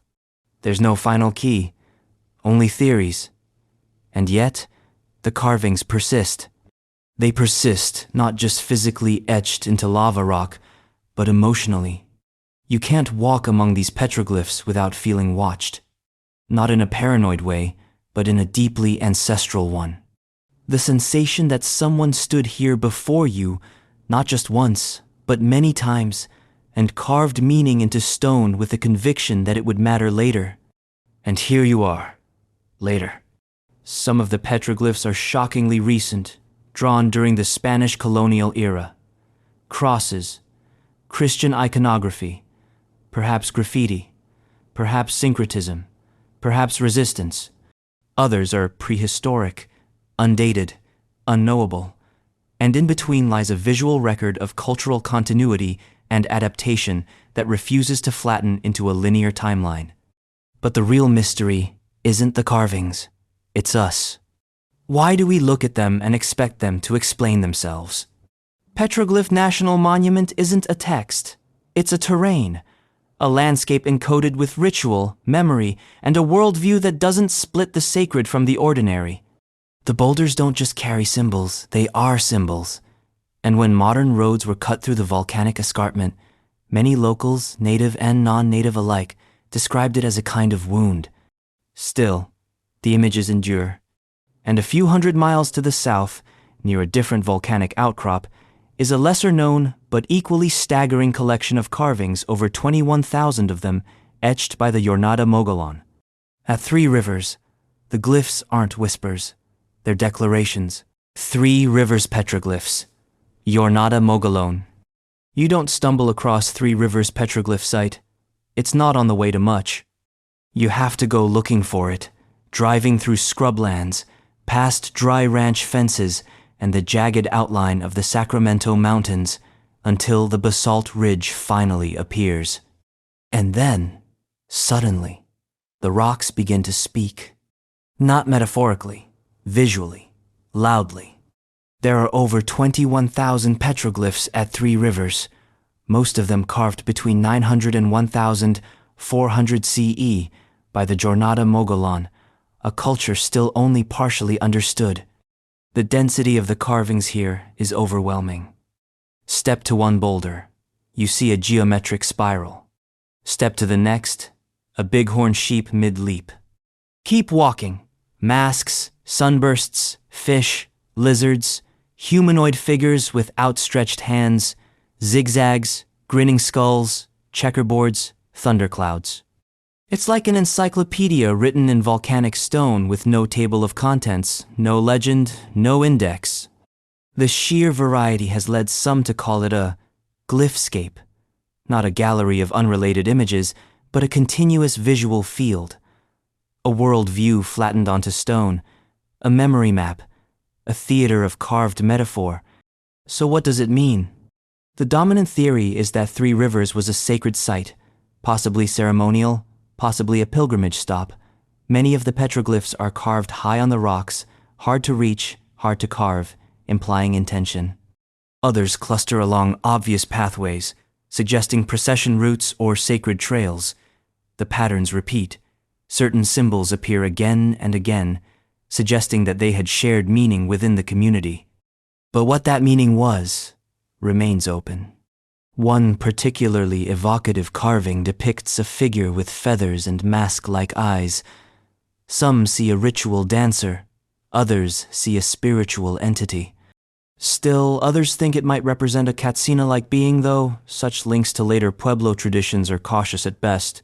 [SPEAKER 1] There's no final key, only theories. And yet, the carvings persist. They persist not just physically etched into lava rock, but emotionally. You can't walk among these petroglyphs without feeling watched. Not in a paranoid way, but in a deeply ancestral one. The sensation that someone stood here before you, not just once, but many times, and carved meaning into stone with the conviction that it would matter later. And here you are, later. Some of the petroglyphs are shockingly recent, drawn during the Spanish colonial era. Crosses, Christian iconography, perhaps graffiti, perhaps syncretism, perhaps resistance. Others are prehistoric, undated, unknowable, and in between lies a visual record of cultural continuity and adaptation that refuses to flatten into a linear timeline. But the real mystery isn't the carvings, it's us. Why do we look at them and expect them to explain themselves? Petroglyph National Monument isn't a text, it's a terrain, a landscape encoded with ritual, memory, and a worldview that doesn't split the sacred from the ordinary. The boulders don't just carry symbols, they are symbols. And when modern roads were cut through the volcanic escarpment, many locals, native and non-native alike, described it as a kind of wound. Still, the images endure. And a few hundred miles to the south, near a different volcanic outcrop, is a lesser-known but equally staggering collection of carvings, over 21,000 of them, etched by the Jornada Mogollon. At Three Rivers, the glyphs aren't whispers, they're declarations. 3 Rivers petroglyphs. Jornada Mogollon. You don't stumble across 3 Rivers petroglyph site. It's not on the way to much. You have to go looking for it, driving through scrublands, past dry ranch fences, and the jagged outline of the Sacramento Mountains, until the basalt ridge finally appears. And then, suddenly, the rocks begin to speak. Not metaphorically, visually, loudly. There are over 21,000 petroglyphs at Three Rivers, most of them carved between 900 and 1400 CE by the Jornada Mogollon, a culture still only partially understood. The density of the carvings here is overwhelming. Step to one boulder, you see a geometric spiral. Step to the next, a bighorn sheep mid-leap. Keep walking. Masks, sunbursts, fish, lizards, humanoid figures with outstretched hands, zigzags, grinning skulls, checkerboards, thunderclouds. It's like an encyclopedia written in volcanic stone with no table of contents, no legend, no index. The sheer variety has led some to call it a glyphscape, not a gallery of unrelated images, but a continuous visual field. A world view flattened onto stone, a memory map, a theater of carved metaphor. So what does it mean? The dominant theory is that Three Rivers was a sacred site, possibly ceremonial, possibly a pilgrimage stop. Many of the petroglyphs are carved high on the rocks, hard to reach, hard to carve, implying intention. Others cluster along obvious pathways, suggesting procession routes or sacred trails. The patterns repeat. Certain symbols appear again and again, suggesting that they had shared meaning within the community. But what that meaning was remains open. One particularly evocative carving depicts a figure with feathers and mask-like eyes. Some see a ritual dancer, others see a spiritual entity. Still, others think it might represent a Katsina-like being, though such links to later Pueblo traditions are cautious at best.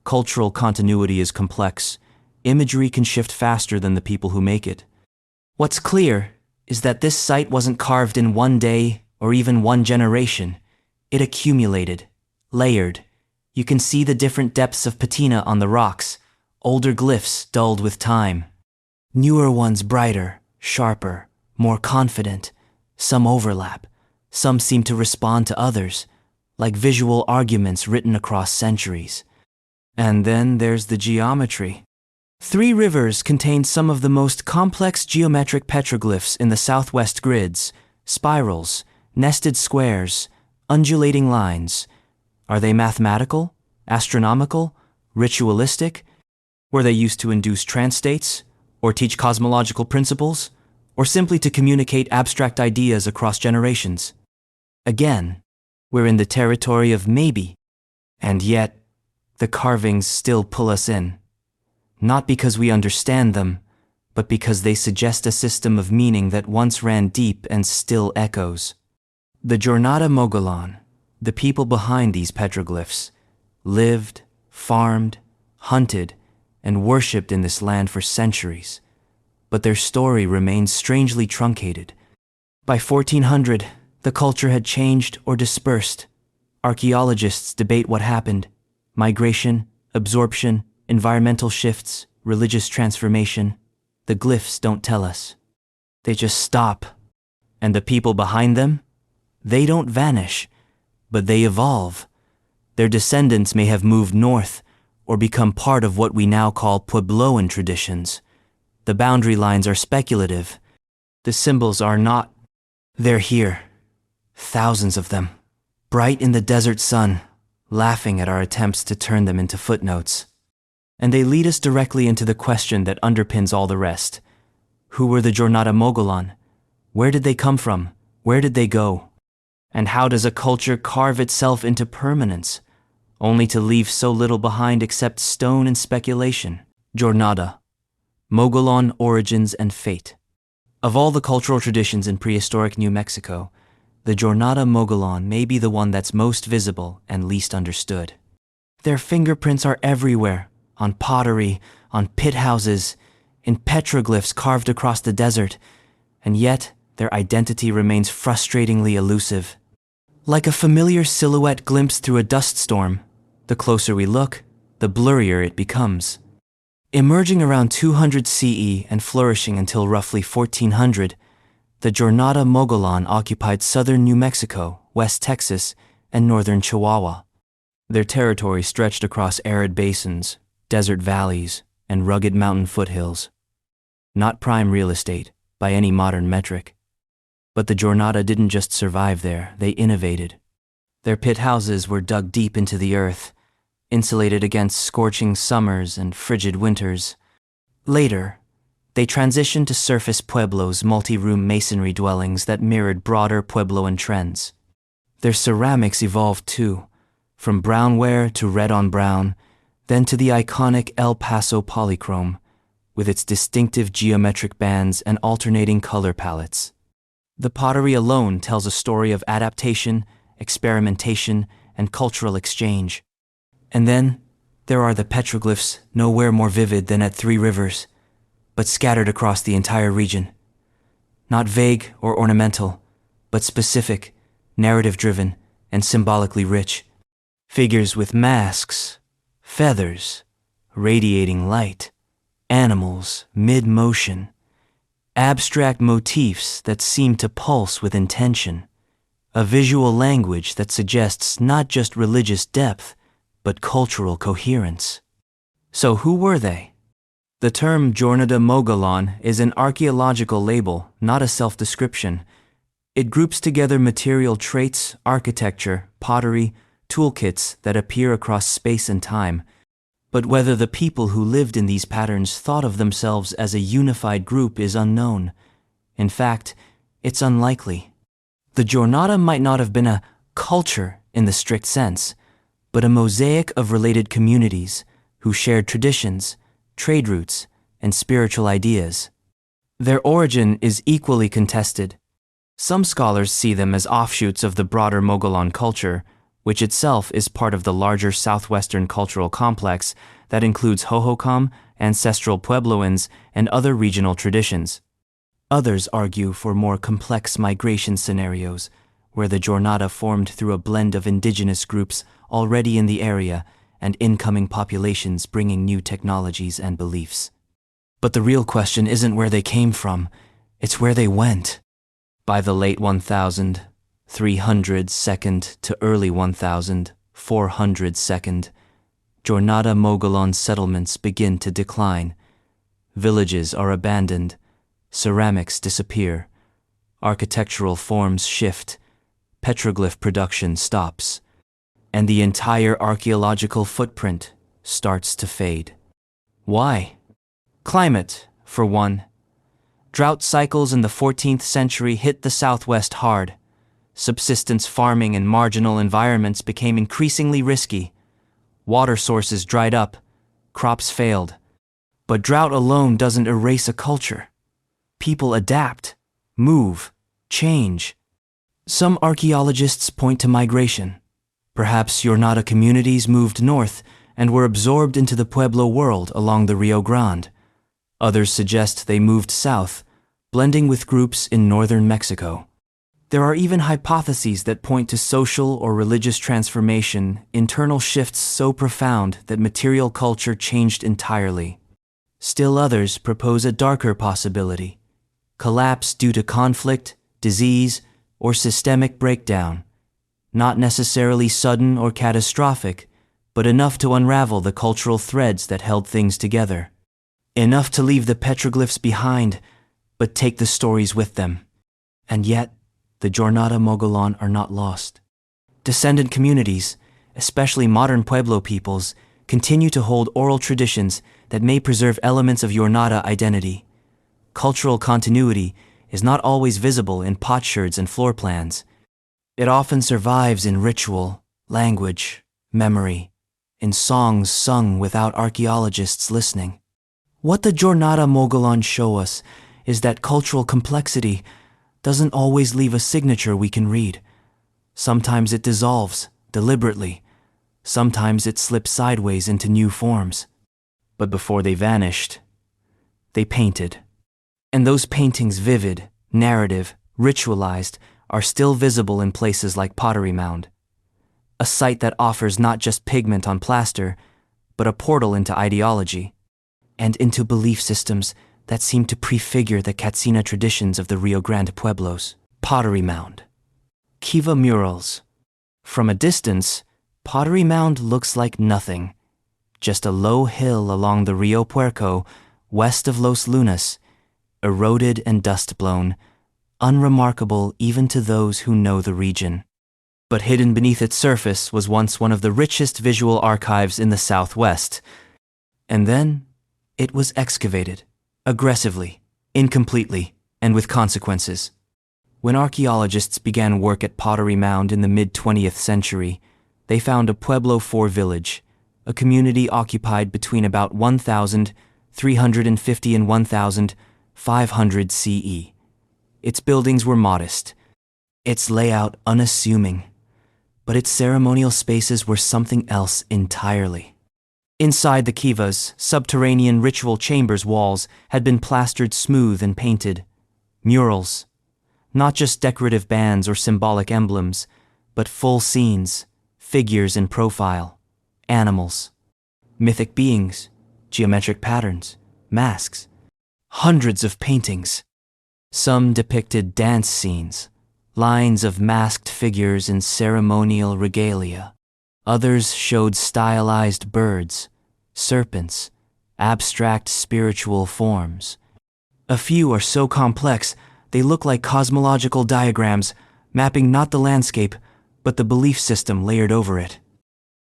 [SPEAKER 1] Cultural continuity is complex. Imagery can shift faster than the people who make it. What's clear is that this site wasn't carved in one day or even one generation. It accumulated, layered. You can see the different depths of patina on the rocks, older glyphs dulled with time. Newer ones brighter, sharper, more confident. Some overlap. Some seem to respond to others, like visual arguments written across centuries. And then there's the geometry. Three Rivers contains some of the most complex geometric petroglyphs in the southwest grids: spirals, nested squares, undulating lines. Are they mathematical, astronomical, ritualistic? Were they used to induce trance states, or teach cosmological principles, or simply to communicate abstract ideas across generations? Again, we're in the territory of maybe, and yet the carvings still pull us in. Not because we understand them, but because they suggest a system of meaning that once ran deep and still echoes. The Jornada Mogollon, the people behind these petroglyphs, lived, farmed, hunted, and worshipped in this land for centuries, but their story remains strangely truncated. By 1400, the culture had changed or dispersed. Archaeologists debate what happened: migration, absorption, environmental shifts, religious transformation. The glyphs don't tell us. They just stop. And the people behind them? They don't vanish, but they evolve. Their descendants may have moved north or become part of what we now call Puebloan traditions. The boundary lines are speculative. The symbols are not. They're here. Thousands of them. Bright in the desert sun, laughing at our attempts to turn them into footnotes. And they lead us directly into the question that underpins all the rest. Who were the Jornada Mogollon? Where did they come from? Where did they go? And how does a culture carve itself into permanence, only to leave so little behind except stone and speculation? Jornada, Mogollon origins and fate. Of all the cultural traditions in prehistoric New Mexico, the Jornada Mogollon may be the one that's most visible and least understood. Their fingerprints are everywhere, on pottery, on pit houses, in petroglyphs carved across the desert, and yet their identity remains frustratingly elusive. Like a familiar silhouette glimpsed through a dust storm, the closer we look, the blurrier it becomes. Emerging around 200 CE and flourishing until roughly 1400, the Jornada Mogollon occupied southern New Mexico, West Texas, and northern Chihuahua. Their territory stretched across arid basins, desert valleys, and rugged mountain foothills. Not prime real estate, by any modern metric. But the Jornada didn't just survive there, they innovated. Their pit houses were dug deep into the earth, insulated against scorching summers and frigid winters. Later, they transitioned to surface pueblos, multi-room masonry dwellings that mirrored broader Puebloan trends. Their ceramics evolved too, from brownware to red on brown, then to the iconic El Paso polychrome, with its distinctive geometric bands and alternating color palettes. The pottery alone tells a story of adaptation, experimentation, and cultural exchange. And then, there are the petroglyphs, nowhere more vivid than at Three Rivers, but scattered across the entire region. Not vague or ornamental, but specific, narrative-driven, and symbolically rich. Figures with masks, feathers, radiating light, animals mid-motion, abstract motifs that seem to pulse with intention, a visual language that suggests not just religious depth, but cultural coherence. So who were they? The term Jornada Mogollon is an archaeological label, not a self-description. It groups together material traits, architecture, pottery, toolkits that appear across space and time. But whether the people who lived in these patterns thought of themselves as a unified group is unknown. In fact, it's unlikely. The Jornada might not have been a culture in the strict sense, but a mosaic of related communities who shared traditions, trade routes, and spiritual ideas. Their origin is equally contested. Some scholars see them as offshoots of the broader Mogollon culture, which itself is part of the larger southwestern cultural complex that includes Hohokam, ancestral Puebloans, and other regional traditions. Others argue for more complex migration scenarios, where the Jornada formed through a blend of indigenous groups already in the area and incoming populations bringing new technologies and beliefs. But the real question isn't where they came from, it's where they went. By the late 1300s to early 1400s, Jornada Mogollon settlements begin to decline. Villages are abandoned, ceramics disappear, architectural forms shift, petroglyph production stops, and the entire archaeological footprint starts to fade. Why? Climate, for one. Drought cycles in the 14th century hit the Southwest hard. Subsistence farming in marginal environments became increasingly risky. Water sources dried up, crops failed. But drought alone doesn't erase a culture. People adapt, move, change. Some archaeologists point to migration. Perhaps Jornada communities moved north and were absorbed into the Pueblo world along the Rio Grande. Others suggest they moved south, blending with groups in northern Mexico. There are even hypotheses that point to social or religious transformation, internal shifts so profound that material culture changed entirely. Still others propose a darker possibility: collapse due to conflict, disease, or systemic breakdown. Not necessarily sudden or catastrophic, but enough to unravel the cultural threads that held things together. Enough to leave the petroglyphs behind, but take the stories with them. And yet, the Jornada Mogollon are not lost. Descendant communities, especially modern Pueblo peoples, continue to hold oral traditions that may preserve elements of Jornada identity. Cultural continuity is not always visible in potsherds and floor plans. It often survives in ritual, language, memory, in songs sung without archaeologists listening. What the Jornada Mogollon show us is that cultural complexity doesn't always leave a signature we can read. Sometimes it dissolves, deliberately. Sometimes it slips sideways into new forms. But before they vanished, they painted. And those paintings, vivid, narrative, ritualized, are still visible in places like Pottery Mound. A site that offers not just pigment on plaster, but a portal into ideology, and into belief systems that seem to prefigure the Katsina traditions of the Rio Grande Pueblos. Pottery Mound. Kiva murals. From a distance, Pottery Mound looks like nothing. Just a low hill along the Rio Puerco, west of Los Lunas, eroded and dust-blown, unremarkable even to those who know the region. But hidden beneath its surface was once one of the richest visual archives in the Southwest. And then, it was excavated. Aggressively, incompletely, and with consequences. When archaeologists began work at Pottery Mound in the mid-20th century, they found a Pueblo IV village, a community occupied between about 1,350 and 1,500 CE. Its buildings were modest, its layout unassuming, but its ceremonial spaces were something else entirely. Inside the kivas, subterranean ritual chambers walls had been plastered smooth and painted. Murals. Not just decorative bands or symbolic emblems, but full scenes, figures in profile, animals, mythic beings, geometric patterns, masks. Hundreds of paintings. Some depicted dance scenes, lines of masked figures in ceremonial regalia. Others showed stylized birds, serpents, abstract spiritual forms. A few are so complex they look like cosmological diagrams, mapping not the landscape, but the belief system layered over it.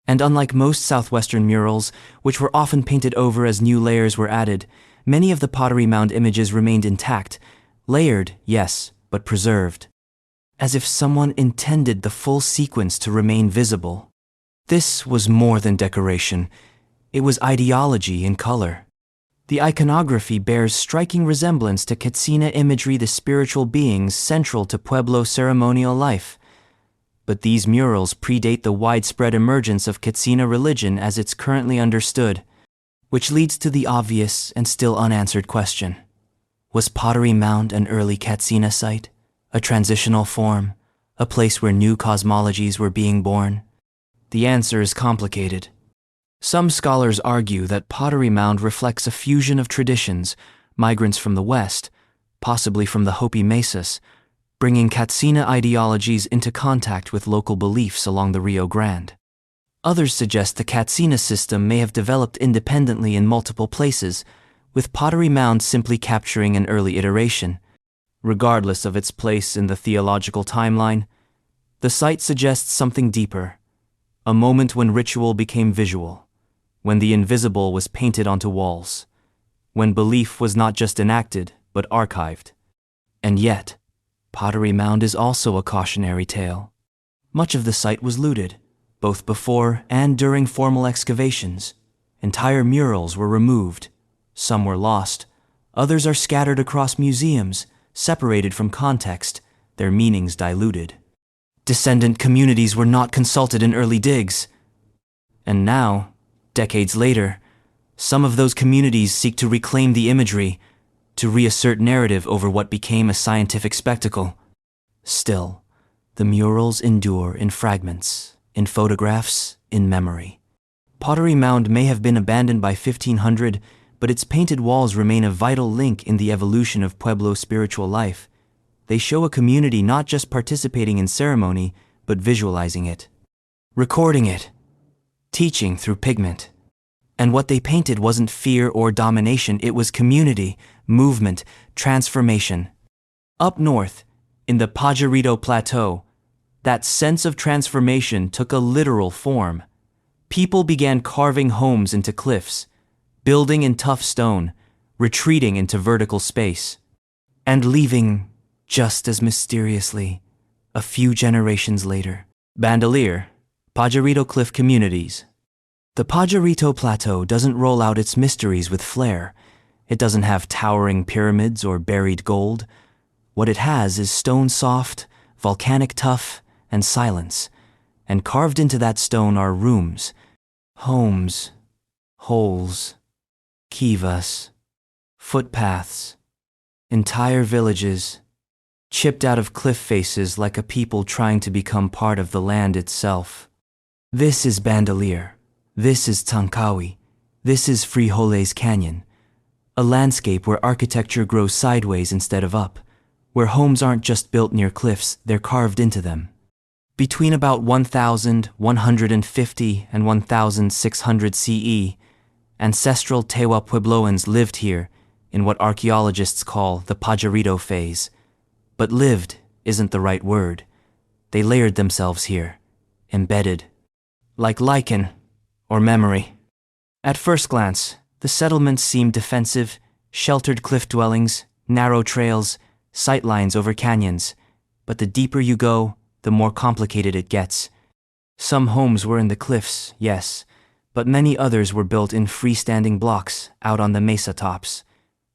[SPEAKER 1] And unlike most southwestern murals, which were often painted over as new layers were added, many of the Pottery Mound images remained intact, layered, yes, but preserved. As if someone intended the full sequence to remain visible. This was more than decoration. It was ideology in color. The iconography bears striking resemblance to Katsina imagery, the spiritual beings central to Pueblo ceremonial life. But these murals predate the widespread emergence of Katsina religion as it's currently understood, which leads to the obvious and still unanswered question. Was Pottery Mound an early Katsina site? A transitional form? A place where new cosmologies were being born? The answer is complicated. Some scholars argue that Pottery Mound reflects a fusion of traditions, migrants from the West, possibly from the Hopi Mesas, bringing Katsina ideologies into contact with local beliefs along the Rio Grande. Others suggest the Katsina system may have developed independently in multiple places, with Pottery Mound simply capturing an early iteration. Regardless of its place in the theological timeline, the site suggests something deeper. A moment when ritual became visual, when the invisible was painted onto walls, when belief was not just enacted, but archived. And yet, Pottery Mound is also a cautionary tale. Much of the site was looted, both before and during formal excavations. Entire murals were removed, Some were lost. Others are scattered across museums, separated from context, their meanings diluted. Descendant communities were not consulted in early digs. And now, decades later, some of those communities seek to reclaim the imagery, to reassert narrative over what became a scientific spectacle. Still, the murals endure in fragments, in photographs, in memory. Pottery Mound may have been abandoned by 1500, but its painted walls remain a vital link in the evolution of Pueblo spiritual life. They show a community not just participating in ceremony, but visualizing it, recording it, teaching through pigment. And what they painted wasn't fear or domination, it was community, movement, transformation. Up north, in the Pajarito Plateau, that sense of transformation took a literal form. People began carving homes into cliffs, building in tough stone, retreating into vertical space, and leaving, just as mysteriously, a few generations later. Bandelier, Pajarito Cliff Communities. The Pajarito Plateau doesn't roll out its mysteries with flair. It doesn't have towering pyramids or buried gold. What it has is stone soft, volcanic tough, and silence. And carved into that stone are rooms, homes, holes, kivas, footpaths, entire villages, chipped out of cliff faces like a people trying to become part of the land itself. This is Bandelier. This is Tancawi. This is Frijoles Canyon. A landscape where architecture grows sideways instead of up, where homes aren't just built near cliffs, they're carved into them. Between about 1150 and 1600 CE, ancestral Tewa Puebloans lived here in what archaeologists call the Pajarito phase. But lived isn't the right word. They layered themselves here, embedded, like lichen or memory. At first glance, the settlements seem defensive, sheltered cliff dwellings, narrow trails, sightlines over canyons. But the deeper you go, the more complicated it gets. Some homes were in the cliffs, yes, but many others were built in freestanding blocks out on the mesa tops.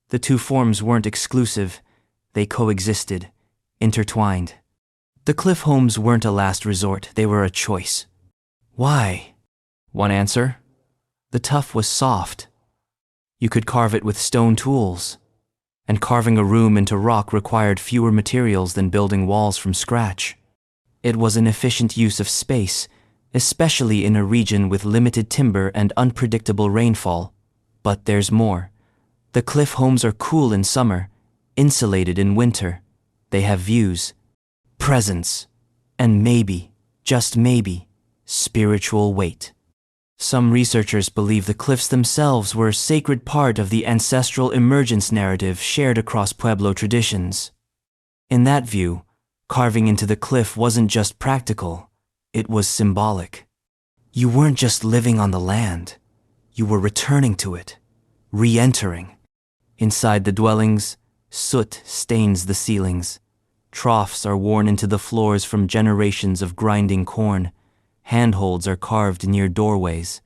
[SPEAKER 1] The two forms weren't exclusive. They coexisted, intertwined. The cliff homes weren't a last resort, they were a choice. Why? One answer: the tuff was soft. You could carve it with stone tools, and carving a room into rock required fewer materials than building walls from scratch. It was an efficient use of space, especially in a region with limited timber and unpredictable rainfall. But there's more. The cliff homes are cool in summer, insulated in winter. They have views, presence, and maybe, just maybe, spiritual weight. Some researchers believe the cliffs themselves were a sacred part of the ancestral emergence narrative shared across Pueblo traditions. In that view, carving into the cliff wasn't just practical, it was symbolic. You weren't just living on the land, you were returning to it, re-entering. Inside the dwellings, soot stains the ceilings. Troughs are worn into the floors from generations of grinding corn. Handholds are carved near doorways.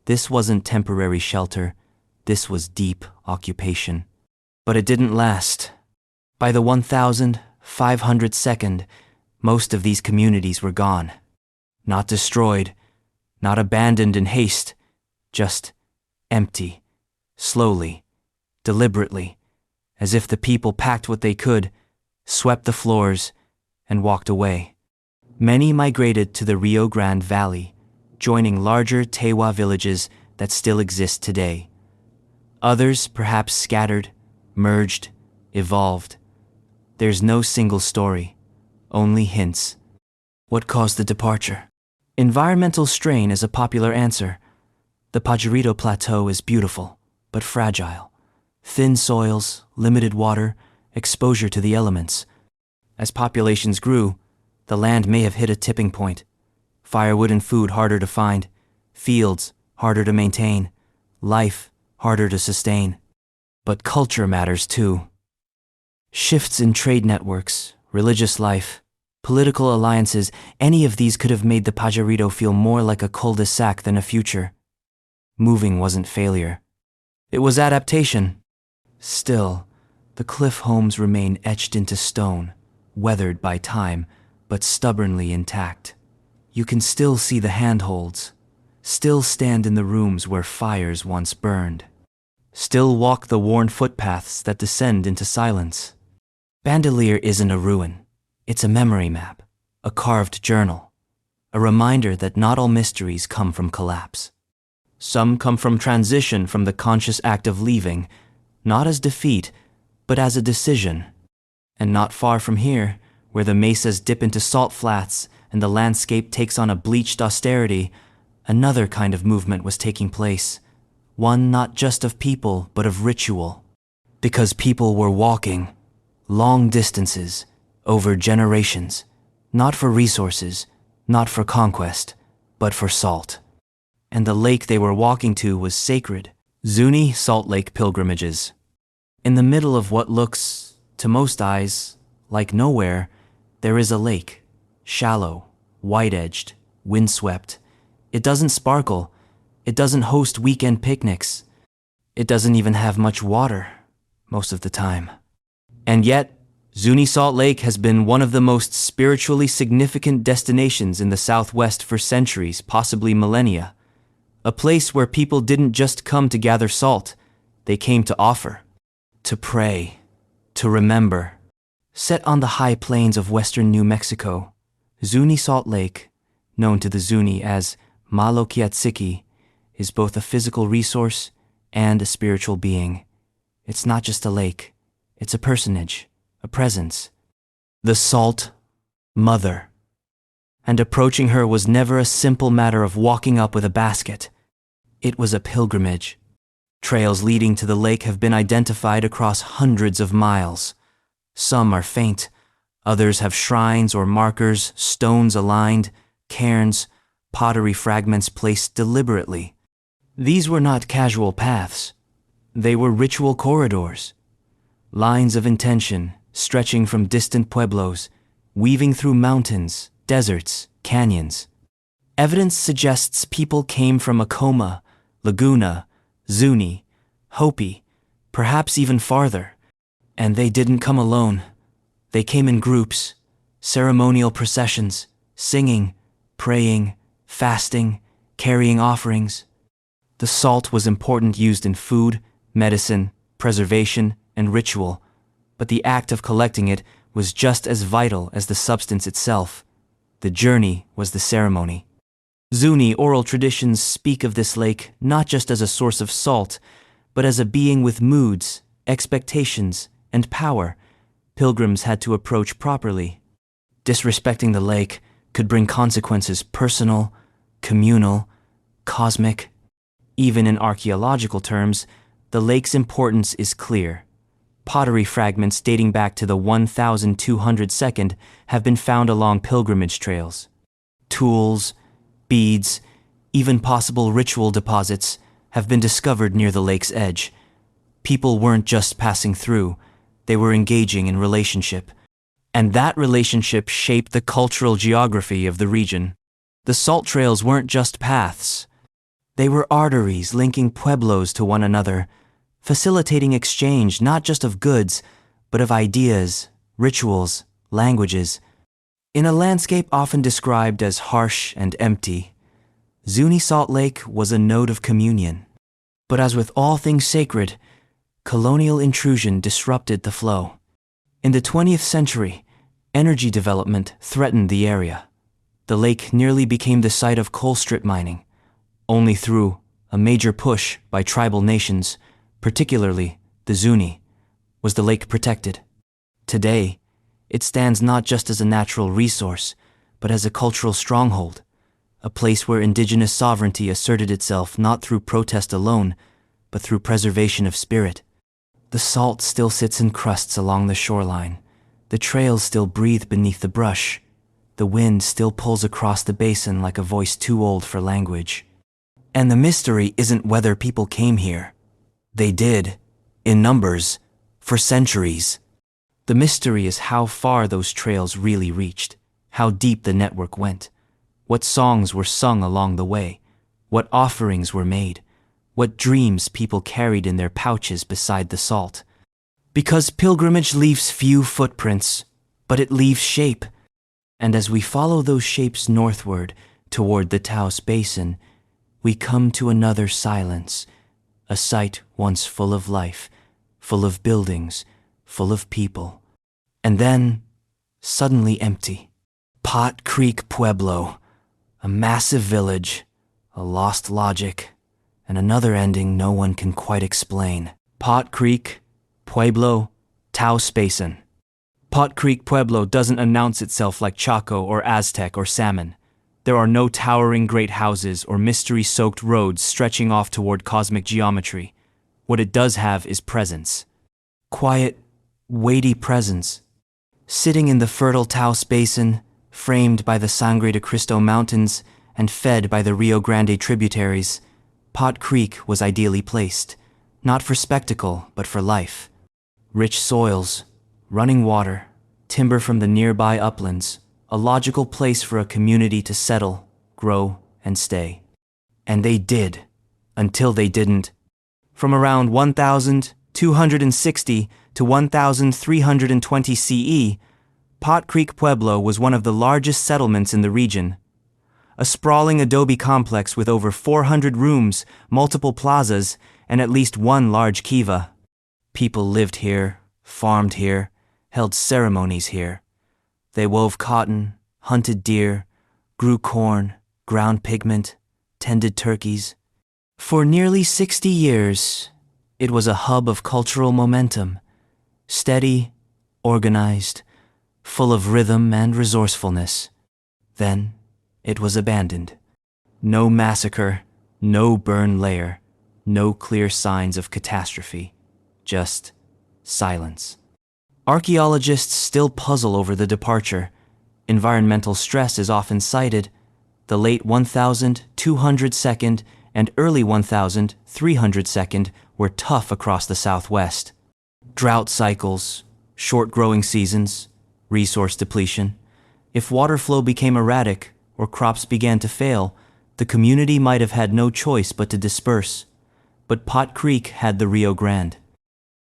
[SPEAKER 1] This wasn't temporary shelter. This was deep occupation. But it didn't last. By the 1502nd, most of these communities were gone. Not destroyed, not abandoned in haste, just empty, slowly, deliberately, as if the people packed what they could, swept the floors, and walked away. Many migrated to the Rio Grande Valley, joining larger Tewa villages that still exist today. Others perhaps scattered, merged, evolved. There's no single story, only hints. What caused the departure? Environmental strain is a popular answer. The Pajarito Plateau is beautiful, but fragile. Thin soils, limited water, exposure to the elements. As populations grew, the land may have hit a tipping point. Firewood and food harder to find, fields harder to maintain, life harder to sustain. But culture matters too. Shifts in trade networks, religious life, political alliances, any of these could have made the Pajarito feel more like a cul-de-sac than a future. Moving wasn't failure. It was adaptation. Still, the cliff homes remain etched into stone, weathered by time, but stubbornly intact. You can still see the handholds, still stand in the rooms where fires once burned, still walk the worn footpaths that descend into silence. Bandelier isn't a ruin. It's a memory map, a carved journal, a reminder that not all mysteries come from collapse. Some come from transition, from the conscious act of leaving, not as defeat, but as a decision. And not far from here, where the mesas dip into salt flats and the landscape takes on a bleached austerity, another kind of movement was taking place, one not just of people, but of ritual. Because people were walking long distances, over generations, not for resources, not for conquest, but for salt. And the lake they were walking to was sacred. Zuni Salt Lake pilgrimages. In the middle of what looks, to most eyes, like nowhere, there is a lake, shallow, white-edged, windswept. It doesn't sparkle. It doesn't host weekend picnics. It doesn't even have much water, most of the time. And yet, Zuni Salt Lake has been one of the most spiritually significant destinations in the Southwest for centuries, possibly millennia. A place where people didn't just come to gather salt, they came to offer, to pray, to remember. Set on the high plains of western New Mexico, Zuni Salt Lake, known to the Zuni as Malokiatsiki, is both a physical resource and a spiritual being. It's not just a lake, it's a personage, a presence. The Salt Mother. And approaching her was never a simple matter of walking up with a basket. It was a pilgrimage. Trails leading to the lake have been identified across hundreds of miles. Some are faint, others have shrines or markers, stones aligned, cairns, pottery fragments placed deliberately. These were not casual paths. They were ritual corridors. Lines of intention stretching from distant pueblos, weaving through mountains, deserts, canyons. Evidence suggests people came from Acoma, Laguna, Zuni, Hopi, perhaps even farther. And they didn't come alone. They came in groups, ceremonial processions, singing, praying, fasting, carrying offerings. The salt was important, used in food, medicine, preservation, and ritual, but the act of collecting it was just as vital as the substance itself. The journey was the ceremony. Zuni oral traditions speak of this lake not just as a source of salt, but as a being with moods, expectations, and power pilgrims had to approach properly. Disrespecting the lake could bring consequences, personal, communal, cosmic. Even in archaeological terms, the lake's importance is clear. Pottery fragments dating back to the 1202 have been found along pilgrimage trails. Tools, beads, even possible ritual deposits have been discovered near the lake's edge. People weren't just passing through, they were engaging in relationship. And that relationship shaped the cultural geography of the region. The salt trails weren't just paths. They were arteries linking pueblos to one another, facilitating exchange not just of goods, but of ideas, rituals, languages. In a landscape often described as harsh and empty, Zuni Salt Lake was a node of communion. But as with all things sacred, colonial intrusion disrupted the flow. In the 20th century, energy development threatened the area. The lake nearly became the site of coal strip mining. Only through a major push by tribal nations, particularly the Zuni, was the lake protected. Today, it stands not just as a natural resource, but as a cultural stronghold, a place where indigenous sovereignty asserted itself not through protest alone, but through preservation of spirit. The salt still sits in crusts along the shoreline. The trails still breathe beneath the brush. The wind still pulls across the basin like a voice too old for language. And the mystery isn't whether people came here. They did, in numbers, for centuries. The mystery is how far those trails really reached, how deep the network went, what songs were sung along the way, what offerings were made, what dreams people carried in their pouches beside the salt. Because pilgrimage leaves few footprints, but it leaves shape. And as we follow those shapes northward toward the Taos Basin, we come to another silence, a site once full of life, full of buildings, full of people, and then suddenly empty. Pot Creek Pueblo, a massive village, a lost logic, and another ending no one can quite explain. Pot Creek, Pueblo, Taos Basin. Pot Creek Pueblo doesn't announce itself like Chaco or Aztec or Salmon. There are no towering great houses or mystery-soaked roads stretching off toward cosmic geometry. What it does have is presence. Quiet, weighty presence. Sitting in the fertile Taos Basin, framed by the Sangre de Cristo Mountains and fed by the Rio Grande tributaries, Pot Creek was ideally placed, not for spectacle, but for life. Rich soils, running water, timber from the nearby uplands, a logical place for a community to settle, grow, and stay. And they did, until they didn't. From around 1260 to 1320 CE, Pot Creek Pueblo was one of the largest settlements in the region. A sprawling adobe complex with over 400 rooms, multiple plazas, and at least one large kiva. People lived here, farmed here, held ceremonies here. They wove cotton, hunted deer, grew corn, ground pigment, tended turkeys. For nearly 60 years, it was a hub of cultural momentum, steady, organized, full of rhythm and resourcefulness. Then, it was abandoned. No massacre, no burn layer, no clear signs of catastrophe, just silence. Archaeologists still puzzle over the departure. Environmental stress is often cited. The late 1202 and early 1300 were tough across the Southwest. Drought cycles, short growing seasons, resource depletion. If water flow became erratic or crops began to fail, the community might have had no choice but to disperse. But Pot Creek had the Rio Grande.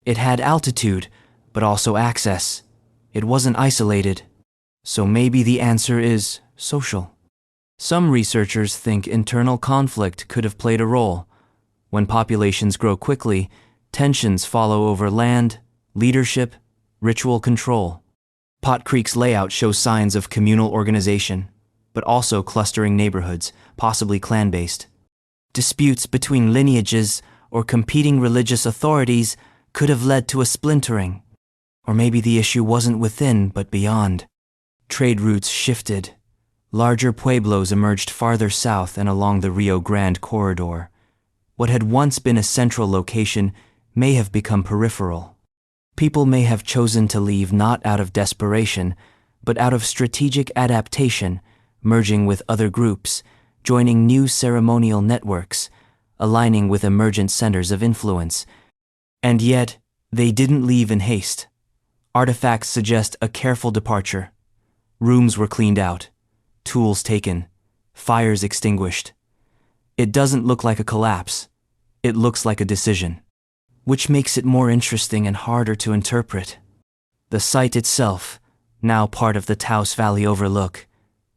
[SPEAKER 1] It had altitude, but also access. It wasn't isolated. So maybe the answer is social. Some researchers think internal conflict could have played a role. When populations grow quickly, tensions follow over land, leadership, ritual control. Pot Creek's layout shows signs of communal organization, but also clustering neighborhoods, possibly clan-based. Disputes between lineages or competing religious authorities could have led to a splintering. Or maybe the issue wasn't within, but beyond. Trade routes shifted. Larger pueblos emerged farther south and along the Rio Grande corridor. What had once been a central location may have become peripheral. People may have chosen to leave not out of desperation, but out of strategic adaptation, merging with other groups, joining new ceremonial networks, aligning with emergent centers of influence. And yet, they didn't leave in haste. Artifacts suggest a careful departure. Rooms were cleaned out, tools taken, fires extinguished. It doesn't look like a collapse. It looks like a decision, which makes it more interesting and harder to interpret. The site itself, now part of the Taos Valley Overlook,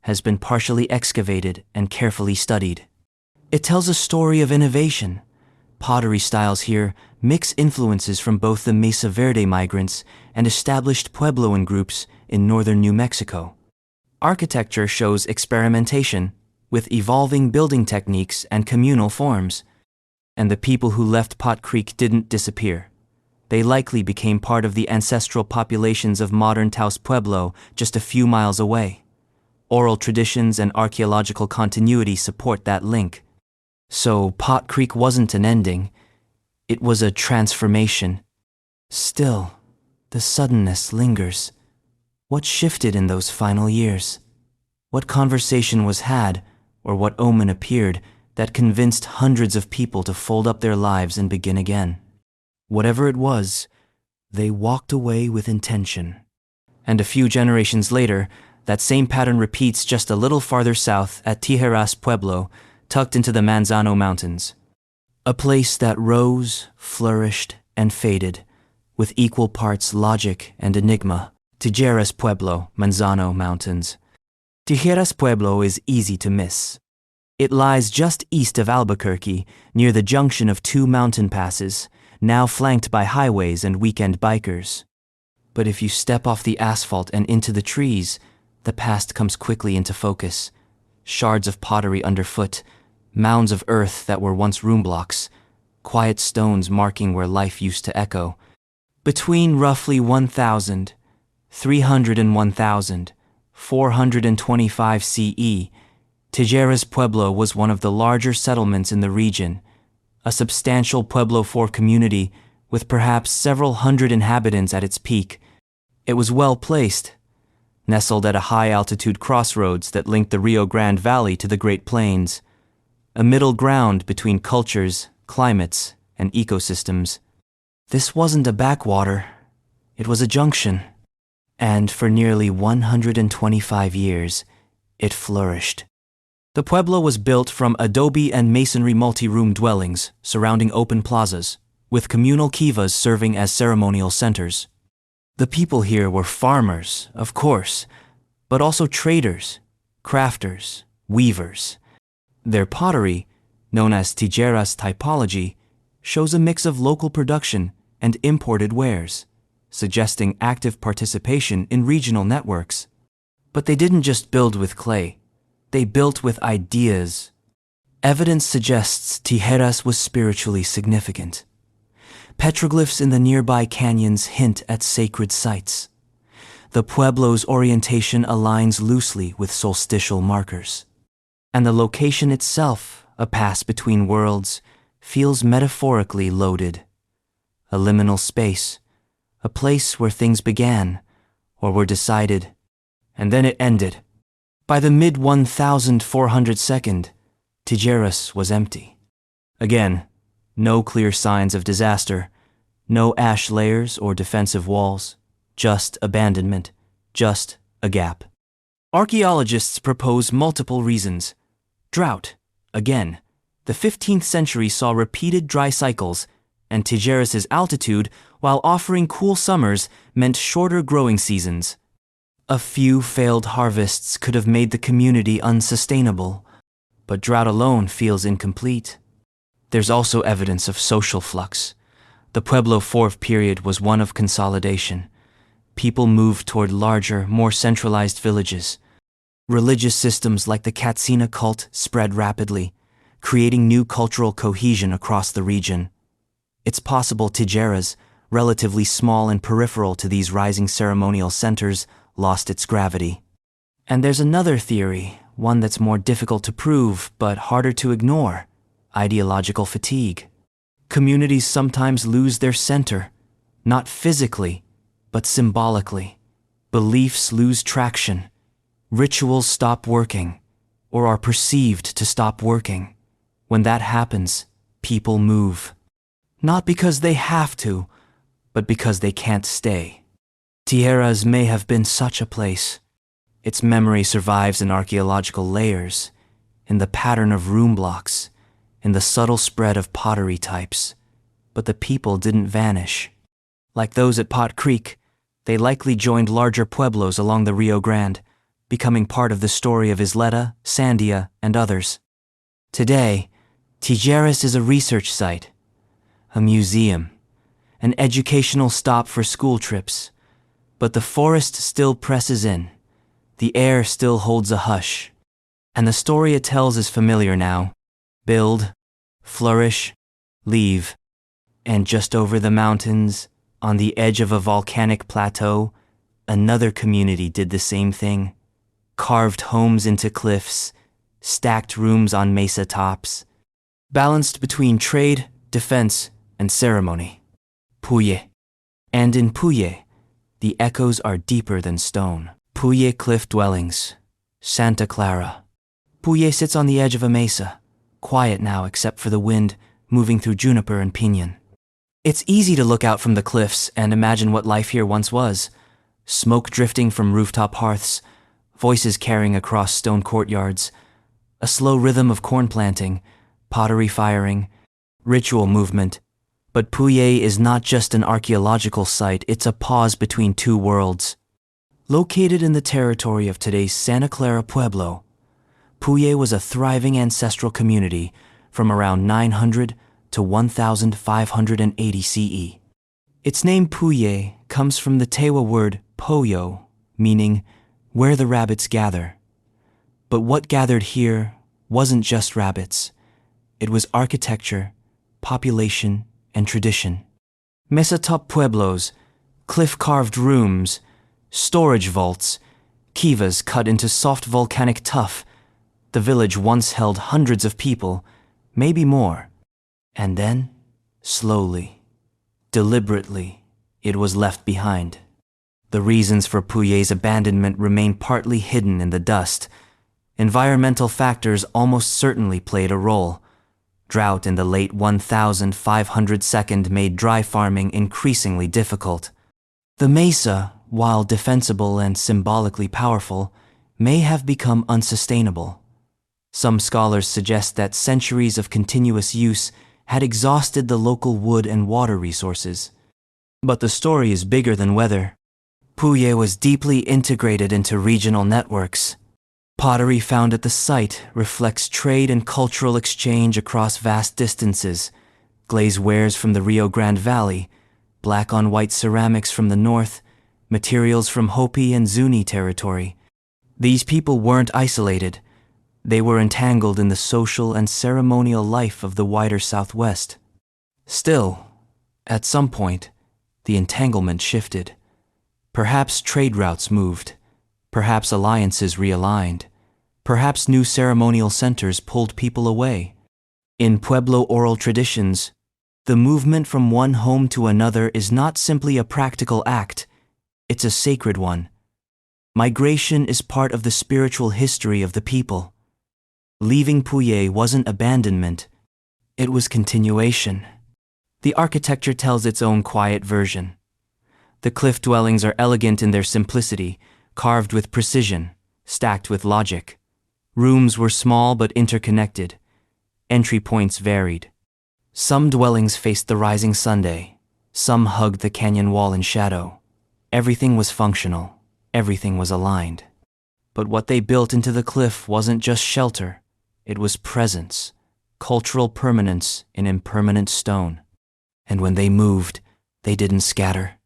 [SPEAKER 1] has been partially excavated and carefully studied. It tells a story of innovation. Pottery styles here mix influences from both the Mesa Verde migrants and established Puebloan groups in northern New Mexico. Architecture shows experimentation with evolving building techniques and communal forms. And the people who left Pot Creek didn't disappear. They likely became part of the ancestral populations of modern Taos Pueblo just a few miles away. Oral traditions and archaeological continuity support that link. So Pot Creek wasn't an ending. It was a transformation. Still, the suddenness lingers. What shifted in those final years? What conversation was had, or what omen appeared, that convinced hundreds of people to fold up their lives and begin again? Whatever it was, they walked away with intention. And a few generations later, that same pattern repeats just a little farther south at Tijeras Pueblo, tucked into the Manzano Mountains. A place that rose, flourished, and faded, with equal parts logic and enigma. Tijeras Pueblo, Manzano Mountains. Tijeras Pueblo is easy to miss. It lies just east of Albuquerque, near the junction of two mountain passes, now flanked by highways and weekend bikers. But if you step off the asphalt and into the trees, the past comes quickly into focus. Shards of pottery underfoot, mounds of earth that were once room blocks, quiet stones marking where life used to echo. Between roughly 1,300 and 1,425 CE, Tijeras Pueblo was one of the larger settlements in the region, a substantial Pueblo IV community with perhaps several hundred inhabitants at its peak. It was well placed, nestled at a high-altitude crossroads that linked the Rio Grande Valley to the Great Plains, a middle ground between cultures, climates, and ecosystems. This wasn't a backwater, it was a junction, and for nearly 125 years, it flourished. The pueblo was built from adobe and masonry multi-room dwellings surrounding open plazas, with communal kivas serving as ceremonial centers. The people here were farmers, of course, but also traders, crafters, weavers. Their pottery, known as Tijeras typology, shows a mix of local production and imported wares, suggesting active participation in regional networks. But they didn't just build with clay, they built with ideas. Evidence suggests Tijeras was spiritually significant. Petroglyphs in the nearby canyons hint at sacred sites. The pueblo's orientation aligns loosely with solstitial markers. And the location itself, a pass between worlds, feels metaphorically loaded. A liminal space, a place where things began, or were decided, and then it ended. By the mid-1400s, Tijeras was empty. Again, no clear signs of disaster, no ash layers or defensive walls, just abandonment, just a gap. Archaeologists propose multiple reasons. Drought, again. The 15th century saw repeated dry cycles, and Tijeras' altitude, while offering cool summers, meant shorter growing seasons. A few failed harvests could have made the community unsustainable, but drought alone feels incomplete. There's also evidence of social flux. The Pueblo IV period was one of consolidation. People moved toward larger, more centralized villages. Religious systems like the Katsina cult spread rapidly, creating new cultural cohesion across the region. It's possible Tijeras, relatively small and peripheral to these rising ceremonial centers, lost its gravity. And there's another theory, one that's more difficult to prove but harder to ignore: ideological fatigue. Communities sometimes lose their center, not physically, but symbolically. Beliefs lose traction. Rituals stop working, or are perceived to stop working. When that happens, people move. Not because they have to, but because they can't stay. Tijeras may have been such a place. Its memory survives in archaeological layers, in the pattern of room blocks, in the subtle spread of pottery types. But the people didn't vanish. Like those at Pot Creek, they likely joined larger pueblos along the Rio Grande, becoming part of the story of Isleta, Sandia, and others. Today, Tijeras is a research site, a museum, an educational stop for school trips. But the forest still presses in, the air still holds a hush, and the story it tells is familiar now. Build, flourish, leave, and just over the mountains, on the edge of a volcanic plateau, another community did the same thing. Carved homes into cliffs, stacked rooms on mesa tops, balanced between trade, defense, and ceremony. Puye. And in Puye, the echoes are deeper than stone. Puye cliff dwellings. Santa Clara. Puye sits on the edge of a mesa, quiet now except for the wind moving through juniper and piñon. It's easy to look out from the cliffs and imagine what life here once was. Smoke drifting from rooftop hearths, voices carrying across stone courtyards, a slow rhythm of corn planting, pottery firing, ritual movement. But Puye is not just an archaeological site, it's a pause between two worlds. Located in the territory of today's Santa Clara Pueblo, Puye was a thriving ancestral community from around 900 to 1580 CE. Its name Puye comes from the Tewa word poyo, meaning where the rabbits gather. But what gathered here wasn't just rabbits. It was architecture, population, and tradition. Mesatop pueblos, cliff-carved rooms, storage vaults, kivas cut into soft volcanic tuff. The village once held hundreds of people, maybe more. And then, slowly, deliberately, it was left behind. The reasons for Puye's abandonment remain partly hidden in the dust. Environmental factors almost certainly played a role. Drought in the late 1500s made dry farming increasingly difficult. The mesa, while defensible and symbolically powerful, may have become unsustainable. Some scholars suggest that centuries of continuous use had exhausted the local wood and water resources. But the story is bigger than weather. Puye was deeply integrated into regional networks. Pottery found at the site reflects trade and cultural exchange across vast distances. Glazed wares from the Rio Grande Valley, black-on-white ceramics from the north, materials from Hopi and Zuni territory. These people weren't isolated. They were entangled in the social and ceremonial life of the wider Southwest. Still, at some point, the entanglement shifted. Perhaps trade routes moved. Perhaps alliances realigned. Perhaps new ceremonial centers pulled people away. In Pueblo oral traditions, the movement from one home to another is not simply a practical act, it's a sacred one. Migration is part of the spiritual history of the people. Leaving Puye wasn't abandonment, it was continuation. The architecture tells its own quiet version. The cliff dwellings are elegant in their simplicity, carved with precision, stacked with logic. Rooms were small but interconnected. Entry points varied. Some dwellings faced the rising sun, some hugged the canyon wall in shadow. Everything was functional, everything was aligned. But what they built into the cliff wasn't just shelter, it was presence, cultural permanence in impermanent stone. And when they moved, they didn't scatter.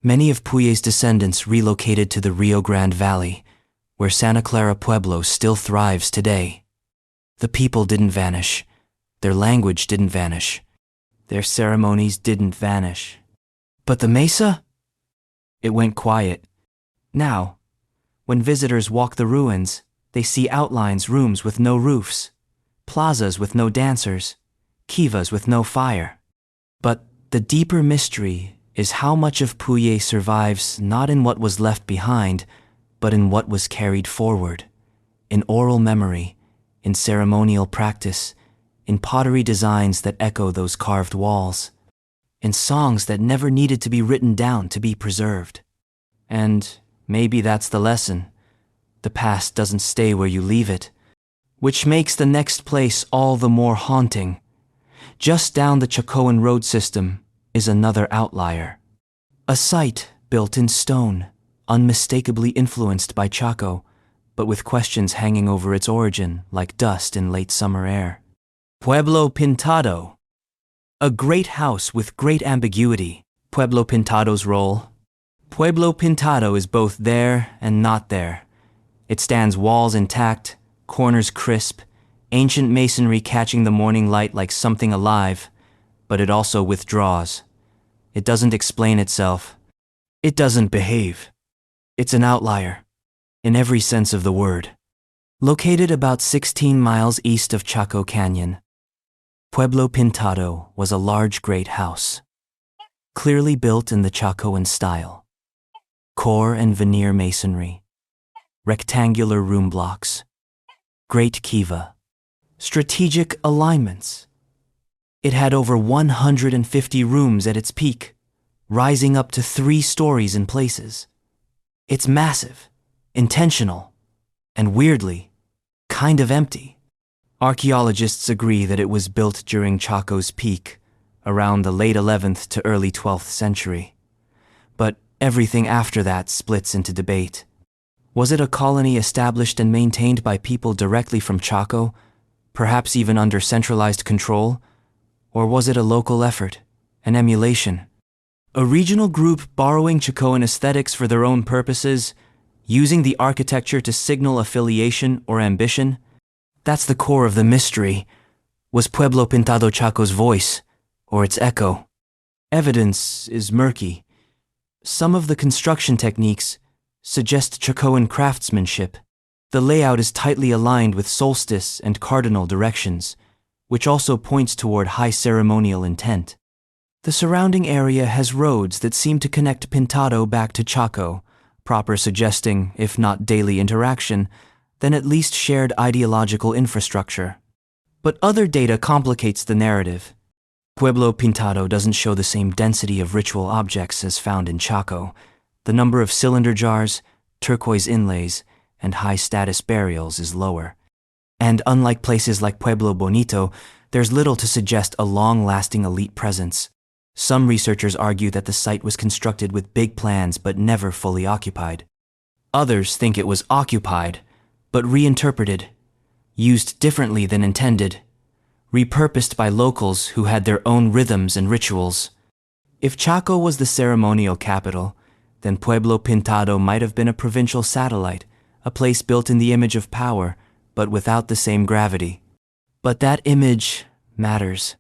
[SPEAKER 1] Many of Puye's descendants relocated to the Rio Grande Valley, where Santa Clara Pueblo still thrives today. The people didn't vanish. Their language didn't vanish. Their ceremonies didn't vanish. But the mesa? It went quiet. Now, when visitors walk the ruins, they see outlines, rooms with no roofs, plazas with no dancers, kivas with no fire. But the deeper mystery is how much of Puye survives not in what was left behind, but in what was carried forward, in oral memory, in ceremonial practice, in pottery designs that echo those carved walls, in songs that never needed to be written down to be preserved. And maybe that's the lesson. The past doesn't stay where you leave it, which makes the next place all the more haunting. Just down the Chacoan road system is another outlier. A site built in stone, unmistakably influenced by Chaco, but with questions hanging over its origin like dust in late summer air. Pueblo Pintado. A great house with great ambiguity. Pueblo Pintado's role. Pueblo Pintado is both there and not there. It stands walls intact, corners crisp, ancient masonry catching the morning light like something alive, but it also withdraws. It doesn't explain itself. It doesn't behave. It's an outlier, in every sense of the word. Located about 16 miles east of Chaco Canyon, Pueblo Pintado was a large great house, clearly built in the Chacoan style. Core and veneer masonry, rectangular room blocks, great kiva, strategic alignments. It had over 150 rooms at its peak, rising up to 3 stories in places. It's massive, intentional, and weirdly, kind of empty. Archaeologists agree that it was built during Chaco's peak, around the late 11th to early 12th century. But everything after that splits into debate. Was it a colony established and maintained by people directly from Chaco, perhaps even under centralized control? Or was it a local effort, an emulation? A regional group borrowing Chacoan aesthetics for their own purposes, using the architecture to signal affiliation or ambition? That's the core of the mystery. Was Pueblo Pintado Chaco's voice, or its echo? Evidence is murky. Some of the construction techniques suggest Chacoan craftsmanship. The layout is tightly aligned with solstice and cardinal directions, which also points toward high ceremonial intent. The surrounding area has roads that seem to connect Pintado back to Chaco, proper suggesting, if not daily interaction, then at least shared ideological infrastructure. But other data complicates the narrative. Pueblo Pintado doesn't show the same density of ritual objects as found in Chaco. The number of cylinder jars, turquoise inlays, and high-status burials is lower. And unlike places like Pueblo Bonito, there's little to suggest a long-lasting elite presence. Some researchers argue that the site was constructed with big plans but never fully occupied. Others think it was occupied, but reinterpreted, used differently than intended, repurposed by locals who had their own rhythms and rituals. If Chaco was the ceremonial capital, then Pueblo Pintado might have been a provincial satellite, a place built in the image of power, but without the same gravity. But that image matters,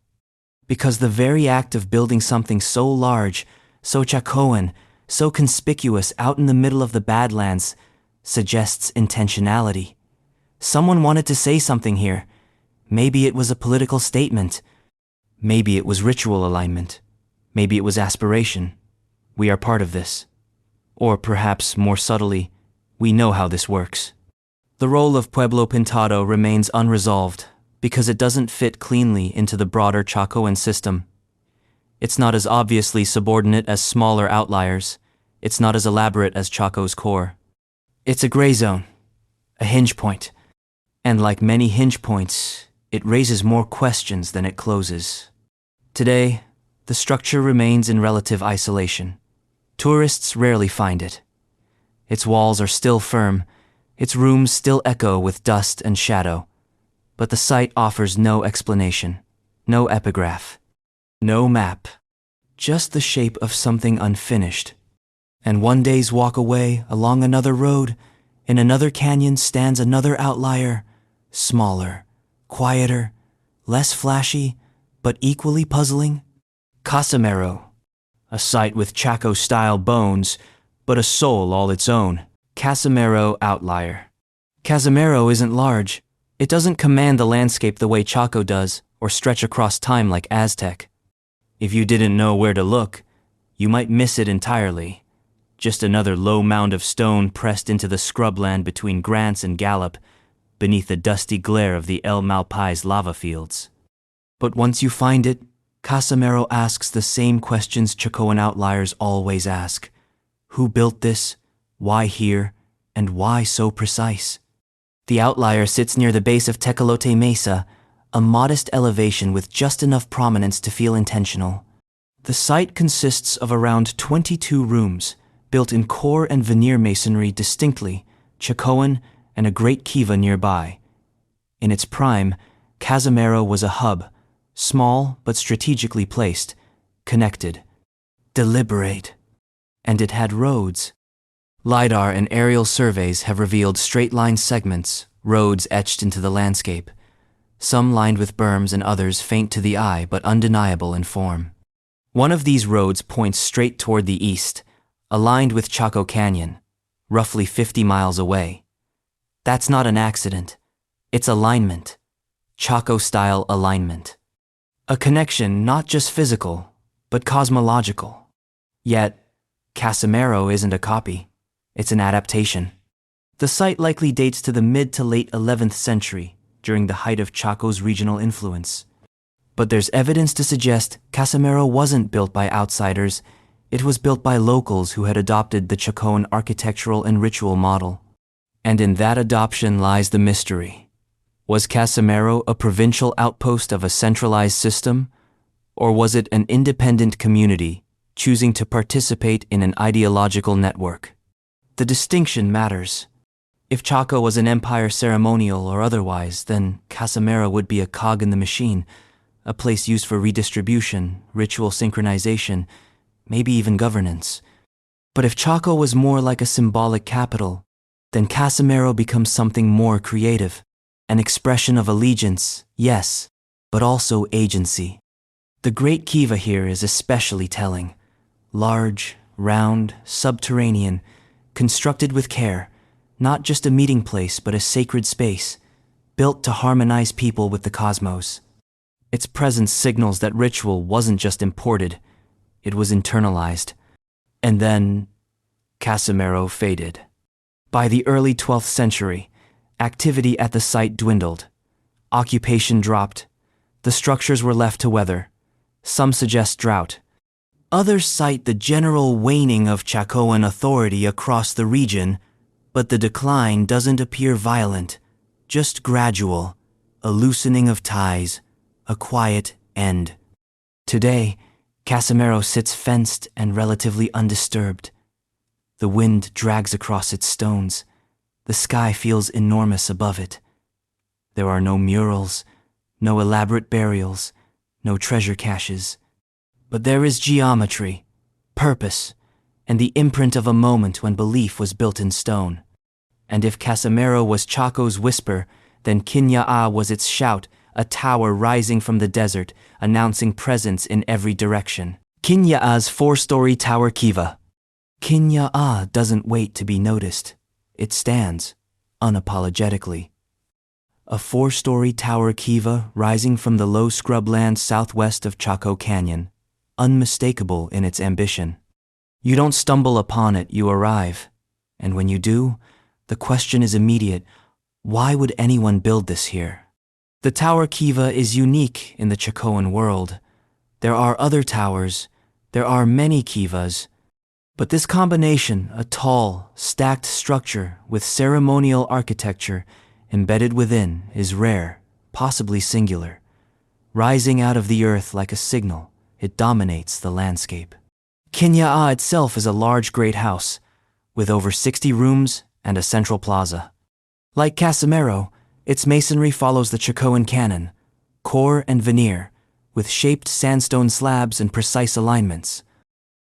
[SPEAKER 1] because the very act of building something so large, so Chacoan, so conspicuous out in the middle of the Badlands suggests intentionality. Someone wanted to say something here. Maybe it was a political statement. Maybe it was ritual alignment. Maybe it was aspiration. We are part of this. Or perhaps more subtly, we know how this works. The role of Pueblo Pintado remains unresolved because it doesn't fit cleanly into the broader Chacoan system. It's not as obviously subordinate as smaller outliers. It's not as elaborate as Chaco's core. It's a gray zone, a hinge point. And like many hinge points, it raises more questions than it closes. Today, the structure remains in relative isolation. Tourists rarely find it. Its walls are still firm, its rooms still echo with dust and shadow, but the site offers no explanation, no epigraph, no map, just the shape of something unfinished. And one day's walk away along another road, in another canyon stands another outlier, smaller, quieter, less flashy, but equally puzzling. Casamero, a site with Chaco-style bones, but a soul all its own. Casamero outlier. Casamero isn't large. It doesn't command the landscape the way Chaco does, or stretch across time like Aztec. If you didn't know where to look, you might miss it entirely. Just another low mound of stone pressed into the scrubland between Grants and Gallup, beneath the dusty glare of the El Malpais lava fields. But once you find it, Casamero asks the same questions Chacoan outliers always ask. Who built this? Why here? And why so precise? The outlier sits near the base of Tecolote Mesa, a modest elevation with just enough prominence to feel intentional. The site consists of around 22 rooms, built in core and veneer masonry distinctly, Chacoan and a great kiva nearby. In its prime, Casamero was a hub, small but strategically placed, connected, deliberate. And it had roads. LiDAR and aerial surveys have revealed straight-line segments, roads etched into the landscape, some lined with berms and others faint to the eye but undeniable in form. One of these roads points straight toward the east, aligned with Chaco Canyon, roughly 50 miles away. That's not an accident. It's alignment. Chaco-style alignment. A connection not just physical, but cosmological. Yet, Casamero isn't a copy. It's an adaptation. The site likely dates to the mid to late 11th century, during the height of Chaco's regional influence. But there's evidence to suggest Casamero wasn't built by outsiders. It was built by locals who had adopted the Chacoan architectural and ritual model. And in that adoption lies the mystery. Was Casimero a provincial outpost of a centralized system, or was it an independent community choosing to participate in an ideological network? The distinction matters. If Chaco was an empire ceremonial or otherwise, then Casimero would be a cog in the machine, a place used for redistribution, ritual synchronization, maybe even governance. But if Chaco was more like a symbolic capital, then Casimero becomes something more creative, an expression of allegiance, yes, but also agency. The Great Kiva here is especially telling. Large, round, subterranean, constructed with care, not just a meeting place but a sacred space, built to harmonize people with the cosmos. Its presence signals that ritual wasn't just imported, it was internalized. And then, Casimero faded. By the early 12th century, activity at the site dwindled. Occupation dropped. The structures were left to weather. Some suggest drought. Others cite the general waning of Chacoan authority across the region, but the decline doesn't appear violent, just gradual, a loosening of ties, a quiet end. Today, Casimero sits fenced and relatively undisturbed. The wind drags across its stones. The sky feels enormous above it. There are no murals, no elaborate burials, no treasure caches. But there is geometry, purpose, and the imprint of a moment when belief was built in stone. And if Casimero was Chaco's whisper, then Kinya'a was its shout, a tower rising from the desert, announcing presence in every direction. Kinya'a's 4-story tower kiva. Kinya'a doesn't wait to be noticed. It stands, unapologetically. A 4-story tower kiva rising from the low scrubland southwest of Chaco Canyon, unmistakable in its ambition. You don't stumble upon it, you arrive. And when you do, the question is immediate: why would anyone build this here? The tower kiva is unique in the Chacoan world. There are other towers, there are many kivas, but this combination, a tall, stacked structure with ceremonial architecture embedded within, is rare, possibly singular. Rising out of the earth like a signal, it dominates the landscape. Kinya'a itself is a large great house, with over 60 rooms and a central plaza. Like Casimero, its masonry follows the Chacoan canon, core and veneer, with shaped sandstone slabs and precise alignments.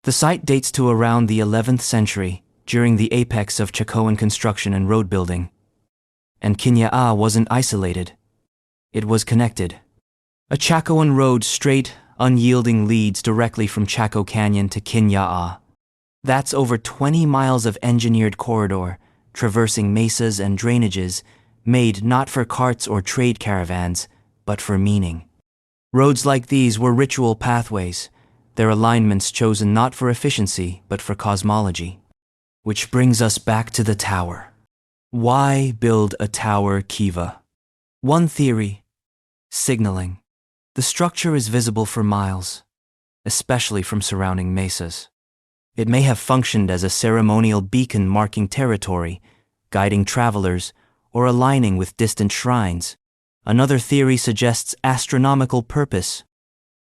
[SPEAKER 1] The site dates to around the 11th century, during the apex of Chacoan construction and road building. And Kinya'a wasn't isolated. It was connected. A Chacoan road straight, unyielding leads directly from Chaco Canyon to Kinya'a. That's over 20 miles of engineered corridor, traversing mesas and drainages, made not for carts or trade caravans, but for meaning. Roads like these were ritual pathways, their alignments chosen not for efficiency, but for cosmology. Which brings us back to the tower. Why build a tower kiva? One theory: signaling. The structure is visible for miles, especially from surrounding mesas. It may have functioned as a ceremonial beacon marking territory, guiding travelers, or aligning with distant shrines. Another theory suggests astronomical purpose.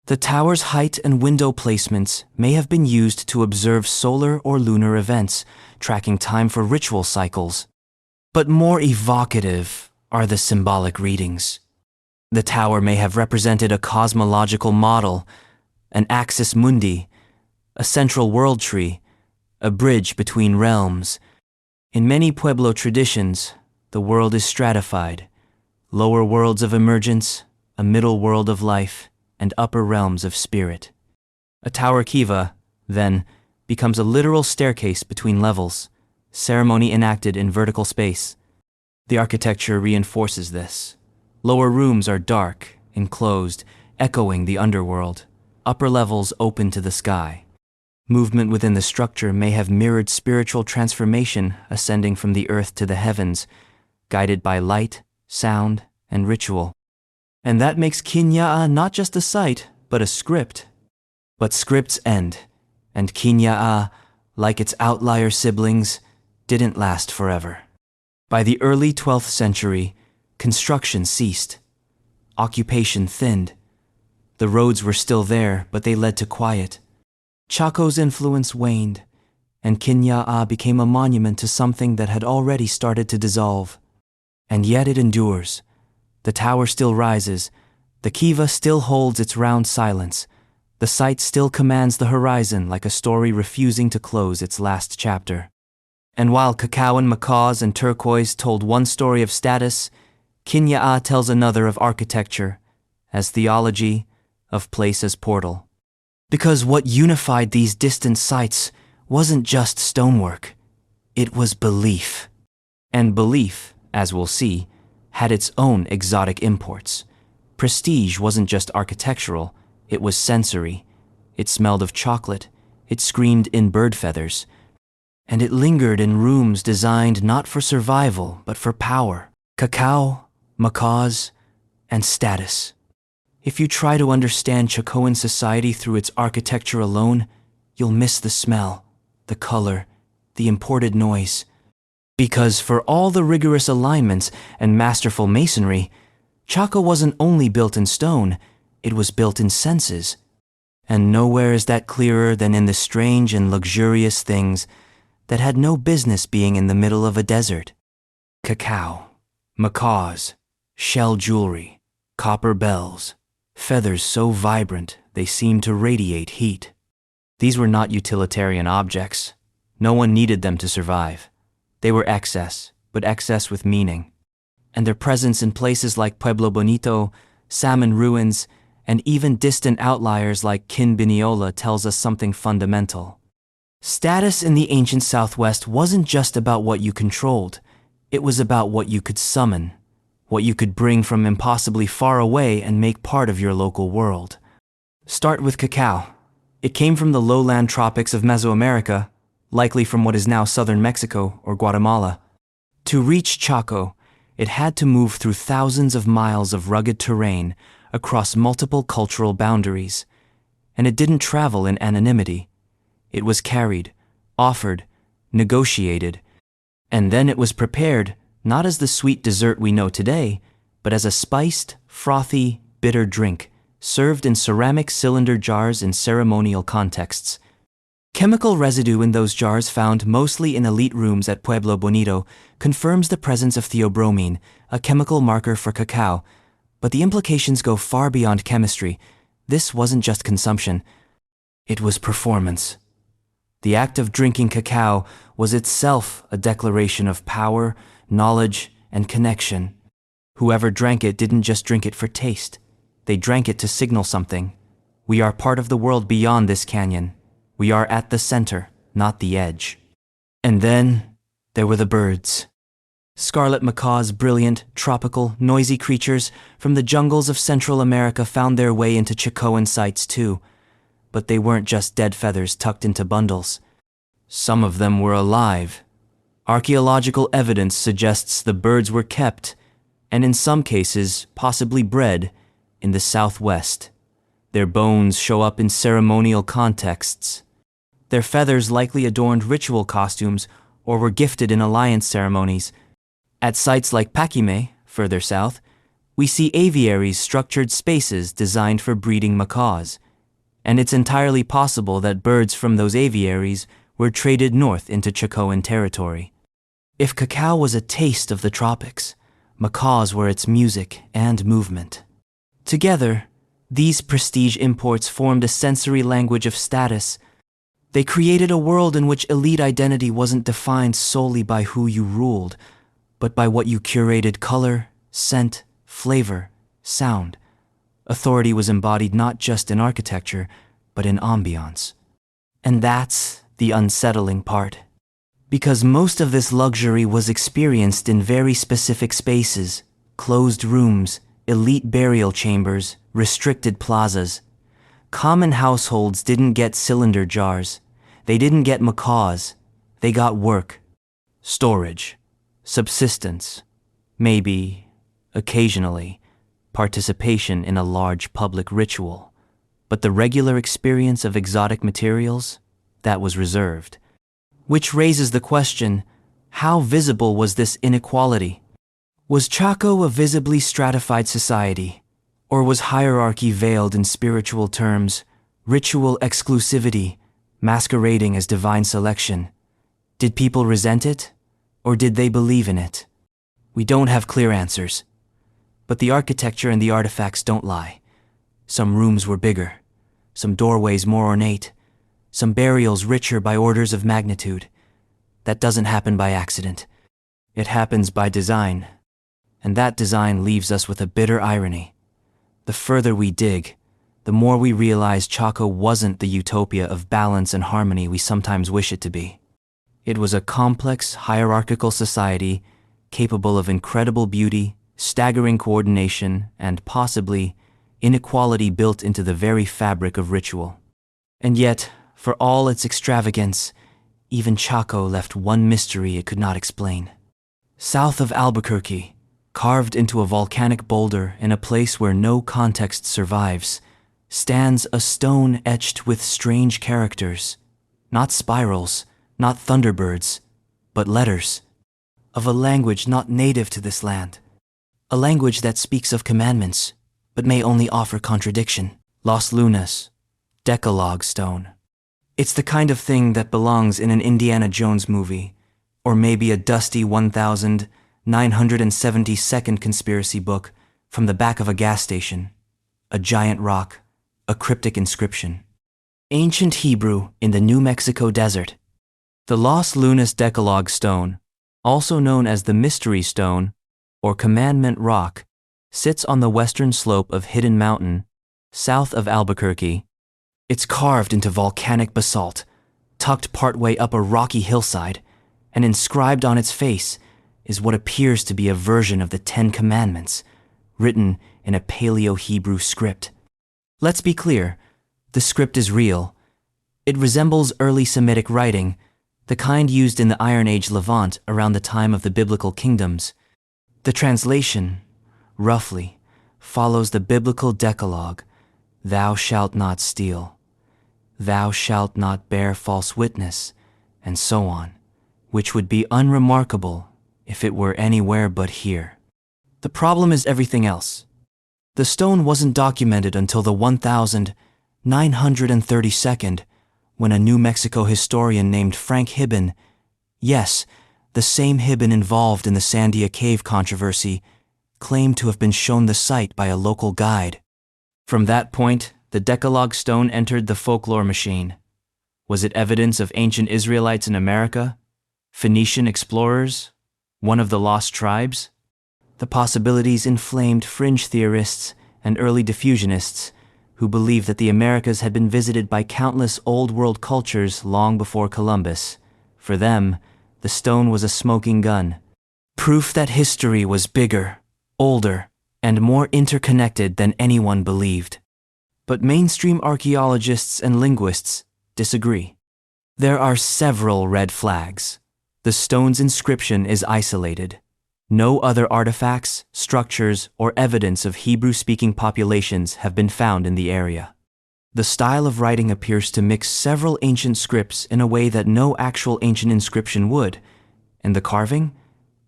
[SPEAKER 1] The tower's height and window placements may have been used to observe solar or lunar events, tracking time for ritual cycles. But more evocative are the symbolic readings. The tower may have represented a cosmological model, an axis mundi, a central world tree, a bridge between realms. In many Pueblo traditions, the world is stratified: lower worlds of emergence, a middle world of life, and upper realms of spirit. A tower kiva, then, becomes a literal staircase between levels, ceremony enacted in vertical space. The architecture reinforces this. Lower rooms are dark, enclosed, echoing the underworld. Upper levels open to the sky. Movement within the structure may have mirrored spiritual transformation ascending from the earth to the heavens, guided by light, sound, and ritual. And that makes Kinya'a not just a site, but a script. But scripts end, and Kinya'a, like its outlier siblings, didn't last forever. By the early 12th century, Construction ceased. Occupation thinned. The roads were still there, but they led to quiet. Chaco's influence waned, and Kinya'a became a monument to something that had already started to dissolve. And yet it endures. The tower still rises. The kiva still holds its round silence. The site still commands the horizon like a story refusing to close its last chapter. And while cacao and macaws and turquoise told one story of status, Kinya'a tells another of architecture, as theology, of place as portal. Because what unified these distant sites wasn't just stonework, it was belief. And belief, as we'll see, had its own exotic imports. Prestige wasn't just architectural, it was sensory. It smelled of chocolate, it screamed in bird feathers, and it lingered in rooms designed not for survival but for power. Cacao, macaws, and status. If you try to understand Chacoan society through its architecture alone, you'll miss the smell, the color, the imported noise. Because for all the rigorous alignments and masterful masonry, Chaco wasn't only built in stone, it was built in senses. And nowhere is that clearer than in the strange and luxurious things that had no business being in the middle of a desert. Cacao, macaws, shell jewelry, copper bells, feathers so vibrant they seemed to radiate heat. These were not utilitarian objects. No one needed them to survive. They were excess, but excess with meaning. And their presence in places like Pueblo Bonito, Salmon ruins, and even distant outliers like Quinbiniola tells us something fundamental. Status in the ancient Southwest wasn't just about what you controlled. It was about what you could summon, what you could bring from impossibly far away and make part of your local world. Start with cacao. It came from the lowland tropics of Mesoamerica, likely from what is now southern Mexico or Guatemala. To reach Chaco, it had to move through thousands of miles of rugged terrain across multiple cultural boundaries. And it didn't travel in anonymity. It was carried, offered, negotiated, and then it was prepared not as the sweet dessert we know today, but as a spiced, frothy, bitter drink, served in ceramic cylinder jars in ceremonial contexts. Chemical residue in those jars found mostly in elite rooms at Pueblo Bonito confirms the presence of theobromine, a chemical marker for cacao, but the implications go far beyond chemistry. This wasn't just consumption, it was performance. The act of drinking cacao was itself a declaration of power, knowledge, and connection. Whoever drank it didn't just drink it for taste. They drank it to signal something. We are part of the world beyond this canyon. We are at the center, not the edge. And then there were the birds. Scarlet macaws, brilliant, tropical, noisy creatures from the jungles of Central America found their way into Chacoan sites too. But they weren't just dead feathers tucked into bundles. Some of them were alive. Archaeological evidence suggests the birds were kept, and in some cases, possibly bred, in the Southwest. Their bones show up in ceremonial contexts. Their feathers likely adorned ritual costumes or were gifted in alliance ceremonies. At sites like Paquime, further south, we see aviaries, structured spaces designed for breeding macaws. And it's entirely possible that birds from those aviaries were traded north into Chacoan territory. If cacao was a taste of the tropics, macaws were its music and movement. Together, these prestige imports formed a sensory language of status. They created a world in which elite identity wasn't defined solely by who you ruled, but by what you curated: color, scent, flavor, sound. Authority was embodied not just in architecture, but in ambiance. And that's the unsettling part. Because most of this luxury was experienced in very specific spaces: closed rooms, elite burial chambers, restricted plazas. Common households didn't get cylinder jars. They didn't get macaws. They got work, storage, subsistence, maybe, occasionally, participation in a large public ritual. But the regular experience of exotic materials, that was reserved. Which raises the question, how visible was this inequality? Was Chaco a visibly stratified society, or was hierarchy veiled in spiritual terms, ritual exclusivity, masquerading as divine selection? Did people resent it, or did they believe in it? We don't have clear answers, but the architecture and the artifacts don't lie. Some rooms were bigger, some doorways more ornate, some burials richer by orders of magnitude. That doesn't happen by accident. It happens by design. And that design leaves us with a bitter irony. The further we dig, the more we realize Chaco wasn't the utopia of balance and harmony we sometimes wish it to be. It was a complex, hierarchical society capable of incredible beauty, staggering coordination, and possibly inequality built into the very fabric of ritual. And yet, for all its extravagance, even Chaco left one mystery it could not explain. South of Albuquerque, carved into a volcanic boulder in a place where no context survives, stands a stone etched with strange characters, not spirals, not thunderbirds, but letters, of a language not native to this land, a language that speaks of commandments, but may only offer contradiction. Los Lunas, Decalogue stone. It's the kind of thing that belongs in an Indiana Jones movie, or maybe a dusty 1972nd conspiracy book from the back of a gas station. A giant rock, a cryptic inscription. Ancient Hebrew in the New Mexico desert. The Los Lunas Decalogue stone, also known as the Mystery Stone or Commandment Rock, sits on the western slope of Hidden Mountain, south of Albuquerque. It's carved into volcanic basalt, tucked partway up a rocky hillside, and inscribed on its face is what appears to be a version of the Ten Commandments, written in a Paleo-Hebrew script. Let's be clear, the script is real. It resembles early Semitic writing, the kind used in the Iron Age Levant around the time of the biblical kingdoms. The translation, roughly, follows the biblical Decalogue: "Thou shalt not steal, thou shalt not bear false witness," and so on, which would be unremarkable if it were anywhere but here. The problem is everything else. The stone wasn't documented until the 1932nd, when a New Mexico historian named Frank Hibben, yes, the same Hibben involved in the Sandia cave controversy, claimed to have been shown the site by a local guide. From that point, the Decalogue stone entered the folklore machine. Was it evidence of ancient Israelites in America? Phoenician explorers? One of the lost tribes? The possibilities inflamed fringe theorists and early diffusionists who believed that the Americas had been visited by countless Old World cultures long before Columbus. For them, the stone was a smoking gun. Proof that history was bigger, older, and more interconnected than anyone believed. But mainstream archaeologists and linguists disagree. There are several red flags. The stone's inscription is isolated. No other artifacts, structures, or evidence of Hebrew-speaking populations have been found in the area. The style of writing appears to mix several ancient scripts in a way that no actual ancient inscription would, and the carving?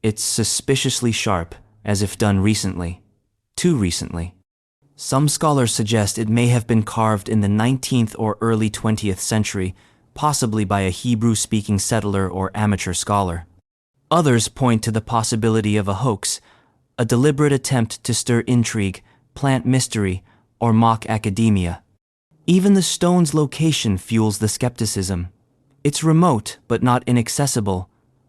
[SPEAKER 1] It's suspiciously sharp, as if done recently. Too recently. Some scholars suggest it may have been carved in the 19th or early 20th century, possibly by a Hebrew-speaking settler or amateur scholar. Others point to the possibility of a hoax, a deliberate attempt to stir intrigue, plant mystery, or mock academia. Even the stone's location fuels the skepticism. It's remote, but not inaccessible,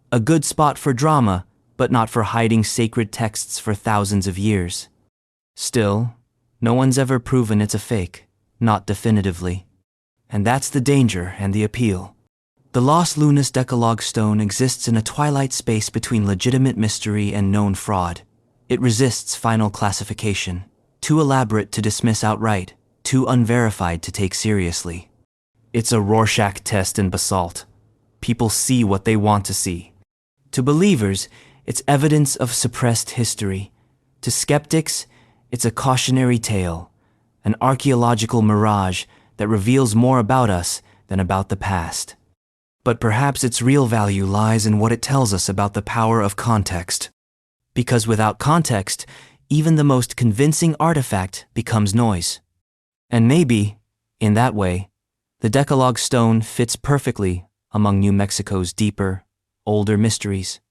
[SPEAKER 1] a good spot for drama, but not for hiding sacred texts for thousands of years. Still, no one's ever proven it's a fake, not definitively. And that's the danger and the appeal. The Los Lunas Decalogue stone exists in a twilight space between legitimate mystery and known fraud. It resists final classification, too elaborate to dismiss outright, too unverified to take seriously. It's a Rorschach test in basalt. People see what they want to see. To believers, it's evidence of suppressed history. To skeptics, it's a cautionary tale, an archaeological mirage that reveals more about us than about the past. But perhaps its real value lies in what it tells us about the power of context. Because without context, even the most convincing artifact becomes noise. And maybe, in that way, the Decalogue stone fits perfectly among New Mexico's deeper, older mysteries.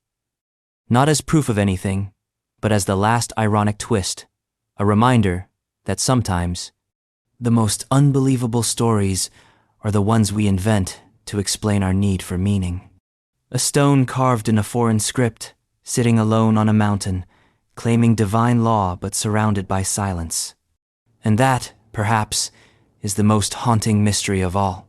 [SPEAKER 1] Not as proof of anything, but as the last ironic twist, a reminder that sometimes the most unbelievable stories are the ones we invent to explain our need for meaning. A stone carved in a foreign script, sitting alone on a mountain, claiming divine law but surrounded by silence. And that, perhaps, is the most haunting mystery of all.